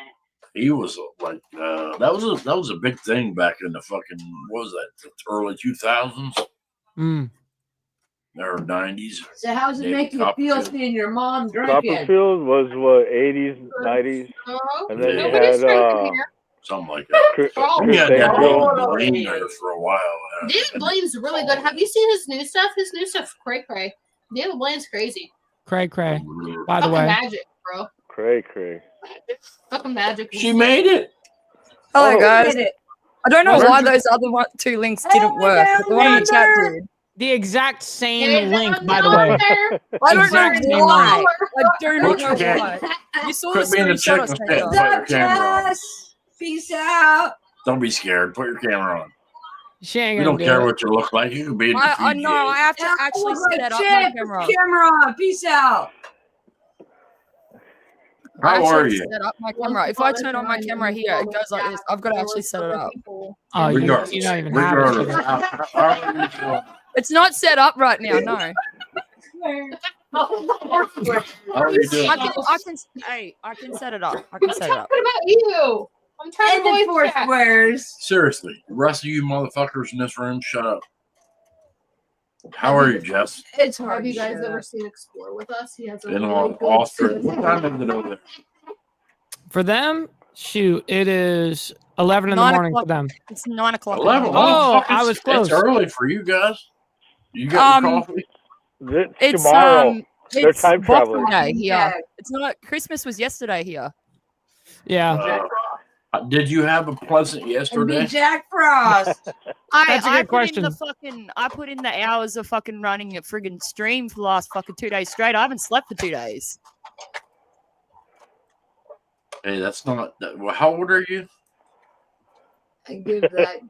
he was like that was a big thing back in the fucking what was that the early 2000s or 90s. So how does it make you feel seeing your mom drinking? Copperfield was what 80s, 90s, and then you Nobody's had drinking here. Something like that. Oh, He had that oh, Blaine there for a while. David Blaine's really good. Have you seen his new stuff? His new stuff's cray cray. David Blaine's crazy. Cray. By the Fucking way, magic, bro. Cray. Fucking magic. She made it. Hello, Oh, guys. did it. I don't know why those other two links didn't work. But the one in the chat did. the exact same Hey, link, down by the there. way. I don't Exact know same why. link. I do not know Okay. why. You saw Quit the being a screenshot I chicken sent shit. you. Put your camera on. Peace out. Don't be scared. Put your camera on. She ain't We gonna don't do care it. what you look like. You can be in the I know. I have to actually set up my camera. Camera on. Peace out. I How are actually you? set up my camera. If I turn on my camera here, it goes like this. I've got to actually set it up. Oh, you don't even have it. Regardless. How are you doing? It's not set up right now. No. How are you doing? I can set it up. I can set it up. What about you? I'm trying to voice chat. squares. Seriously, the rest of you motherfuckers in this room, shut up. How are you, Jess? It's Have hard. you guys ever seen Explore with Us? He has a In really good Austria. season. What time is it over there? For them, shoot, it is 11 in the 9 morning for o'clock. them. It's 9 o'clock. 11. Oh, Fuck, I was close. It's early for you guys. You got your coffee? It's tomorrow. They're it's time Boxing travelers. Day here. It's not. Christmas was yesterday here. Yeah. Did you have a pleasant yesterday? Jack Frost. That's a I good question. put in the hours of fucking running a friggin' stream for the last fucking 2 days straight. I haven't slept for 2 days. Hey, that's not. Well, how old are you? I give that.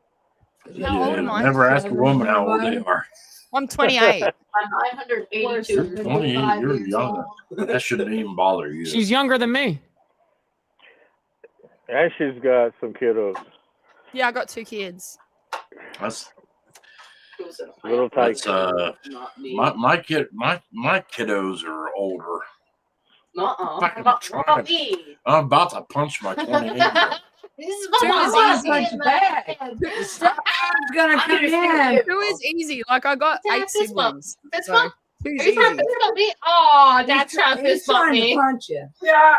How old am I? Never ask a woman how old they are. I'm 28. I'm 982. You're 28. You're young. That shouldn't even bother you. She's younger than me. And she's got some kiddos. Yeah, I got 2 kids. That's Little tight. that's my kiddos are older. Fucking trying. I'm about to punch my 28-year-old. This is Two is easy. Gonna come in. 2 is easy. Like I got 8 siblings. Fist So bump? 2 Are is you trying to easy. fist bump me? Oh, Dad's trying to fist bump me. punch you. Yeah.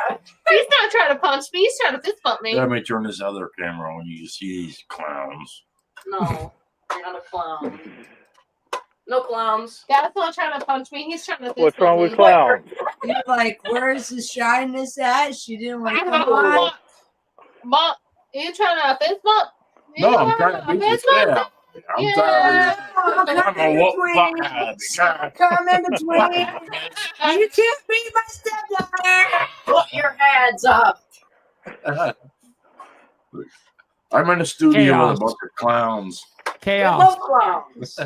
He's not trying to punch me. He's trying to fist bump me. Let me turn this other camera on. You see these clowns. No, you're not a clown. No clowns. Dad's not trying to punch me. He's trying to fist What's bump wrong me. with clowns? You're like, where's the shyness at? She didn't want to I come know. on. Mom, you trying to fist bump? No, I'm trying to beat the shit out. I'm Yeah. tired. Oh, I'm gonna whoop the fuck out of you. Come in between. You can't beat my stepdaughter. Put your hands up. I'm in a studio Chaos. with a bunch of clowns. Chaos. Clowns.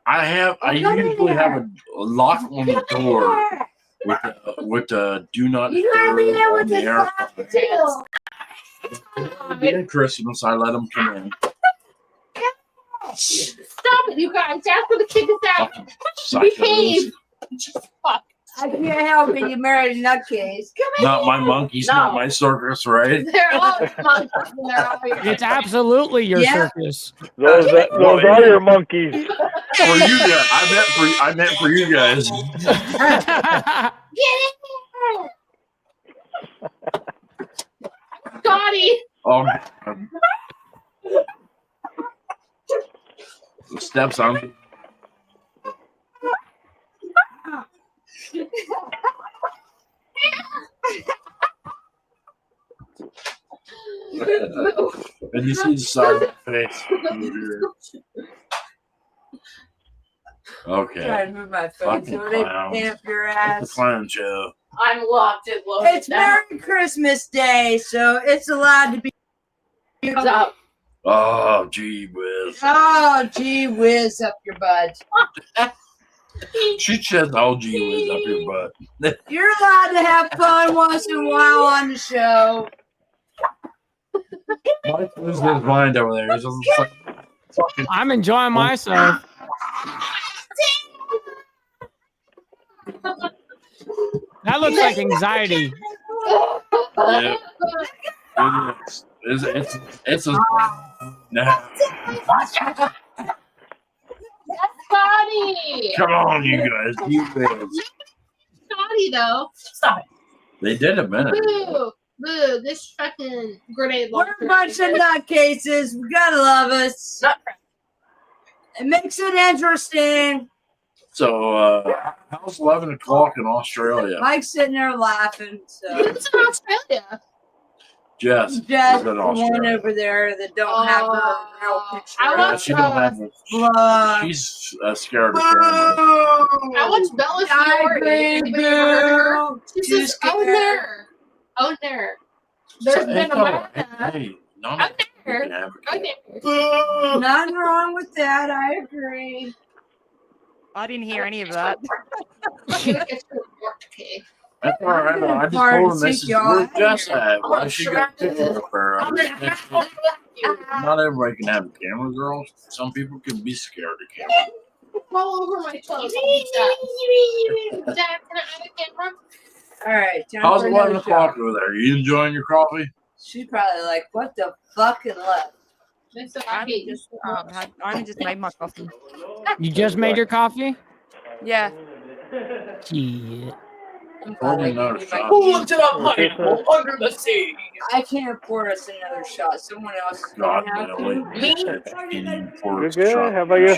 I usually have a lock on the door with the do not disturb on the air. During Christmas, I let them come in. Stop it, you guys. Dad's gonna kick us out. Fucking Behave. psychos. Fuck. I can't help it. You married a nutcase. Come Not my monkeys, not my circus, right? They're all monkeys and they're all here. It's absolutely your Yeah. circus. Those are your monkeys. For you guys, I meant for you guys. Get in here. Scotty. The steps on. And you see the side of my face. Okay. Trying to move my phone Fucking so they clowns. stamp your It's a ass. clown show. I'm locked and loaded. It's Merry Christmas Day, so it's allowed to be. Up. Oh, gee whiz. Oh, gee whiz up your butt. She said, oh, gee whiz up your butt. You're allowed to have fun once in a while on the show. Mike loses his mind over there. He's just like, fucking I'm enjoying myself. That looks like anxiety. Yeah. It's a nah. Scotty. Come on, you guys. You guys. Scotty though. Stop it. They did a minute. Boo. Boo. This fucking grenade We're launcher. a bunch of nutcases. We gotta love us. It makes it interesting. So, how's 11 o'clock in Australia? Mike's sitting there laughing. So It's in Australia. Jess. Jess, is the in one Australia. over there that don't have her real picture. I Yeah, watched, she don't have a, Blah. she's scared of camera. I watched Bella Fiore. Anybody ever heard of her? She Too says, "Oh scared. there, oh there." There's So, been a hey, man. hey, no, Oh you there, can have oh a there. Nothing wrong with that. I agree. I didn't hear any of that. It's okay. That's all right. I just Hard told to him take this is y'all where out Jess here. at. Why she got a picture of her? Not everybody can have a camera, girls. Some people can be scared of camera. All over my toes. Dad, can I have a camera? All right. Time How's for 11 another o'clock shot. over there? You enjoying your coffee? She's probably like, "What the fucking left?" They said, I hate you. I just made my coffee. You just made your coffee? Yeah. Yeah. Probably another shot. Who looked it up, Michael? Under the sea. I can't pour us another shot. Someone else is God, gonna have Nelly. to. You're good. How about you?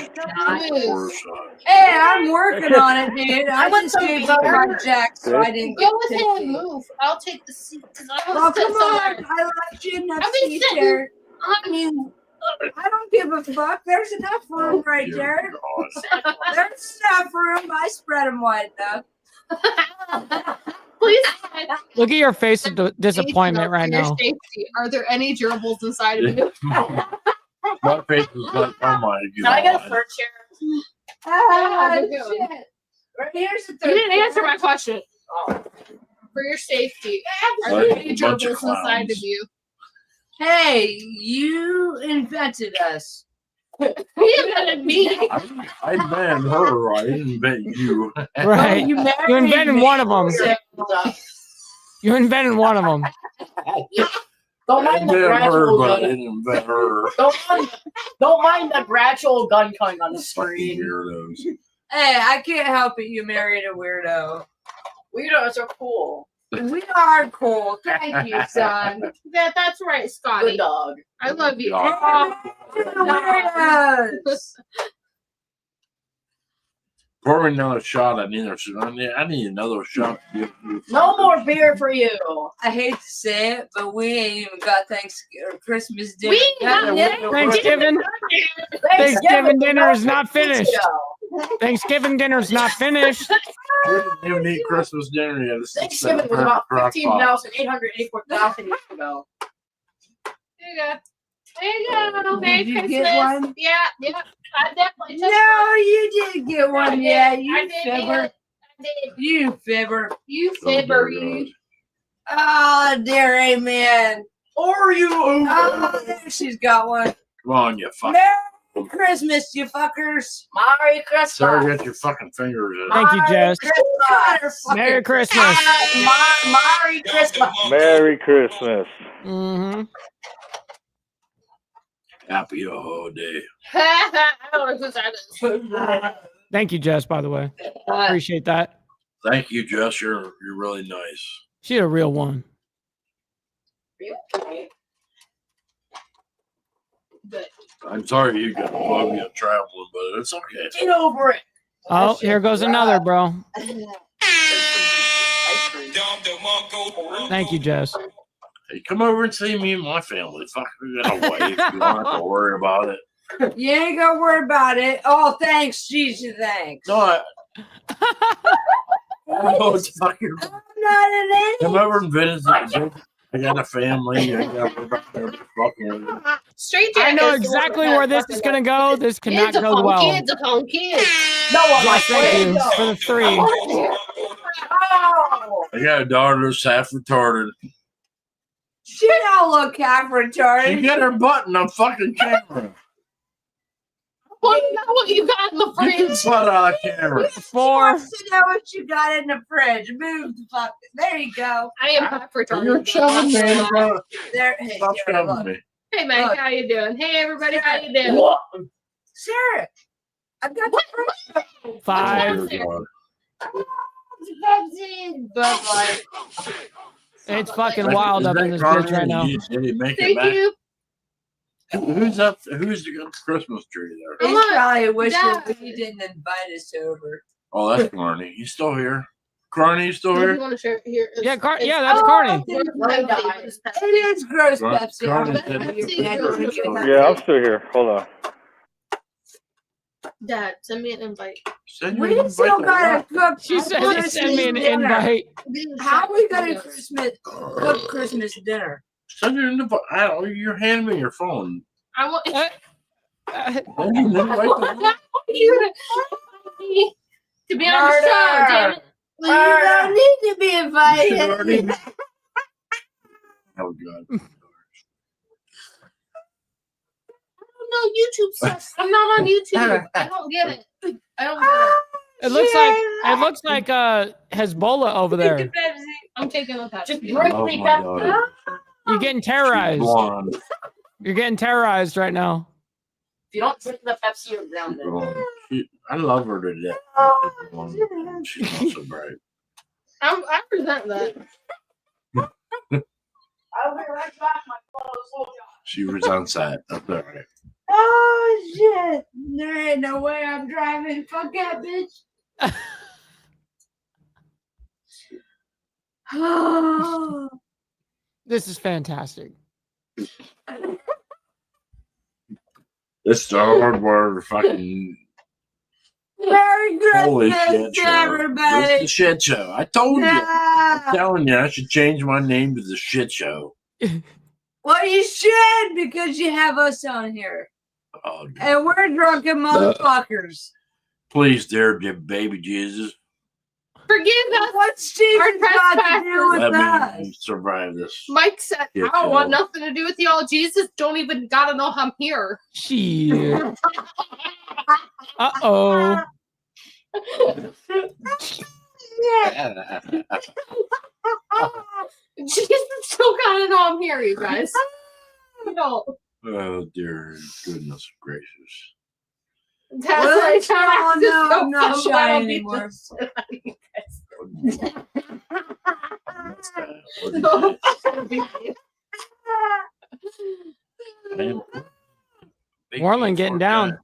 Pour a shot. Hey, I'm working on it, dude. I want just some gave beer. up my jack, so I didn't get Go with him and tipsy. move. I'll take the seat because I Well, want to come sit on. somewhere. I left you enough I've been seat sitting. there. I mean, I don't give a fuck. There's enough room right Dear there. God. There's enough room. I spread them wide enough. Please. Look at your face of disappointment right For your now. safety, are there any gerbils inside of you? My face is like, oh my Can I get a God. third chair? Ah, they're good. shit. Right here's the You third. didn't answer my question. For your safety, are there any Bunch of gerbils inside of clowns. you? Hey, you invented us. You invented me. I invented her. I didn't invent you. Right. You You married invented me. one of them. You invented one of them. Don't I mind the invented her, gradual but I gun. didn't invent her. Don't mind the gradual gun coming on the Fucking screen. weirdos. Hey, I can't help it. You married a weirdo. Weirdos are cool. We are cool. Thank you, son. That's right, Scotty. Good dog. I love you. God. Weirdos. Pour me another shot. I need another shot. to give you. No more beer for you. I hate to say it, but we ain't even got Thanksgiving or Christmas dinner. We yet. have Thanksgiving dinner is not finished. Thanksgiving dinner's not finished. We didn't even eat Christmas dinner yet. It's Thanksgiving was about 15,884,000 years ago. There you go. There you go. Merry Did you Christmas. get one? Yeah, yeah. I definitely took No, one. you didn't get one yet. You I did. fibber. I did. You fibber. You Oh, dear fibbery. Oh, dear amen. Or you. Oh, there she's got one. Come on, you fucking. Merry Christmas, you fuckers. Merry Christmas. Sorry, get your fucking fingers in. Thank you, Jess. Christmas. Merry Christmas. Merry Christmas. Merry Christmas. Mm-hmm. Happy whole day. I don't know whose that is. Thank you, Jess, by the way. Appreciate that. Thank you, Jess. You're really nice. She's a real one. I'm sorry you got phobia of traveling, but it's okay. Get over it. Oh, here goes another, bro. Thank you, Jess. Hey, come over and see me and my family. Fuck, we got a wife. You don't have to worry about it. You ain't gonna worry about it. Oh, thanks, Jesus, thanks. No, I know it's fucking. I'm not an idiot. Come over and visit. I got a family. I got fucking. Straight I Jack know is the exactly one where that this is going to go. This cannot Kids go upon well. kids upon kids. No one Yes, likes thank you it. for the 3. Oh. I got a daughter that's half retarded. She don't look half She retarded. got her butt in the fucking camera. want to know what you got in the Get fridge. this butt on camera. She 4. wants to know what you got in the fridge. Move the fuck. There you go. I am half retarded. You're shoving me. in the- There. Hey, Stop there, shoving look. me. Hey, Mike, Look. how you doing? Hey, everybody, how you doing? Sarah, I've got the 5. Dear God. but like, It's fucking Is wild up that in this Carmen? bitch right now. Did he make it Thank back? you. Who's up? Who's the Christmas tree there? he's probably wishing Dad. we didn't invite us over. Oh, that's Carney. He's still here. Carney, you still Do you here? want to share here? Yeah, yeah, Oh, that's Carney. It is gross, Pepsi. Carney I'll said- let your dad drink it. Yeah, I'm still here. Hold on. Dad, send me an invite. Send you We an still invite to gotta what? cook. She said, Christmas send me an dinner. invite. How are we gonna cook Christmas dinner? Send you an invite. I don't. You're handing me your phone. I want Send you an invite to what? you to be on the show, damn it. You don't need to be You invited. already- Oh God. No YouTube stuff. I'm not on YouTube. I don't get it. I don't get it. It looks like Hezbollah over there. I'm taking a Pepsi. Just Oh drink me my Pepsi. God. You're getting terrorized. Blonde. You're getting terrorized right now. If you don't drink the Pepsi, you're grounded. Blonde. I love her to death. She's not so bright. I present that. I'll be right back, my clothes. Hold on. She resents that. That's all right. Oh shit! There ain't no way I'm driving. Fuck that bitch. Oh. This is fantastic. This is a HardWire fucking Merry holy Christmas shit to show. everybody. This is the shit show. I told you. Yeah. I'm telling you, I should change my name to the shit show. Well, you should because you have us on here, Oh, God. and we're drunken motherfuckers. Please, dear baby Jesus, Forgive us. What's Jesus Our got to do with let me us? survive this. Mike said, Yeah, I don't want Joe. nothing to do with y'all. Jesus don't even gotta know I'm here. Shit. Uh-oh. Jesus still gotta know I'm here, you guys. You know, Oh, dear goodness gracious. that's Well, why I it's try all to no, so I'm not fun, shy but I don't anymore. need What's that? What is that? Man, big Warland deal getting for down. that.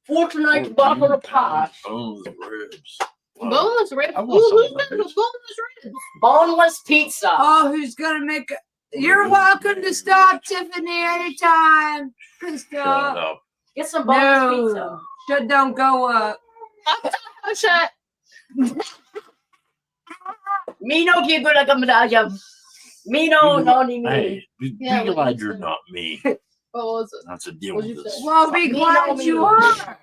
Fortnight's bottle of pie. Bones, ribs. Boneless ribs. I want Who's some of got the those. boneless ribs? Boneless pizza. Oh, who's gonna make it? You're welcome to stop, Tiffany, anytime. Shut Stop. up. Get some boneless No, pizza. shut don't go up. I'm shut. Me no keep it like a medallion. Me no, no, ni me. Hey, be Yeah, what glad you you're said. not me. What was it? That's a deal What'd with you this. say? Well, be Me no, glad me you no. are.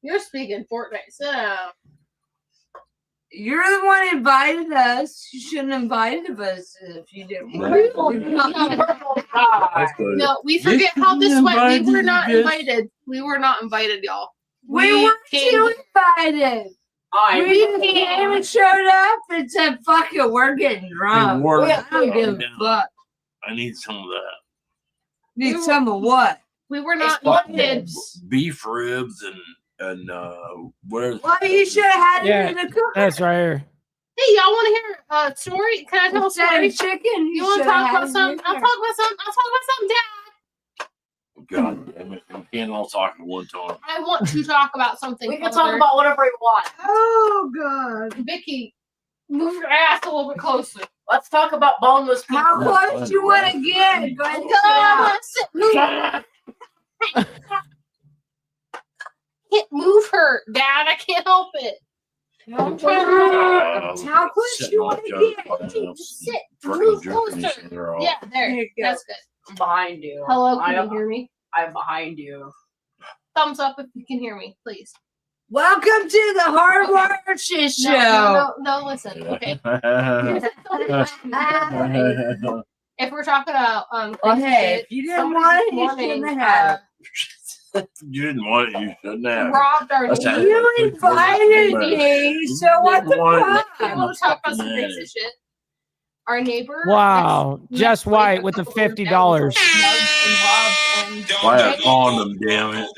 You're speaking Fortnite, so You're the one who invited us. You shouldn't have invited us if you didn't want That's good. no, we forget how this went. We were Invited, not you bitch. invited. We were not invited, y'all. We weren't came- too invited. We came and showed up and said, fuck it, we're getting drunk. Warren, I don't give a calm down. fuck. I need some of that. Need some of what? We were not Fucking invited. beef ribs and where's Well, you should have had Yeah, it in the cooker. That's right here. Hey, y'all want to hear a story? Can I tell a Instead story? of chicken, You want to should talk have about had it something? in I'll there. talk about something. I'll talk about something, Dad. God damn it. We can't all talk at one time. I want to talk about something. We can Father. talk about whatever we want. Oh, God. Vicky, move your ass a little bit closer. Let's talk about boneless pizza. How close you want to get? Go ahead and sit down. Can't move her, Dad. I can't help it. How close Sitting you on want to Joe's get? butt, Just sit. freaking Move jerking his closer. finger off. Yeah, there. There you go. That's good. I'm behind you. Hello, can I you hear me? I'm behind you. Thumbs up if you can hear me, please. Welcome to the HardWire Shit Show. No, listen. Okay. If we're talking about Well, hey, shit, if you didn't somebody want this it, you morning, shouldn't have had You didn't want it. You shouldn't have. Robbed our That's neighbor. how- You invited me, so what the fuck? We'll talk about some racist shit. Our neighbor. Wow, Jess White with the $50. Buy a condom, damn it.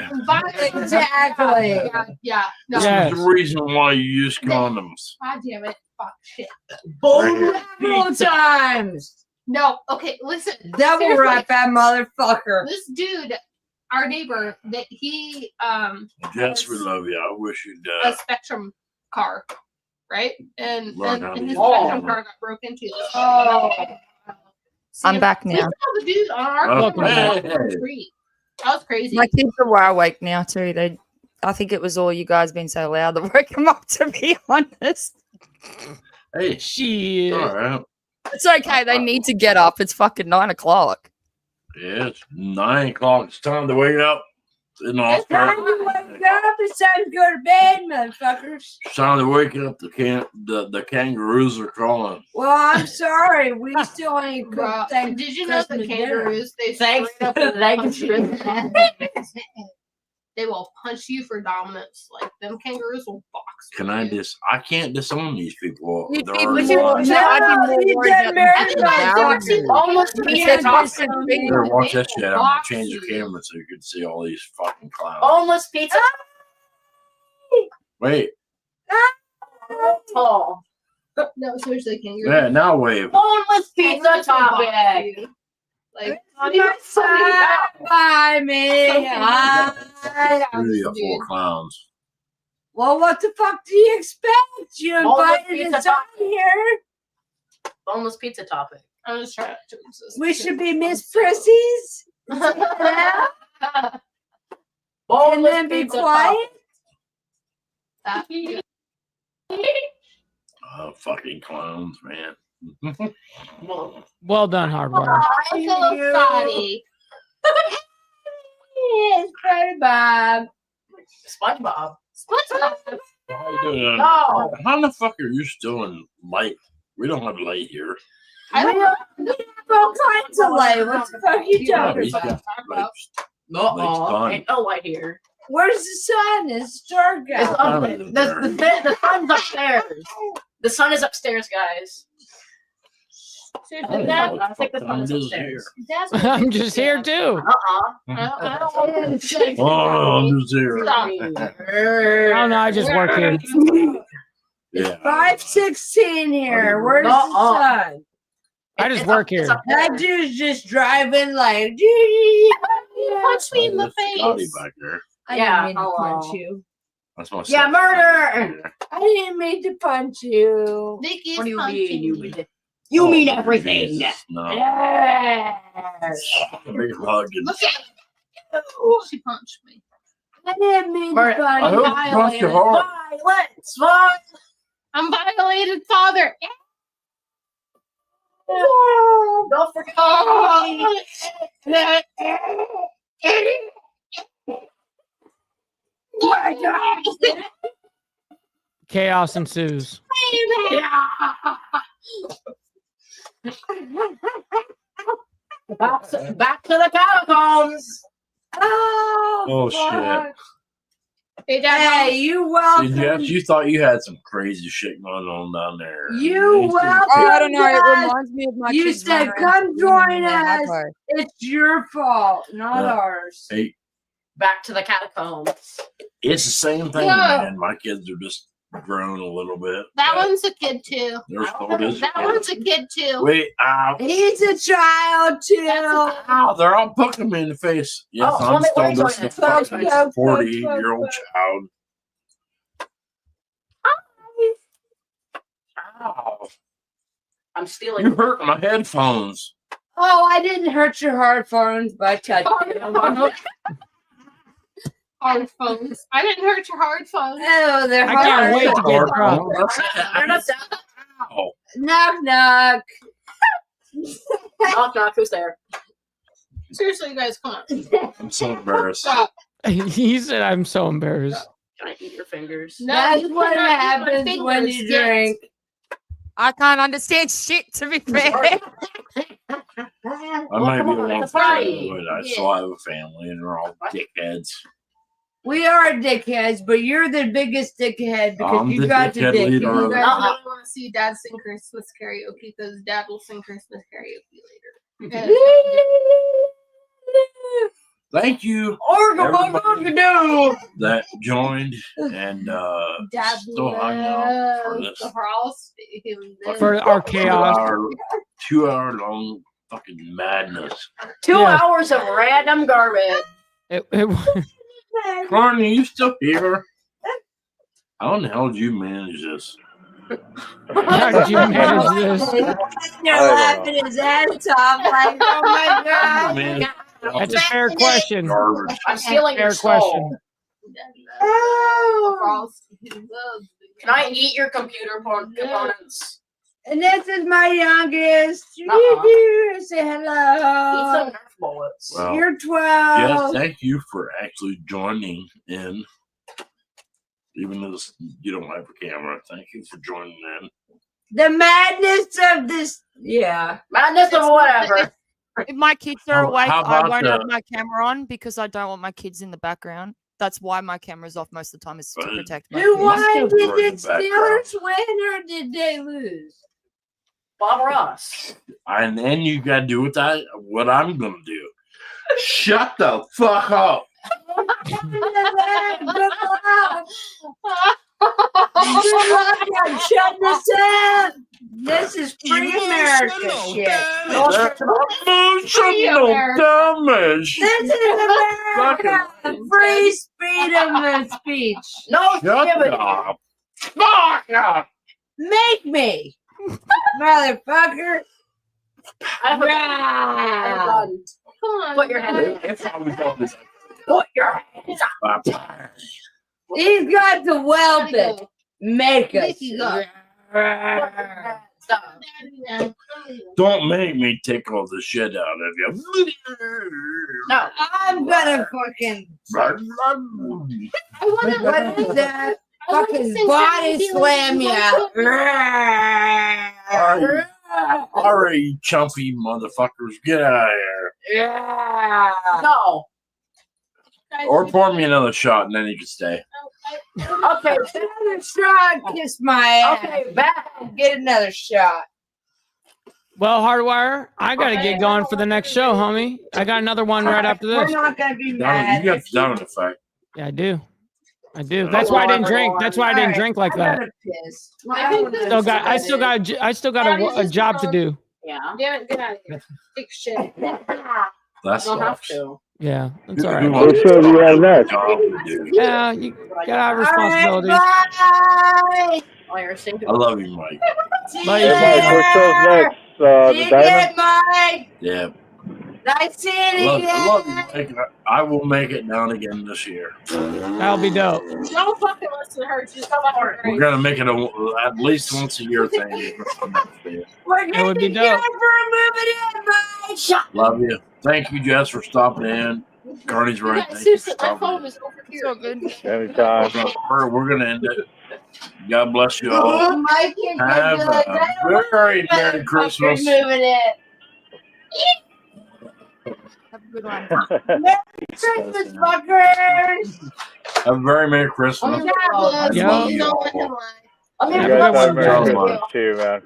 Exactly. Yeah. No. This is the reason why you use condoms. God damn it. Fuck shit. Several times. No. Okay. Listen. Double seriously, wrap that motherfucker. This dude, our neighbor, that he Jess, we love you. I wish you'd a Spectrum car, right? And Learn how to his use Spectrum it. car got broke into. I'm back We now. saw the dude on our Welcome back. street. That was crazy. My kids are wide awake now too. I think it was all you guys being so loud that woke them up. To be honest, Hey, Shit. all right. it's okay. They need to get up. It's fucking 9 o'clock. Yeah, it's 9 o'clock. It's time to wake up. In the It's time to wake up. It's time to go to bed, motherfuckers. It's time to wake up. The kangaroos are calling. Well, I'm sorry. We still ain't Bro, cooked. did you know the Christmas dinner. kangaroos? They Thanks straight up for will that. punch you. They will punch you for dominance. Like them kangaroos will box. Can I I can't disown these people. You'd They're be already more- lying. no, I'd be more you worried done about married the my boundaries. daughter. Almost He beat said it fucking off. big. Here, watch that shit. I'm gonna Box change the you. camera so you can see all these fucking clowns. Boneless pizza. Wait, Tall. No, seriously, kangaroos. yeah, now wave. Boneless pizza topic. Like, Bye, me. Really, 4 clowns. Well, what the fuck do you expect? You Boneless invited pizza us on here. Boneless pizza topic. I'm just trying to resist. We should be Miss Prissies. And then be quiet. Oh, fucking clowns, man. Well done, HardWire. Uncle Scotty. It's Freddy Bob. SpongeBob. SpongeBob. How you doing? No. How the fuck are you still in light? We don't have light here. I We don't have all kinds of light. What the fuck are you Yeah, talking he's about? got like, No, sun. ain't no light here. Where's the sun? It's dark It's out. up, the sun's upstairs. The sun is upstairs, guys. Seriously, Dad, I think the sun is upstairs. I'm just here too. I don't want to Oh, I'm just here. Oh no, I just work here. Yeah. 5:16 here. Where's the sun? I just work here. That dude's just driving like. punch me in the That's Scotty face. back there. I Yeah, didn't mean to hello. punch you. That's my Yeah, son. murder. I didn't mean to punch you. Vicky's What do you punching mean? me. You Oh, mean everything. Jesus, no. Yes. A big hug and Look at you. She punched me. I didn't mean to Murder. punch I hope you punched your heart. Violence. Violence. I'm violated, father. Don't forget. Chaos ensues. Back to the catacombs. Oh, shit. Hey, Dad. Hey, you welcome. Jeff, you thought you had some crazy shit going on down there. You welcome. Oh, I don't know. It Dad. reminds me of my You kids said, running around "Come screaming in join the us." driveway. It's your fault, not Yeah. ours. Hey, Back to the catacombs. it's the same thing, Yeah. man. My kids are just grown a little bit. That but one's a kid too. they're still just That one's a kid too. Wait, ow. He's a child too. Ow, they're all poking me in the face. Yes, Oh, I'm let me still wait just on a it. fucking Poke, 40-year-old child. Ow. I'm stealing. You hurt my headphones. Oh, I didn't hurt your hard phones by touching them. Hard phones. I didn't hurt your hard phones. Oh, they're I hard. can't wait to get Hard drunk. phone, that's- Turn us down. Ow. Knock knock. Knock knock. Who's there? Seriously, you guys, come on. I'm so embarrassed. Stop. He said, "I'm so embarrassed." Can I eat your fingers? No, That's you what cannot eat my happens when fingers you yet. drink. I can't understand shit, to be fair. I might be a on, long it's a party. but I still have a family, and they're all dickheads. We are dickheads, but you're the biggest dickhead because I'm you the got the dickhead dick. leader You of guys the- really want to see Dad sing Christmas karaoke because Dad will sing Christmas karaoke later. Thank you, everybody that joined and Dad still hung out for loves this the house. For our chaos. 2 hour long fucking madness. 2 Yeah. hours of random garbage. Carney, you still here? How the hell did you manage this? How did you manage this? You're laughing his ass off like, oh my god. Man, That's a fair question. garbage. I'm stealing Fair your soul. question. Oh. Can I eat your computer components? And this is my youngest. Uh-uh. Say Eat hello. some Nerf bullets. Well, You're yes, 12. thank you for actually joining in. Even though you don't have a camera, thank you for joining in. The madness of this. Yeah. Madness of whatever. If my kids are How- awake, how I about won't have the- my camera on because I don't want my kids in the background. That's why my camera's off most of the time, is to protect my Who kids. won? still Did worried the about Steelers win or did they lose? Bob Ross. And then you gotta do what I'm gonna do. Shut the fuck up. Shut this up. This is free America shit. Emotional damage. This is America. Free freedom of speech. No Shut giving. up. Fuck up. Make me, motherfucker. I have a gun. Come on. Put your hand in. If I was on this Put your hands up. He's got to whelp it. Make us. Mickey, go. Don't make me tickle the shit out of you. No. I'm gonna fucking. I wanna, What is that? I wanna Fucking sing body Saturday slam you out. All right, you chumpy motherfuckers, get out of here. Yeah. No. Or pour me another shot and then you can stay. Okay. Another shot. Kiss my ass. Okay, back. Get another shot. Well, HardWire, I got to get going for the next show, homie. I got another one right after We're this. not gonna be You mad. got the down effect. Yeah, I do. I do. That's why I didn't drink. That's why I didn't drink like I that. gotta piss. I still got a job to do. Yeah. Damn it, get out of here. Big shit. That's Don't have to. Yeah, that's all right. What show do you have next? Yeah, you gotta have responsibilities. Bye. Oh, you're sinking. I love you, Mike. Bye. Hey, Mike, what show's next? The See you Diamond? again, Mike. Yeah. Nice seeing you. I love you, Mike. I will make it down again this year. That'll be dope. Don't fucking listen to her. She's talking about her. We're gonna make it at least once a year thing. We're It would be getting dope. together for a movie in, Mike. Shut. Love you. Thank you, Jess, for stopping in. Carney's right. Yeah, Thank you for seriously, my stopping phone in. is over here. So good. Anytime. We're gonna end it. God bless you all. Mike can't Have do like a that. very Merry Christmas. Moving it. Have a good one. Merry Christmas, fuckers. Have a very Merry Christmas. Fabulous. Yeah. You don't let him lie. I'm Yeah, You gonna good guys one, have Merry guys. Christmas too, man.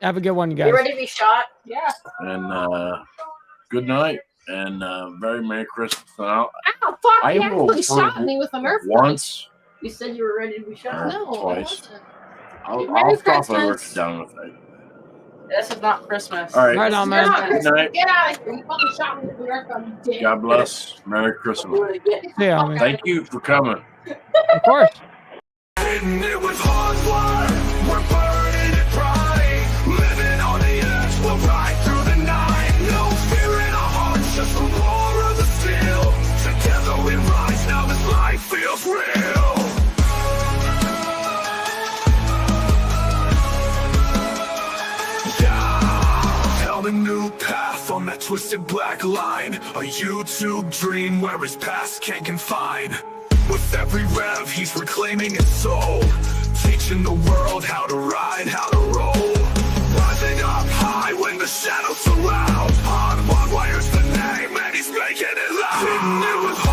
Have a good one, you You guys. ready to be shot? Yeah. And good night. And very Merry Christmas. And Ow, fuck. I He will actually shot prove me with a Nerf gun. once. You said you were ready to be shot. No, I Twice. wasn't. I'll Merry stop over Christmas. down with it. This is not Christmas. All right. Right on, You're man. not Good Christmas. night. Get out of here. You fucking shot me with a Nerf gun, you dick. God bless. Merry Christmas. See ya, homie. Thank you for coming. Of course. Hittin' it with HardWire. We're burning it bright. Living on the edge, we'll ride through the night. No fear in our hearts, just the roar of the steel. Together we rise, now this life feels real. Yeah. Held a new path on that twisted black line. A YouTube dream where his past can't confine. With every rev, he's reclaiming his soul, teaching the world how to ride, how to roll. Rising up high when the shadows surround. Hittin' it with